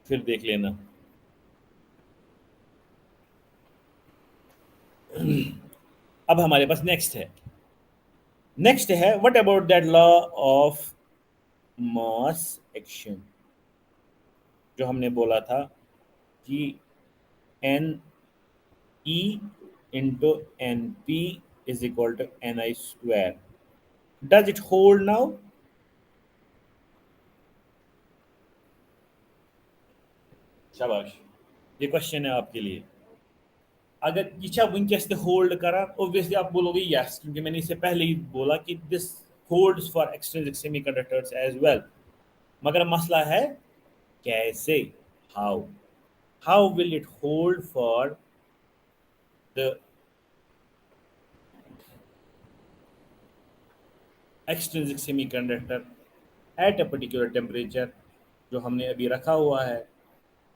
फिर देख लेना। अब हमारे पास नेक्स्ट है what about that law of mass action, जो हमने बोला था कि N E into N P is equal to N I square, does it hold now? शाबाश। ये क्वेश्चन है आपके लिए। अगर ये वनकस ते होल्ड करा, ऑब्वियसली आप बोलोगे यस, क्योंकि मैंने इससे पहले ही बोला कि this holds for extrinsic semiconductors as well. मगर मसला है कैसे, how will it hold for the extrinsic semiconductor at a particular temperature, जो हमने अभी रखा हुआ है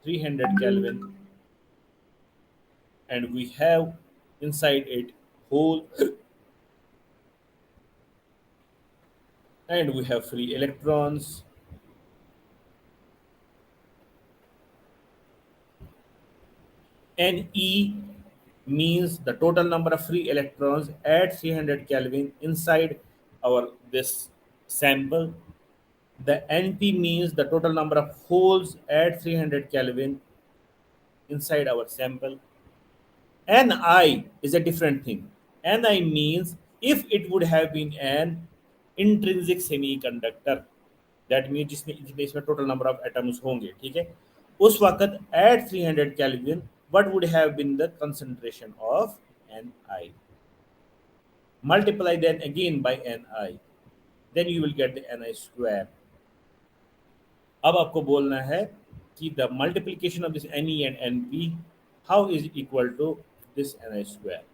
300 Kelvin, and we have inside it hole and we have free electrons. Ne means the total number of free electrons at 300 Kelvin inside our this sample. The Np means the total number of holes at 300 Kelvin inside our sample. Ni is a different thing. Ni means if it would have been an intrinsic semiconductor, that means जिसमें इसमें total number of atoms होंगे, ठीक है, उस वक्त at 300 Kelvin what would have been the concentration of Ni. Multiply then again by Ni, then you will get the Ni square. अब आपको बोलना है कि the multiplication of this Ne and Np how is equal to this Ni square.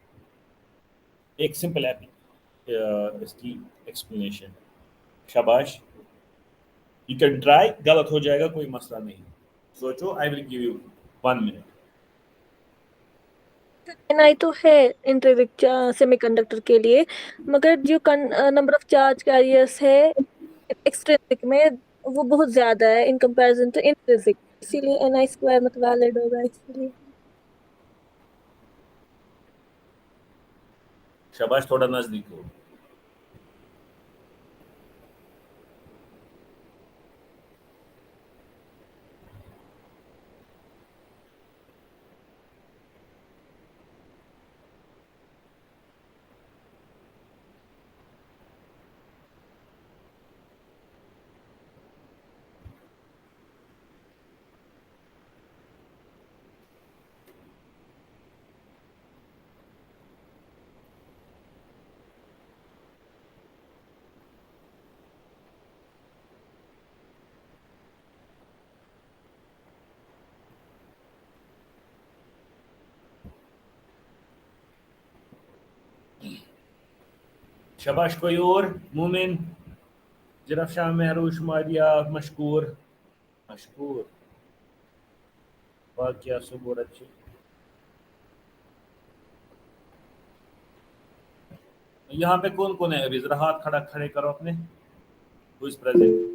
एक सिंपल इसकी एक्सप्लेनेशन। शाबाश, यू कैन ट्राई, गलत हो जाएगा कोई मसला नहीं, सोचो। I will give you 1 minute. Ni तो है इंट्रिंसिक सेमीकंडक्टर के लिए, मगर जो नंबर ऑफ चार्ज कैरियर्स है एक्सट्रिंसिक में वो बहुत ज्यादा है इन कंपैरिजन टू इंट्रिंसिक, इसीलिए Ni स्क्वायर मतलब वैलिड होगा इसलिए। शाबाश, थोड़ा नजदीक हो। शाबाश, कोई और? मोमिन, जरफ शाह, महरूश, मारिया, मशकूर, मशकूर, वाकिया, सुबह अच्छी। यहाँ पे कौन कौन है अभी? जरा हाथ खड़े करो अपने, हु इज प्रेजेंट।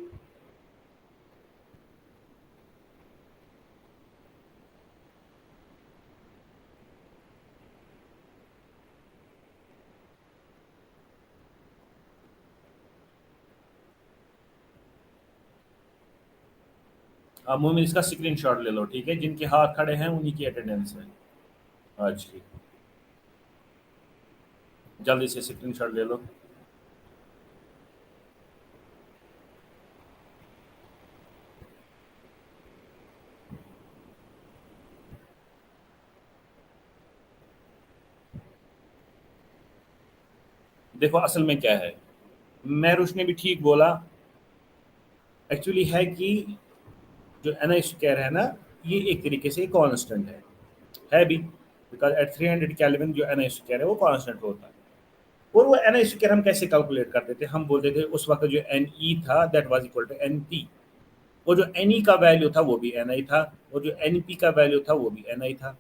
आप मोमिन इसका स्क्रीनशॉट ले लो, ठीक है? जिनके हाथ खड़े हैं उन्हीं की अटेंडेंस है आज की। जल्दी से स्क्रीनशॉट ले लो। देखो असल में क्या है, महरूश ने भी ठीक बोला। एक्चुअली है कि जो Ni स्क्वायर है ना, ये एक तरीके से कांस्टेंट है भी, बिकॉज एट 300 केल्विन जो Ni स्क्वायर है वो कांस्टेंट होता है। और वो Ni स्क्वायर हम कैसे कैलकुलेट करते थे? हम बोलते थे उस वक्त जो Ne था that was equal to Np, और जो Ne का वैल्यू था वो भी Ni था, और जो Np का वैल्यू था वो भी Ni था।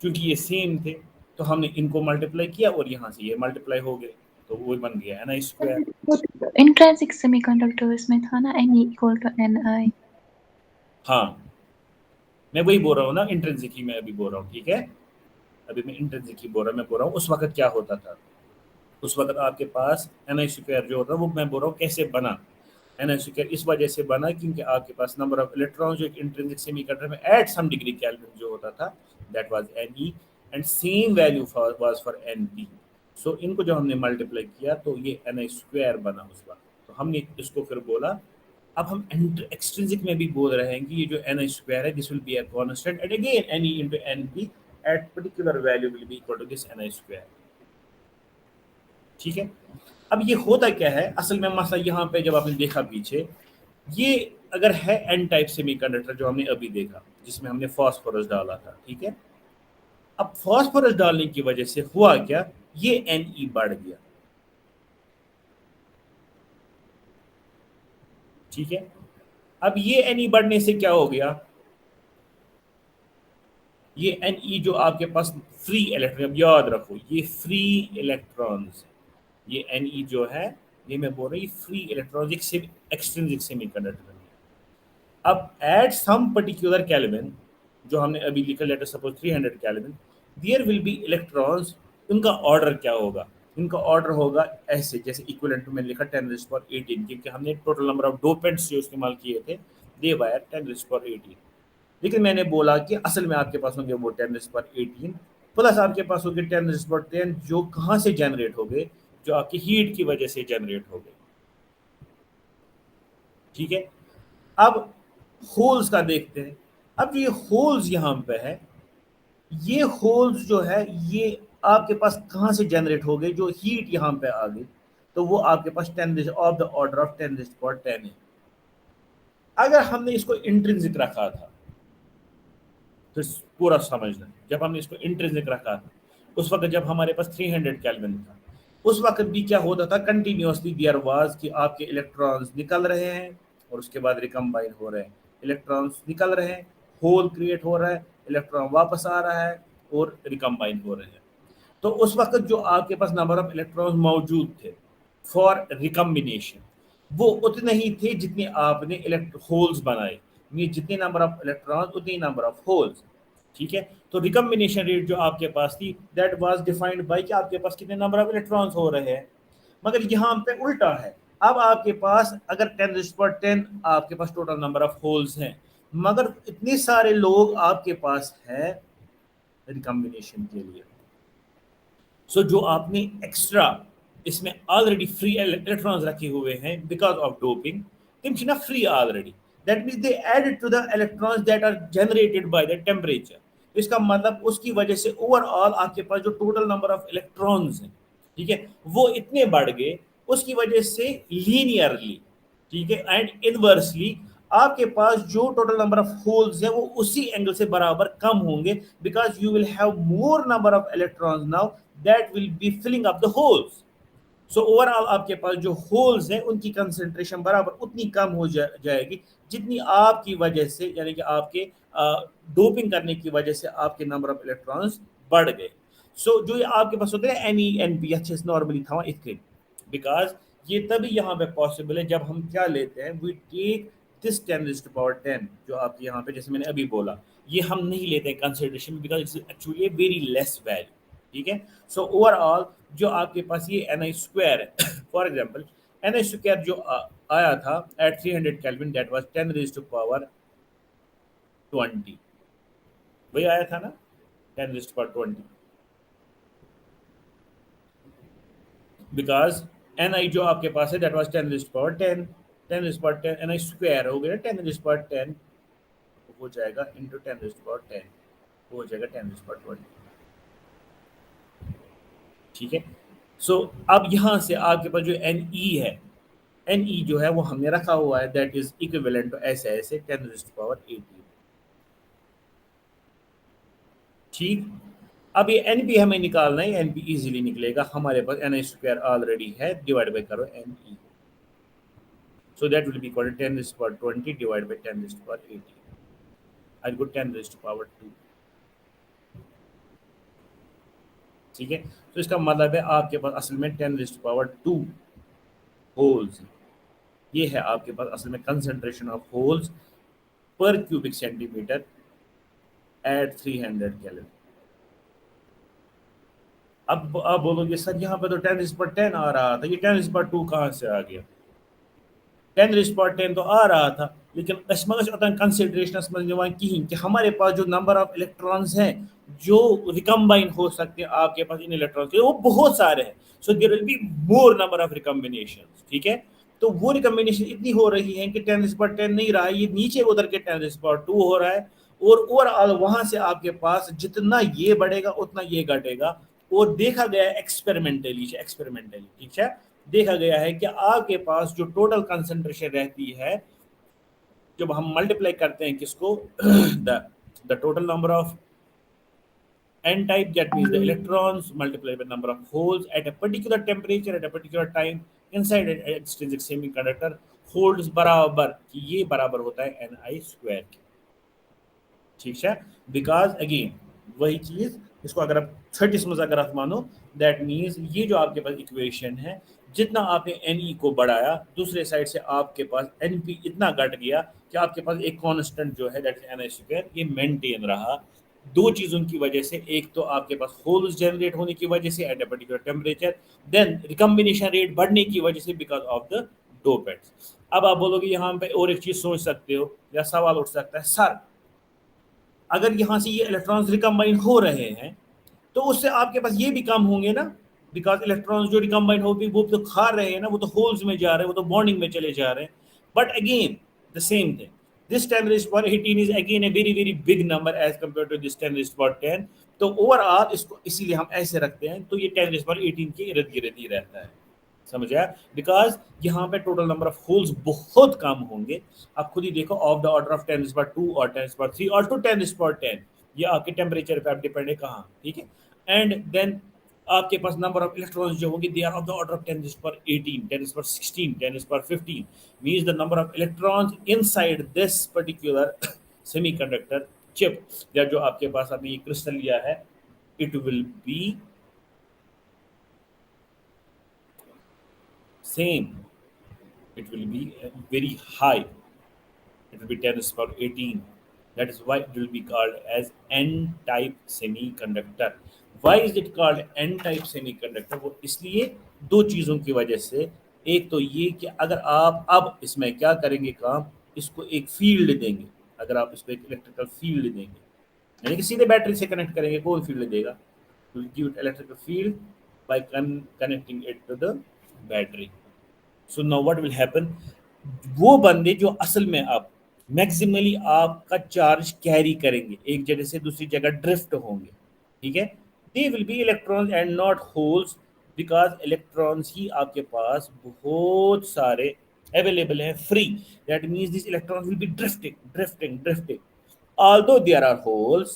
क्योंकि ये सेम थे तो हमने इनको मल्टीप्लाई किया और यहाँ से ये मल्टीप्लाई हो गए, तो वो बन गया Ni स्क्वायर। इंट्रिंसिक सेमीकंडक्टर्स में था ना Ne इक्वल टू Ni। हाँ, मैं वही बोल रहा हूँ ना, इंट्रिंसिक ही मैं अभी बोल रहा हूँ, ठीक है? अभी मैं इंट्रिंसिक ही बोल रहा हूँ। मैं बोल रहा हूँ उस वक्त क्या होता था। उस वक्त आपके पास Ni स्क्वायर जो होता है वो मैं बोल रहा हूँ कैसे बना। Ni स्क्वायर इस वजह से बना क्योंकि आपके पास नंबर ऑफ इलेक्ट्रॉन जो एक इंट्रिंसिक सेमीकंडक्टर में एट सम डिग्री केल्विन जो होता था that was Ne, and same value was for Np। सो इनको जब हमने मल्टीप्लाई किया तो ये Ni स्क्वायर बना उस वक्त। तो हमने इसको फिर बोला अब हम एक्सट्रिंसिक में भी बोल रहे हैं कि ये जो ni स्क्वायर है this will be a constant and again ne into np at particular value will be equal to this ni square. ठीक है, अब ये होता क्या है असल में मसला यहाँ पे जब आपने देखा पीछे, ये अगर है एन टाइप सेमीकंडक्टर जो हमने अभी देखा जिसमें हमने फास्फोरस डाला था, ठीक है, अब फास्फोरस डालने की वजह से हुआ क्या, ये Ne बढ़ गया। ठीक है, अब ये Ne बढ़ने से क्या हो गया, ये Ne जो आपके पास फ्री इलेक्ट्रॉन, अब याद रखो ये फ्री इलेक्ट्रॉन्स, ये Ne जो है ये मैं बोल रहा हूँ ये फ्री इलेक्ट्रॉन्स एक एक्सट्रिंसिक सेमीकंडक्टर है। अब एट सम पर्टिकुलर केल्विन जो हमने अभी लिखा, let us suppose 300 kelvin, there will be electrons, उनका ऑर्डर क्या होगा, इनका ऑर्डर होगा ऐसे जैसे इक्विवेलेंट में लिखा 10⁻18 क्योंकि हमने टोटल नंबर ऑफ डोपेंट्स जो इस्तेमाल किए थे दे वायर 10⁻18, लेकिन मैंने बोला कि असल में आपके पास होंगे वो 10⁻18 प्लस आपके पास होंगे 10⁻10 जो कहाँ से जनरेट हो गए, जो आपकी हीट की वजह से जनरेट हो गए। ठीक है, अब होल्स का देखते हैं। अब ये होल्स यहाँ पे है, ये होल्स जो है ये आपके पास कहाँ से जनरेट हो गए, जो हीट यहाँ पे आ गई तो वो आपके पास 10 ऑफ द ऑर्डर ऑफ 10⁻10 है। अगर हमने इसको इंट्रिंसिक रखा था तो पूरा समझना, जब हमने इसको इंट्रिंसिक रखा था उस वक्त जब हमारे पास 300 केल्विन था उस वक्त भी क्या होता था, कंटिन्यूसली देयर वाज कि आपके इलेक्ट्रॉन्स निकल रहे हैं और उसके बाद रिकम्बाइन हो रहे हैं, इलेक्ट्रॉन्स निकल रहे हैं, होल क्रिएट हो रहा है, इलेक्ट्रॉन वापस आ रहा है और रिकम्बाइन हो रहे हैं। तो उस वक्त जो आपके पास नंबर ऑफ इलेक्ट्रॉन्स मौजूद थे फॉर रिकम्बिनेशन वो उतने ही थे जितने आपने होल्स बनाए, जितने नंबर ऑफ इलेक्ट्रॉन्स उतने नंबर ऑफ होल्स। ठीक है, तो रिकम्बिनेशन रेट जो आपके पास थी दैट वाज डिफाइंड बाय कि आपके पास कितने नंबर ऑफ इलेक्ट्रॉन्स हो रहे हैं, मगर यहाँ पे उल्टा है। अब आपके पास अगर 10⁻10 आपके पास टोटल नंबर ऑफ होल्स हैं मगर इतने सारे लोग आपके पास है रिकम्बिनेशन के लिए, सो जो आपने एक्स्ट्रा इसमें ऑलरेडी फ्री इलेक्ट्रॉन्स रखे हुए हैं बिकॉज ऑफ डोपिंग, तिम छिना free already, that means they added to the electrons that are generated by the temperature. इसका मतलब उसकी वजह से ओवरऑल आपके पास जो टोटल नंबर ऑफ इलेक्ट्रॉन्स हैं, ठीक है, वो इतने बढ़ गए उसकी वजह से लीनियरली, ठीक है, एंड इनवर्सली आपके पास जो टोटल नंबर ऑफ होल्स है वो उसी एंगल से बराबर कम होंगे because you will have more number of electrons now that will be filling up the holes. So overall आपके पास जो होल्स हैं उनकी कंसंट्रेशन बराबर उतनी कम हो जाएगी जितनी आपकी वजह से, यानी कि आपके डोपिंग करने की वजह से आपके नंबर ऑफ इलेक्ट्रॉन्स बढ़ गए। सो जो आपके पास होते हैं एन ई एन पी अच्छे से नॉर्मली था इतने, बिकॉज ये तभी यहाँ पे पॉसिबल है जब हम क्या लेते हैं, वी टेक दिस 10⁻10 जो आपके यहाँ पे जैसे मैंने अभी बोला ये हम नहीं लेते हैं कंसिडरेशन में because it's actually very less value. ठीक है, सो ओवरऑल जो आपके पास ये ni स्क्वायर है, फॉर एग्जांपल ni स्क्वायर जो आया था एट 300 केल्विन दैट वाज 10⁻20 वही आया था ना 10⁻20, बिकॉज ni जो आपके पास है दैट वाज 10⁻10 10⁻10 ni स्क्वायर हो गया 10⁻10 हो जाएगा इंटू 10⁻10 हो जाएगा 10⁻20। ठीक है, सो अब यहाँ से आपके पास जो Ne है, Ne जो है वो हमने रखा हुआ है दैट इज इक्विवेलेंट टू ऐसे ऐसे 10⁻18। ठीक, अब ये Np हमें निकालना है, Np इजीली निकलेगा, हमारे पास ni स्क्वायर ऑलरेडी है, डिवाइड बाय करो Ne, so that will be equal to 10⁻20 divide by 10⁻18 I go 10⁻2। ठीक है, तो इसका मतलब है आपके पास असल में 10⁻2 होल्स, ये है आपके पास असल में कंसंट्रेशन ऑफ होल्स पर क्यूबिक सेंटीमीटर एट 300 केल्विन। अब आप बोलोगे सर यहाँ पे तो 10⁻10 आ रहा था, ये 10⁻2 कहाँ से आ गया? 10⁻10 तो आ रहा था लेकिन कंसिडरेशन कि हमारे पास जो नंबर ऑफ इलेक्ट्रॉन्स हैं जो रिकम्बाइन हो सकते हैं आपके पास इन इलेक्ट्रॉन्स के वो बहुत सारे हैं, so there will be more number of recombinations. ठीक है, तो वो रिकम्बिनेशन इतनी हो रही है कि 10⁻10 नहीं रहा, ये नीचे उधर के 10⁻2 हो रहा है, और ओवरऑल वहां से आपके पास जितना ये बढ़ेगा उतना ये घटेगा। और देखा गया एक्सपेरिमेंटली ठीक है, देखा गया है कि आपके पास जो टोटल कंसंट्रेशन रहती है जब हम मल्टीप्लाई करते हैं किसको the total number of n type, that means the electrons multiplied by number of holes at a particular temperature at a particular time inside an extrinsic semiconductor holds बराबर, कि ये बराबर होता है ni स्क्वायर के, ठीक है। बिकॉज अगेन वही चीज, इसको अगर आप 30 में अगर आप मानो, दैट मीन्स ये जो आपके पास इक्वेशन है, जितना आपने Ne को बढ़ाया दूसरे साइड से आपके पास Np इतना घट गया कि आपके पास एक कांस्टेंट जो है दैट इज ni स्क्वायर, ये मेंटेन रहा। दो चीज़ों की वजह से, एक तो आपके पास होल्स जनरेट होने की वजह से at a particular temperature, then recombination rate बढ़ने की वजह से बिकॉज ऑफ द डोपेट्स। अब आप बोलोगे यहाँ पे और एक चीज़ सोच सकते हो या सवाल उठ सकता है, सर अगर यहाँ से ये इलेक्ट्रॉन्स रिकम्बाइन हो रहे हैं तो उससे आपके पास ये भी कम होंगे ना, बिकॉज इलेक्ट्रॉन्स जो रिकम्बाइन होगी वो तो खा रहे हैं ना, वो तो होल्स में जा रहे हैं, वो तो बॉन्डिंग में चले जा रहे हैं। But again the same thing, this 10⁻18 is again a very very big number as compared to this 10⁻10। तो ओवरऑल इसको इसीलिए हम ऐसे रखते हैं, तो ये 10⁻18 के इर्द गिर्द ही रहता है, समझ आया। बिकॉज यहाँ पे टोटल नंबर ऑफ होल्स बहुत कम होंगे। आप खुद ही देखो, ऑफ द ऑर्डर ऑफ 10⁻2 और 10⁻3 और टू 10⁻10, ये आपके टेम्परेचर पे आप डिपेंड है कहाँ, ठीक है। एंड देन आपके पास नंबर ऑफ इलेक्ट्रॉन्स जो होंगे they are of the order of 10⁻18, 10⁻16, 10⁻15, means the number of electrons inside this particular semiconductor chip, या जो आपके पास अभी क्रिस्टल लिया है, it will be same, it will be very high, it will be 10⁻18, that is why it will be called as n-type semiconductor। why is it called n-type semiconductor? वो इसलिए दो चीज़ों की वजह से, एक तो ये कि अगर आप अब इसमें क्या करेंगे काम, इसको एक फील्ड देंगे, अगर आप इसको एक इलेक्ट्रिकल फील्ड देंगे, यानी कि सीधे बैटरी से कनेक्ट करेंगे, कौन फील्ड देगा, to give it electrical field by connecting it to the battery। So now what will happen, वो बंदे जो असल में आप मैक्सिमली आपका चार्ज कैरी करेंगे, एक जगह से दूसरी जगह ड्रिफ्ट होंगे, ठीक है, they will be electrons and not holes, because electrons ही आपके पास बहुत सारे अवेलेबल हैं free, that means this electrons will be drifting although there are holes,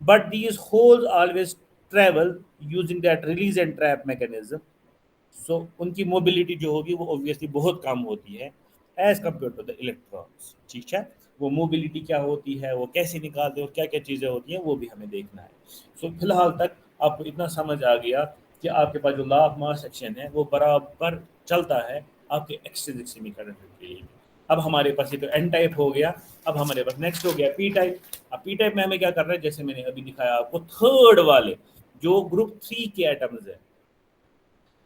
but these holes always travel using that release and trap mechanism। सो उनकी मोबिलिटी जो होगी वो ऑब्वियसली बहुत कम होती है as compare to the electrons, ठीक है। वो मोबिलिटी क्या होती है, वो कैसे निकालते हैं और क्या क्या चीज़ें होती हैं, वो भी हमें देखना है। सो फिलहाल तक आपको इतना समझ आ गया कि आपके पास जो लॉ ऑफ मास सेक्शन है वो बराबर चलता है आपके एक्सट्रिंसिक सेमीकंडक्टर के लिए। अब हमारे पास ये तो एन टाइप हो गया, अब हमारे पास नेक्स्ट हो गया पी टाइप। अब पी टाइप में हमें क्या करना है, जैसे मैंने अभी दिखाया आपको, थर्ड वाले जो ग्रुप 3 के एटम्स है,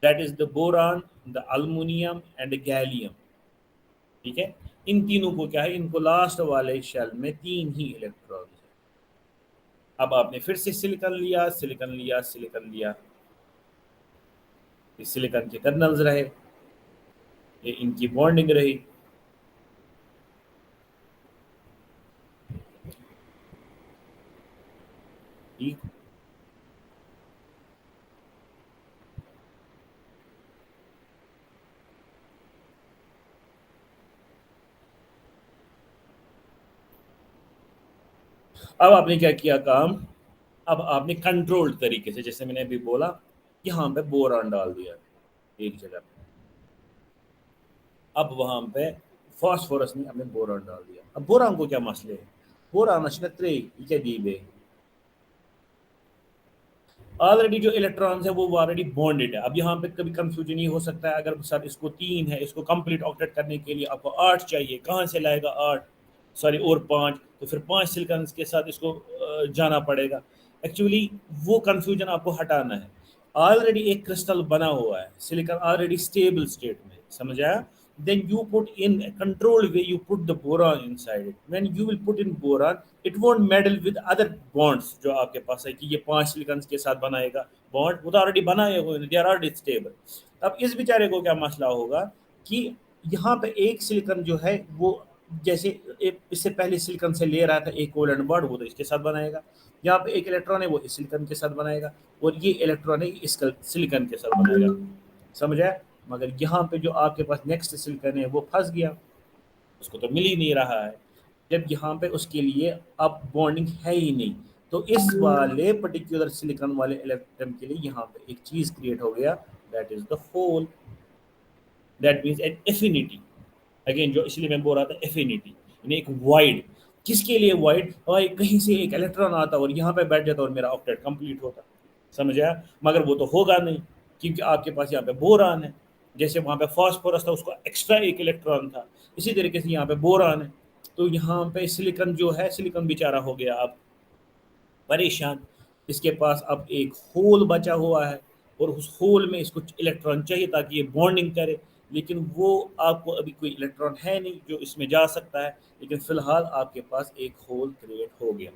that is the boron, the aluminium and the gallium, ठीक है। इन तीनों को क्या है, इनको लास्ट वाले शेल में 3 ही इलेक्ट्रॉन है। अब आपने फिर से सिलिकॉन लिया, इस सिलिकॉन के कर्नल्स रहे, ये इनकी बॉन्डिंग रही, ठीक। अब आपने क्या किया काम, अब आपने कंट्रोल्ड तरीके से, जैसे मैंने अभी बोला, यहाँ पे बोरान डाल दिया एक जगह पे, अब वहां पे फास्फोरस ने हमने बोरान डाल दिया। अब बोरान को क्या मसले है, बोरान नशनत्रे क्या दीबे, ऑलरेडी जो इलेक्ट्रॉन्स है वो ऑलरेडी बॉन्डेड है। अब यहाँ पे कभी कंफ्यूजन ये हो सकता है, अगर सर इसको 3 है, इसको कंप्लीट ऑक्टेट करने के लिए आपको 8 चाहिए, कहाँ से लाएगा 8, सॉरी और 5, तो फिर 5 सिलिकॉन के साथ इसको जाना पड़ेगा। एक्चुअली वो कंफ्यूजन आपको हटाना है, ऑलरेडी एक क्रिस्टल बना हुआ है, सिलिकॉन ऑलरेडी स्टेबल स्टेट में, समझ आया। then you put in a controlled way, you put the boron inside it, when you will put in boron it won't meddle with other bonds जो आपके पास है कि ये 5 सिलिकॉन्स के साथ बनाएगा बॉन्ड, वो तो ऑलरेडी बनाए हुए हैं, they are already stable। अब इस बेचारे को क्या मसला होगा, कि यहाँ पे एक सिलिकॉन जो है वो जैसे इससे पहले सिलिकॉन से ले रहा था एक कोवेलेंट बॉन्ड, वो तो इसके साथ बनाएगा। यहाँ पे एक इलेक्ट्रॉन है वो इस सिलिकॉन के साथ बनाएगा, और ये इलेक्ट्रॉन है इसका सिलिकॉन के साथ बनाएगा, समझ आया। मगर यहाँ पे जो आपके पास नेक्स्ट सिलिकॉन है वो फंस गया, उसको तो मिल ही नहीं रहा है, जब यहाँ पे उसके लिए अब बॉन्डिंग है ही नहीं। तो इस वाले पर्टिकुलर सिलिकॉन वाले इलेक्ट्रॉन के लिए यहाँ पे एक चीज क्रिएट हो गया, that is the hole, that means an affinity. Again जो इसलिए मैं बोल रहा था एफिनिटी, यानी एक वाइड। किसके लिए वाइड? भाई कहीं से एक इलेक्ट्रॉन आता और यहाँ पे बैठ जाता और मेरा ऑक्टेट कंप्लीट होता, समझ आया। मगर वो तो होगा नहीं, क्योंकि आपके पास यहाँ पे बोरान है। जैसे वहाँ पे फास्फोरस था, उसका एक्स्ट्रा एक इलेक्ट्रॉन था, इसी तरीके से यहाँ पे बोरान है। तो यहाँ पे सिलिकॉन जो है, सिलिकॉन बेचारा हो गया अब परेशान। इसके पास अब एक होल बचा हुआ है, और उस होल में इसको इलेक्ट्रॉन चाहिए ताकि ये बॉन्डिंग करे, लेकिन वो आपको अभी कोई इलेक्ट्रॉन है नहीं जो इसमें जा सकता है। लेकिन फिलहाल आपके पास एक होल क्रिएट हो गया।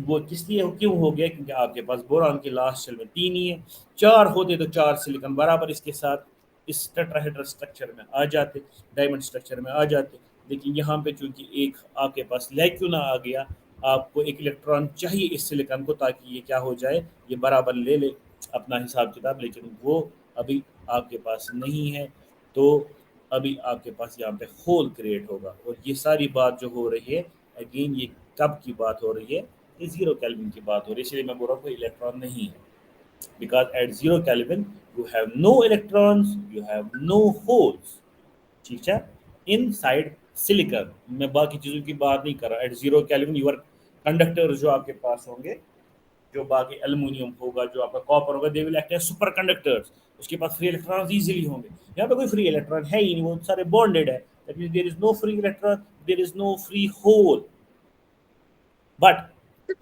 वो किस लिए क्यों हो गया? क्योंकि आपके पास बोरान की लास्ट शेल में 3 ही है, 4 होते तो 4 सिलिकॉन बराबर इसके साथ इस टेट्राहेड्रल स्ट्रक्चर में आ जाते, डायमंड स्ट्रक्चर में आ जाते। लेकिन यहाँ पे चूंकि एक आपके पास लैक्यूना आ गया, आपको एक इलेक्ट्रॉन चाहिए इस सिलिकॉन को ताकि ये क्या हो जाए, ये बराबर ले ले अपना हिसाब किताब, लेकिन वो अभी आपके पास नहीं है। तो अभी आपके पास यहाँ पे होल क्रिएट होगा। और ये सारी बात जो हो रही है, अगेन ये कब की बात हो रही है? ये 0 केल्विन की बात हो रही है, इसलिए मैं बोल रहा हूँ कोई इलेक्ट्रॉन नहीं है। Because at 0 Kelvin you have no electrons, you have no holes, ठीक है, inside silicon। मैं बाकी चीज़ों की बात नहीं कर रहा। एट 0 केल्विन यूर कंडक्टर जो आपके पास होंगे, जो बाकी एल्युमिनियम होगा, जो आपका कॉपर होगा, they will act as superconductors. उसके पास फ्री इलेक्ट्रॉन्स इजीली होंगे। यहाँ पे कोई फ्री इलेक्ट्रॉन है ही नहीं, वो सारे बॉन्डेड है। That means there is no free electron, there is no free hole. But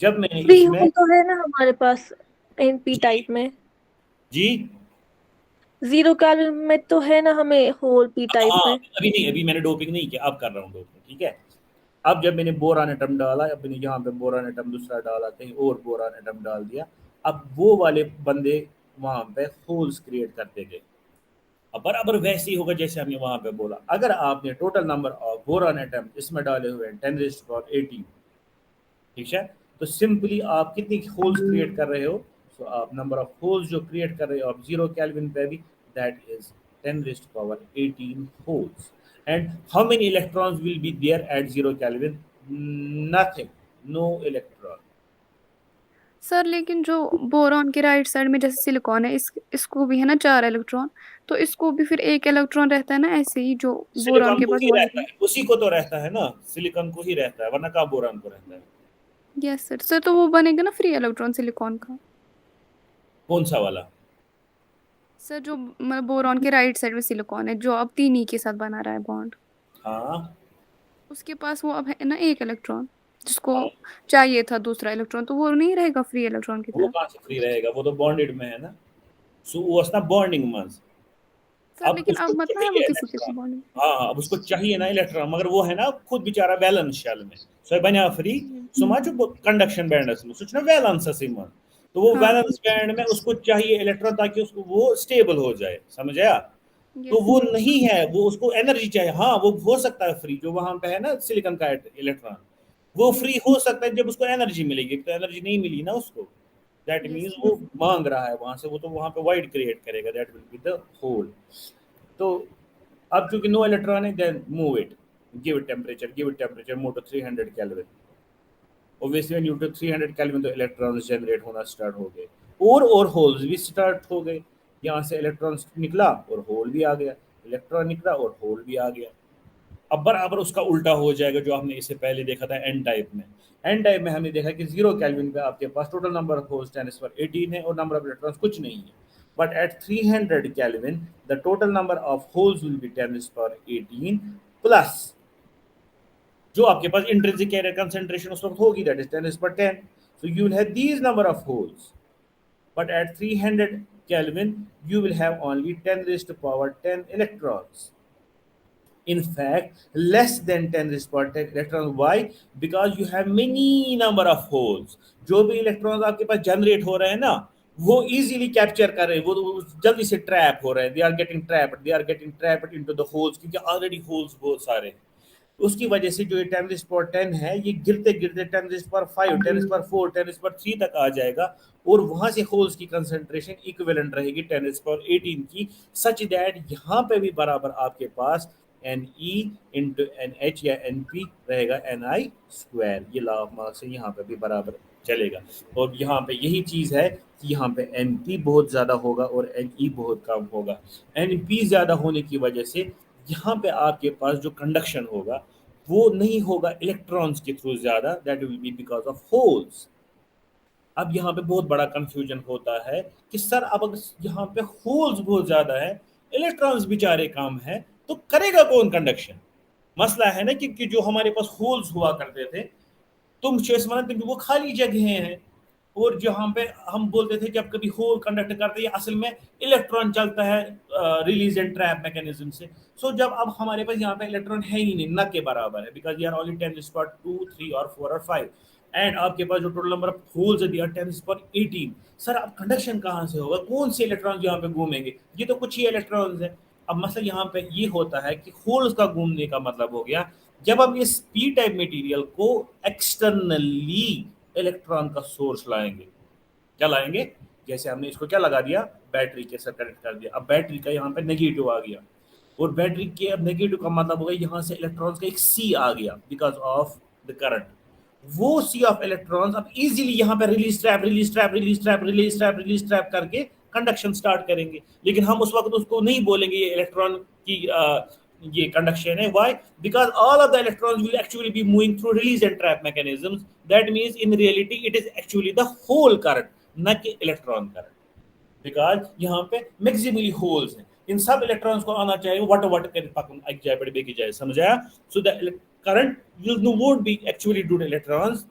जब मैंने फ्री इसमें होल तो है ना हमारे पास एनपी टाइप में, जी 0 केल्विन में तो है ना हमें होल पी टाइप हाँ, में। अभी नहीं, अभी मैंने डोपिंग नहीं किया, अब कर रहा हूँ डोपिंग, ठीक है। अब जब मैंने बोरान एटम डाला, अब मैंने यहाँ पे बोरान एटम दूसरा डाला, कहीं और बोरान एटम डाल दिया, अब वो वाले बंदे वहाँ पे होल्स क्रिएट करते गए। अब बराबर वैसे ही होगा जैसे हमने वहाँ पे बोला। अगर आपने total number of boron atom इसमें डाले हुए हैं 10⁻18, ठीक है, तो सिंपली आप कितनी होल्स क्रिएट कर रहे हो? सो आप नंबर ऑफ होल्स जो क्रिएट कर रहे हो आप 0 केल्विन पे भी, that is 10⁻18 holes. And how many electrons will be there at 0 Kelvin? Nothing, no electron. Sir लेकिन जो बोरॉन के राइट साइड में जैसे सिलिकॉन है, इसको भी है ना 4 इलेक्ट्रॉन, तो इसको भी फिर 1 इलेक्ट्रॉन रहता है ना, ऐसे ही जो बोरॉन सिलिकॉन के को पास ही 1 रहता है, उसी को तो रहता है ना, सिलिकॉन को ही रहता है, वरना कहाँ बोरान को रहता है? Yes sir. सर तो वो बनेगा ना फ्री इलेक्ट्रॉन सिलिकॉन का? कौन सा वाला? सर जो मतलब बोरॉन के राइट साइड में सिलिकॉन है, जो अब 3 के साथ बना रहा है बॉन्ड, हाँ उसके पास वो अब है ना 1 इलेक्ट्रॉन, जिसको हाँ, चाहिए था दूसरा इलेक्ट्रॉन, तो वो नहीं रहेगा फ्री इलेक्ट्रॉन की वो तरह? कहाँ से फ्री रहेगा, वो तो बॉन्डेड में है ना। सो वो ना बॉन्डिंग मंस। सर अब लेकिन उसको अब मतलब है वो चाहिए किसी के साथ इलेक्ट्रॉन, बॉन्ड? हाँ अब उसको चाहिए ना इलेक्ट्रॉन, मगर वो है ना खुद बेचारा बैलेंस शेल में, सो बना फ्री। सो मा जो कंडक्शन बैंड है सो ना बैलेंस से मन, तो वो हाँ बैलेंस बैंड में उसको चाहिए इलेक्ट्रॉन ताकि उसको वो स्टेबल हो जाए, समझ आया। तो यस वो सर। नहीं है, वो उसको एनर्जी चाहिए। हाँ वो हो सकता है फ्री, जो वहां पे है ना सिलिकॉन का इलेक्ट्रॉन, वो फ्री हो सकता है जब उसको एनर्जी मिलेगी। तो एनर्जी नहीं मिली ना उसको, दैट यस मीन्स सर। वो मांग रहा है वहां से, वो तो वहां पे वाइड क्रिएट करेगा, that will be the hole. तो अब चूंकि नो इलेक्ट्रॉन है, then move it, give it temperature, move to 300 kelvin. Obviously when you to 300 kelvin तो इलेक्ट्रॉन्स जनरेट होना स्टार्ट हो गए, और होल्स भी स्टार्ट हो गए। यहाँ से इलेक्ट्रॉन्स निकला और होल भी आ गया, इलेक्ट्रॉन निकला और होल भी आ गया। अब बराबर उसका उल्टा हो जाएगा जो आपने इससे पहले देखा था एन टाइप में। एन टाइप में हमने देखा कि 0 केल्विन पे आपके पास टोटल नंबर ऑफ होल्स 10⁻18 है और नंबर ऑफ इलेक्ट्रॉन्स कुछ नहीं है। But at 300 Kelvin, the total number of holes will be 10⁻18 plus जो आपके पास intrinsic carrier concentration उस वक्त होगी, that is 10⁻10. So you will have these number of holes. But at 300 Kelvin, you will have only 10⁻10 electrons. In fact, less than 10⁻10 electrons. Why? Because you have many number of holes. जो भी electrons आपके पास generate हो रहे हैं ना, वो इजीली कैप्चर कर रहे हैं, वो जल्दी से ट्रैप हो रहे हैं, they are getting trapped into the holes, क्योंकि ऑलरेडी होल्स बहुत सारे हैं। उसकी वजह से जो ये 10⁻10 है ये गिरते गिरते 10⁻5, 10⁻4, 10⁻3 तक आ जाएगा, और वहां से होल्स की कंसंट्रेशन इक्विवेलेंट रहेगी 10⁻18 की, सच दैट यहाँ पे भी बराबर आपके पास Ne इंटू NH या NP रहेगा Ni²। ये लॉ ऑफ मास से यहाँ पे भी बराबर चलेगा। और यहाँ पे यही चीज़ है कि यहाँ पे NP बहुत ज़्यादा होगा और Ne बहुत कम होगा। NP ज़्यादा होने की वजह से यहाँ पे आपके पास जो कंडक्शन होगा वो नहीं होगा इलेक्ट्रॉन्स के थ्रू ज़्यादा, that will be because of holes. अब यहाँ पे बहुत बड़ा कंफ्यूजन होता है कि सर अब अगर यहाँ पे होल्स बहुत ज़्यादा है, इलेक्ट्रॉन्स बेचारे कम है, तो करेगा कौन कंडक्शन? मसला है ना कि जो हमारे पास होल्स हुआ करते थे, तुम वो खाली जगह हैं, और जहाँ पे हम बोलते थे जब कभी होल कंडक्ट करते हैं असल में इलेक्ट्रॉन चलता है रिलीज एंड ट्रैप मैकेनिज्म से। सो जब अब हमारे पास यहाँ पे इलेक्ट्रॉन है ही नहीं, न के बराबर है, बिकॉज यार ओनली 10⁻2, 3 और 4 और 5, एंड आपके पास जो टोटल नंबर ऑफ होल्स है 10⁻18। सर अब कंडक्शन कहाँ से होगा? कौन से इलेक्ट्रॉन यहाँ पे घूमेंगे? ये तो कुछ ही इलेक्ट्रॉन्स है। अब मसला यहाँ पे ये होता है कि होल्स का घूमने का मतलब हो गया जब हम इस पी टाइप मटेरियल को एक्सटर्नली इलेक्ट्रॉन का सोर्स लाएंगे। क्या लाएंगे? जैसे हमने इसको क्या लगा दिया, बैटरी के साथ कनेक्ट कर दिया। अब बैटरी का यहाँ पे नेगेटिव आ गया, और बैटरी के अब नेगेटिव का मतलब होगा यहाँ से इलेक्ट्रॉन्स का एक सी आ गया बिकॉज ऑफ द करंट। वो सी ऑफ इलेक्ट्रॉन्स अब इजीली यहाँ पे रिलीज ट्रैप करके कंडक्शन स्टार्ट करेंगे। लेकिन हम उस वक्त उसको नहीं बोलेंगे ये इलेक्ट्रॉन की ये कंडक्शन है। Why? Because all of the electrons will actually be moving through release and trap mechanisms. That means in reality it is actually the hole current, न कि इलेक्ट्रॉन करंट, बिकॉज यहाँ पे मैक्सिमली होल्स हैं। इन सब इलेक्ट्रॉन्स को आना चाहिए वट कर पकन एक जाए पर बेकी जाए, समझाया? So the current won't be actually due to electrons,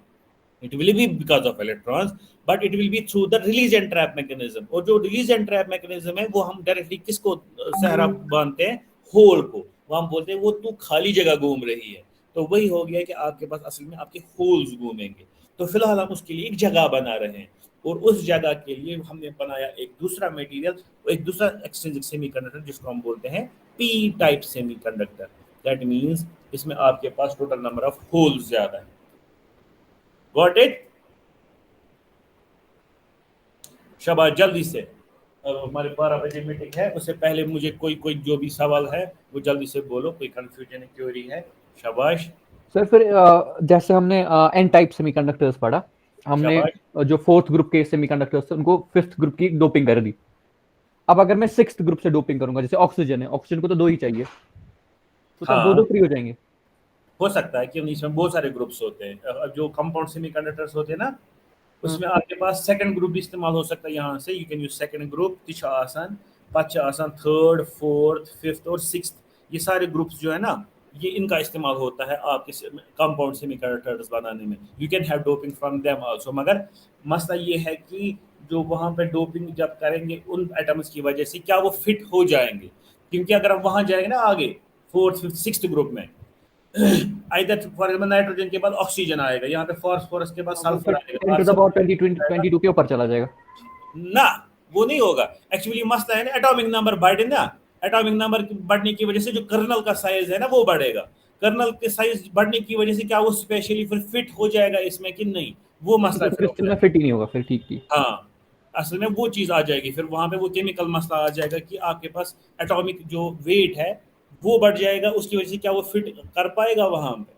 it will be because of electrons, but it will be through the release and trap mechanism। और जो release and trap mechanism है वो हम डायरेक्टली किसको सहरा बांधते हैं? होल को। वो हम बोलते हैं वो तू खाली जगह घूम रही है। तो वही हो गया कि आपके पास असल में आपके होल्स घूमेंगे। तो फिलहाल हम उसके लिए एक जगह बना रहे हैं, और उस जगह के लिए हमने बनाया एक दूसरा मटेरियल, एक दूसरा एक्सट्रिंसिक सेमीकंडक्टर जिसको हम बोलते हैं P type semiconductor. That means इसमें आपके पास टोटल नंबर ऑफ होल्स ज्यादा है। Got it? शाबाश, जल्दी से। अब हमारे 12 बजे मीटिंग है, उससे पहले मुझे कोई जो भी सवाल है वो जल्दी से बोलो, कोई कंफ्यूजन क्वेरी है? शाबाश सर। फिर जैसे हमने एन टाइप सेमीकंडक्टर्स पढ़ा, हमने जो फोर्थ ग्रुप के सेमीकंडक्टर्स थे उनको फिफ्थ ग्रुप की डोपिंग कर दी। अब अगर मैं सिक्स्थ ग्रुप से डोपिंग करूंगा, जैसे ऑक्सीजन है, ऑक्सीजन को तो 2 ही चाहिए, तो तब 2 फ्री हो जाएंगे। हो सकता है कि इसमें बहुत सारे ग्रुप्स होते हैं। जो कंपाउंड सेमीकंडक्टर्स होते हैं ना, उसमें आपके पास सेकंड ग्रुप भी इस्तेमाल हो सकता है। यहाँ से you can use second group, आसान, थर्ड, फोर्थ, फिफ्थ और सिक्स्थ, ये सारे ग्रुप्स जो है ना, ये इनका इस्तेमाल होता है आपके कंपाउंड सेमीकंडक्टर्स बनाने में। You can have doping from them also, मगर मसला ये है कि जो वहाँ पे डोपिंग जब करेंगे उन एटम्स की वजह से क्या वो फिट हो जाएंगे? क्योंकि अगर हम वहाँ जाएंगे ना आगे फोर्थ, फिफ्थ, सिक्स्थ ग्रुप में, आइदर फॉर एग्जांपल नाइट्रोजन के बाद ऑक्सीजन आएगा, यहाँ पे फास्फोरस के बाद सल्फर आएगा, 10 to the power 22 के ऊपर चला जाएगा ना, वो नहीं होगा। एक्चुअली मसला है ना एटॉमिक नंबर बढ़े ना, एटॉमिक नंबर बढ़ने की वजह से जो कर्नल का साइज है ना वो बढ़ेगा। कर्नल के साइज बढ़ने की वजह से क्या वो स्पेशली फिर फिट हो जाएगा इसमें कि नहीं, वो मसला क्रिस्टल में फिट ही नहीं होगा फिर। ठीक। हाँ, असल में वो चीज़ आ जाएगी, फिर वहाँ पे वो केमिकल मसला आ जाएगा कि आपके पास एटॉमिक जो वेट है वो बढ़ जाएगा, उसकी वजह से क्या वो फिट कर पाएगा वहाँ पे,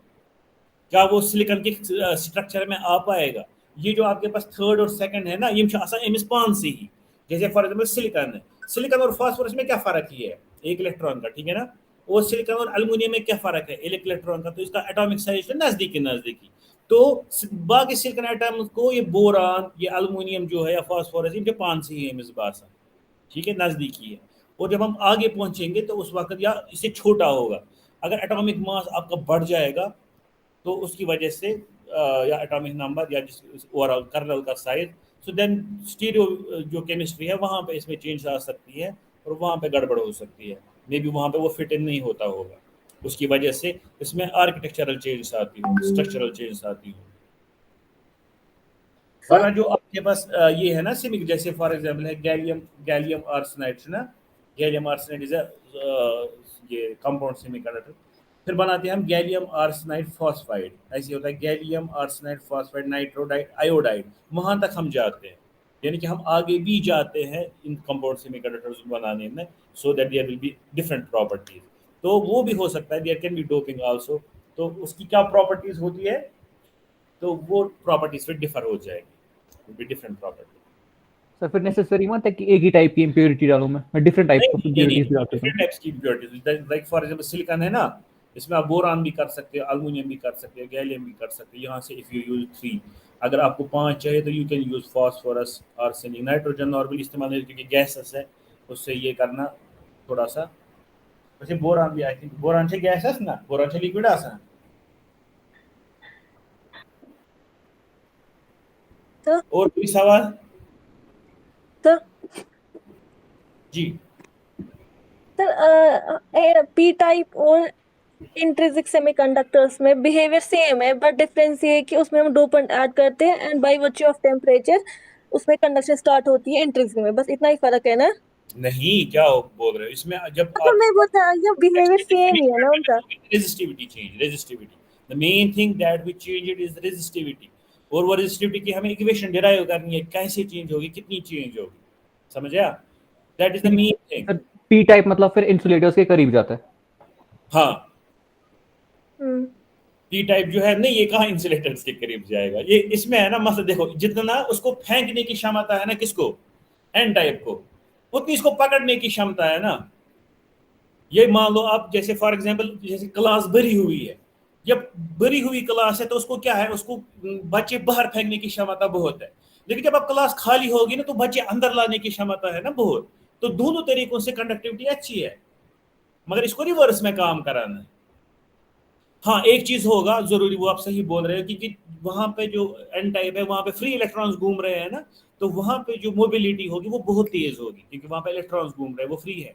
क्या वो सिलिकॉन के स्ट्रक्चर में आ पाएगा? ये जो आपके पास थर्ड और सेकंड है ना, ये एमिस पान से ही, जैसे फॉर एग्जांपल सिलिकॉन है, सिलिकॉन और फास्फोरस में क्या फ़र्क ही है? एक इलेक्ट्रॉन का, ठीक है ना। और सिलिकॉन और एल्युमिनियम में क्या फ़र्क है? एक इलेक्ट्रॉन का। तो इसका एटॉमिक साइज तो नज़दीकी। तो बाकी सिलिकॉन एटम को ये बोरान, ये एल्युमिनियम जो है या फास्फोरस, इनके पान से ही है एमिस बासा, ठीक है, नज़दीकी है। और जब हम आगे पहुंचेंगे तो उस वक्त या इससे छोटा होगा। अगर एटॉमिक मास आपका बढ़ जाएगा तो उसकी वजह से या एटॉमिक नंबर या ओवरऑल कर्नल का साइज, सो देन स्टीरियो जो केमिस्ट्री है वहाँ पे इसमें चेंज आ सकती है और वहाँ पे गड़बड़ हो सकती है। मे बी वहाँ पे वो फिट इन नहीं होता होगा, उसकी वजह से इसमें आर्किटेक्चरल चेंज आती हो, स्ट्रक्चरल चेंज आती हो। वरना जो आपके पास ये है ना सिमिक, जैसे फॉर एग्जांपल है गैलियम आर्सेनाइड ना, गैलियम आर्सेनाइड इज ये कंपाउंड सेमीकंडक्टर। फिर बनाते हैं हम गैलियम आर्सेनाइड फॉस्फाइड, ऐसे होता है गैलियम आर्सेनाइड फॉस्फाइड नाइट्रोडाइड आयोडाइड, वहां तक हम जाते हैं, यानी कि हम आगे भी जाते हैं इन कंपाउंड सेमीकंडक्टर्स बनाने में, so that there will be different properties. तो वो भी हो सकता है, there can be doping also. तो उसकी क्या प्रॉपर्टीज होती है, तो वो प्रॉपर्टीज फिर डिफर हो जाएगी, भी डिफरेंट प्रॉपर्टी। सर फिर नेसेसरी मत है कि एक ही टाइप की इम्प्योरिटी डालूं, मैं डिफरेंट टाइप ऑफ इम्प्योरिटीज भी डाल सकता डिफरेंट टाइप्स की impurities, like for example silicon है ना, इसमें आप बोरान भी कर सकते हो, एल्युमिनियम भी कर सकते हो, गैलियम भी कर सकते हो। यहाँ से इफ यू यूज 3, अगर आपको 5 चाहिए तो you can use phosphorus, arsenic, nitrogen normally इस्तेमाल नहीं, क्योंकि गैसेस है, उससे ये करना थोड़ा सा। वैसे बोरान भी आई थिंक, बोरान से गैसेस ना, बोरान से लिक्विड आसान। तो और कोई सवाल? तो जी सर पी टाइप और इंट्रिंसिक सेमीकंडक्टर्स में बिहेवियर सेम है, बट डिफरेंस ये है कि उसमें हम डोपेंट ऐड करते हैं and by virtue of temperature उसमें कंडक्शन स्टार्ट होती है इंट्रिंसिक में, बस इतना ही फर्क है ना। नहीं, क्या बोल रहे हो, इसमें जब तो मैं बोलता ये बिहेवियर सेम ही है ना उनका। resistivity change, resistivity, the main thing that we change it is resistivity। और वो resistivity की हमें इक्वेशन डिराइव करनी है, कैसे चेंज होगी, कितनी चेंज होगी, समझ आया? That is the main thing. Sir P type मतलब फिर इंसुलेटर्स के करीब जाता है। हाँ, हम्म पी टाइप जो है नहीं, ये कहाँ इंसुलेटर्स के करीब जाएगा, ये इसमें है ना मसला। देखो जितना उसको फेंकने की क्षमता है ना, किसको, एन टाइप को, उतनी इसको पकड़ने की क्षमता है ना। ये मान लो आप, जैसे फॉर एग्जांपल जैसे क्लास भरी हुई है, जब भरी हुई क्लास है तो उसको क्या है, उसको बच्चे बाहर फेंकने की क्षमता बहुत है। लेकिन जब आप क्लास खाली होगी ना, तो बच्चे अंदर लाने की क्षमता है ना बहुत। तो दोनों तरीकों से कंडक्टिविटी अच्छी है, मगर इसको रिवर्स में काम कराना है। हाँ, एक चीज होगा जरूरी, वो आप सही बोल रहे हो, क्योंकि वहां पे जो एन टाइप है वहां पे फ्री इलेक्ट्रॉन्स घूम रहे हैं ना, तो वहां पे जो मोबिलिटी होगी वो बहुत तेज होगी, क्योंकि वहां पे इलेक्ट्रॉन्स घूम रहे हैं, वो फ्री है।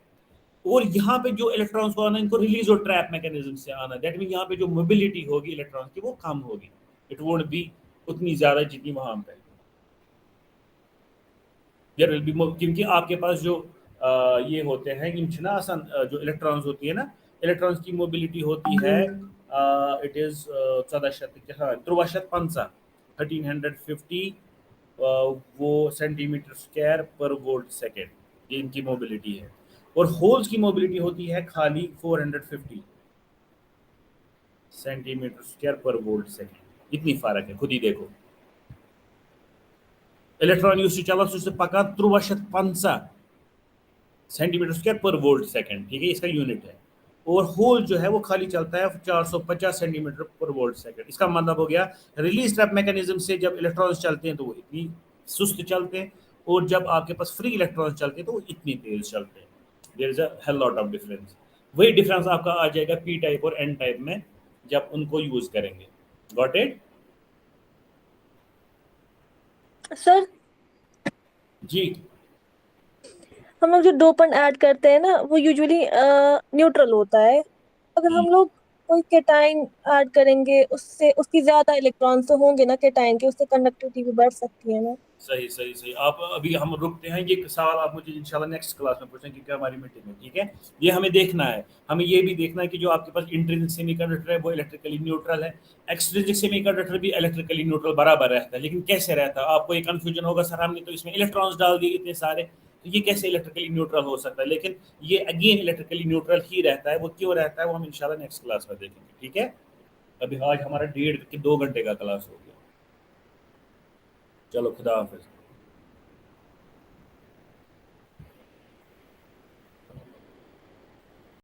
और यहाँ पे जो इलेक्ट्रॉन्स को आना, इनको रिलीज और ट्रैप मैकेनिज्म से आना, दैट मीन यहाँ पे जो मोबिलिटी होगी इलेक्ट्रॉन्स की वो कम होगी, इट वोंट बी उतनी ज्यादा जितनी वहां पे। देयर विल बी, क्योंकि आपके पास जो ये होते हैं ना आसान, जो इलेक्ट्रॉन्स होती है ना, इलेक्ट्रॉन्स की मोबिलिटी होती है, इट इज 1350 1350 वो सेंटीमीटर स्क्वायर पर वोल्ट सेकेंड, ये इनकी मोबिलिटी है। और होल्स की मोबिलिटी होती है खाली 450 सेंटीमीटर स्क्वायर पर वोल्ट सेकेंड, इतनी फर्क है, खुद ही देखो। इलेक्ट्रॉन यूज चला उससे पका 1350 सेंटीमीटर स्क्वायर पर वोल्ट सेकेंड, ठीक है, इसका यूनिट है। और होल जो है वो खाली चलता है 450 सेंटीमीटर पर वोल्ट सेकेंड। इसका मतलब हो गया रिलीज ट्रैप मैकेनिज्म से जब इलेक्ट्रॉन्स चलते हैं तो वो इतनी सुस्त चलते हैं, और जब आपके पास फ्री इलेक्ट्रॉन्स चलते हैं तो वो इतनी तेज चलते हैं। There is a hell lot of difference. वही डिफरेंस आपका आ जाएगा पी टाइप और एन टाइप में जब उनको यूज करेंगे। Got it? सर जी हम लोग जो डोपेंट ऐड करते हैं ना वो यूजुअली न्यूट्रल होता है। अगर हम लोग कोई केटाइन ऐड करेंगे उससे उसकी ज्यादा इलेक्ट्रॉन्स तो होंगे ना केटाइन के, उससे कंडक्टिविटी भी बढ़ सकती है ना। सही सही सही। आप अभी हम रुकते हैं, ये सवाल आप मुझे इंशाल्लाह नेक्स्ट क्लास में पूछें क्योंकि हमारी मीटिंग में, ठीक है। ये हमें देखना है, हमें ये भी देखना है कि जो आपके पास इंट्रिंसिक सेमीकंडक्टर है वो इलेक्ट्रिकली न्यूट्रल है, एक्सट्रिंसिक सेमीकंडक्टर भी इलेक्ट्रिकली न्यूट्रल बराबर रहता है। लेकिन कैसे रहता है, आपको ये कंफ्यूजन होगा, सर हमने तो इसमें इलेक्ट्रॉन्स डाल दिए इतने सारे, तो ये कैसे इलेक्ट्रिकली न्यूट्रल हो सकता है। लेकिन ये अगेन इलेक्ट्रिकली न्यूट्रल ही रहता है। वो क्यों रहता है वो हम इंशाल्लाह नेक्स्ट क्लास में देखेंगे, ठीक है। अभी आज हमारा 1.5 2 घंटे का क्लास हो गया। चलो खुदा हाफिज।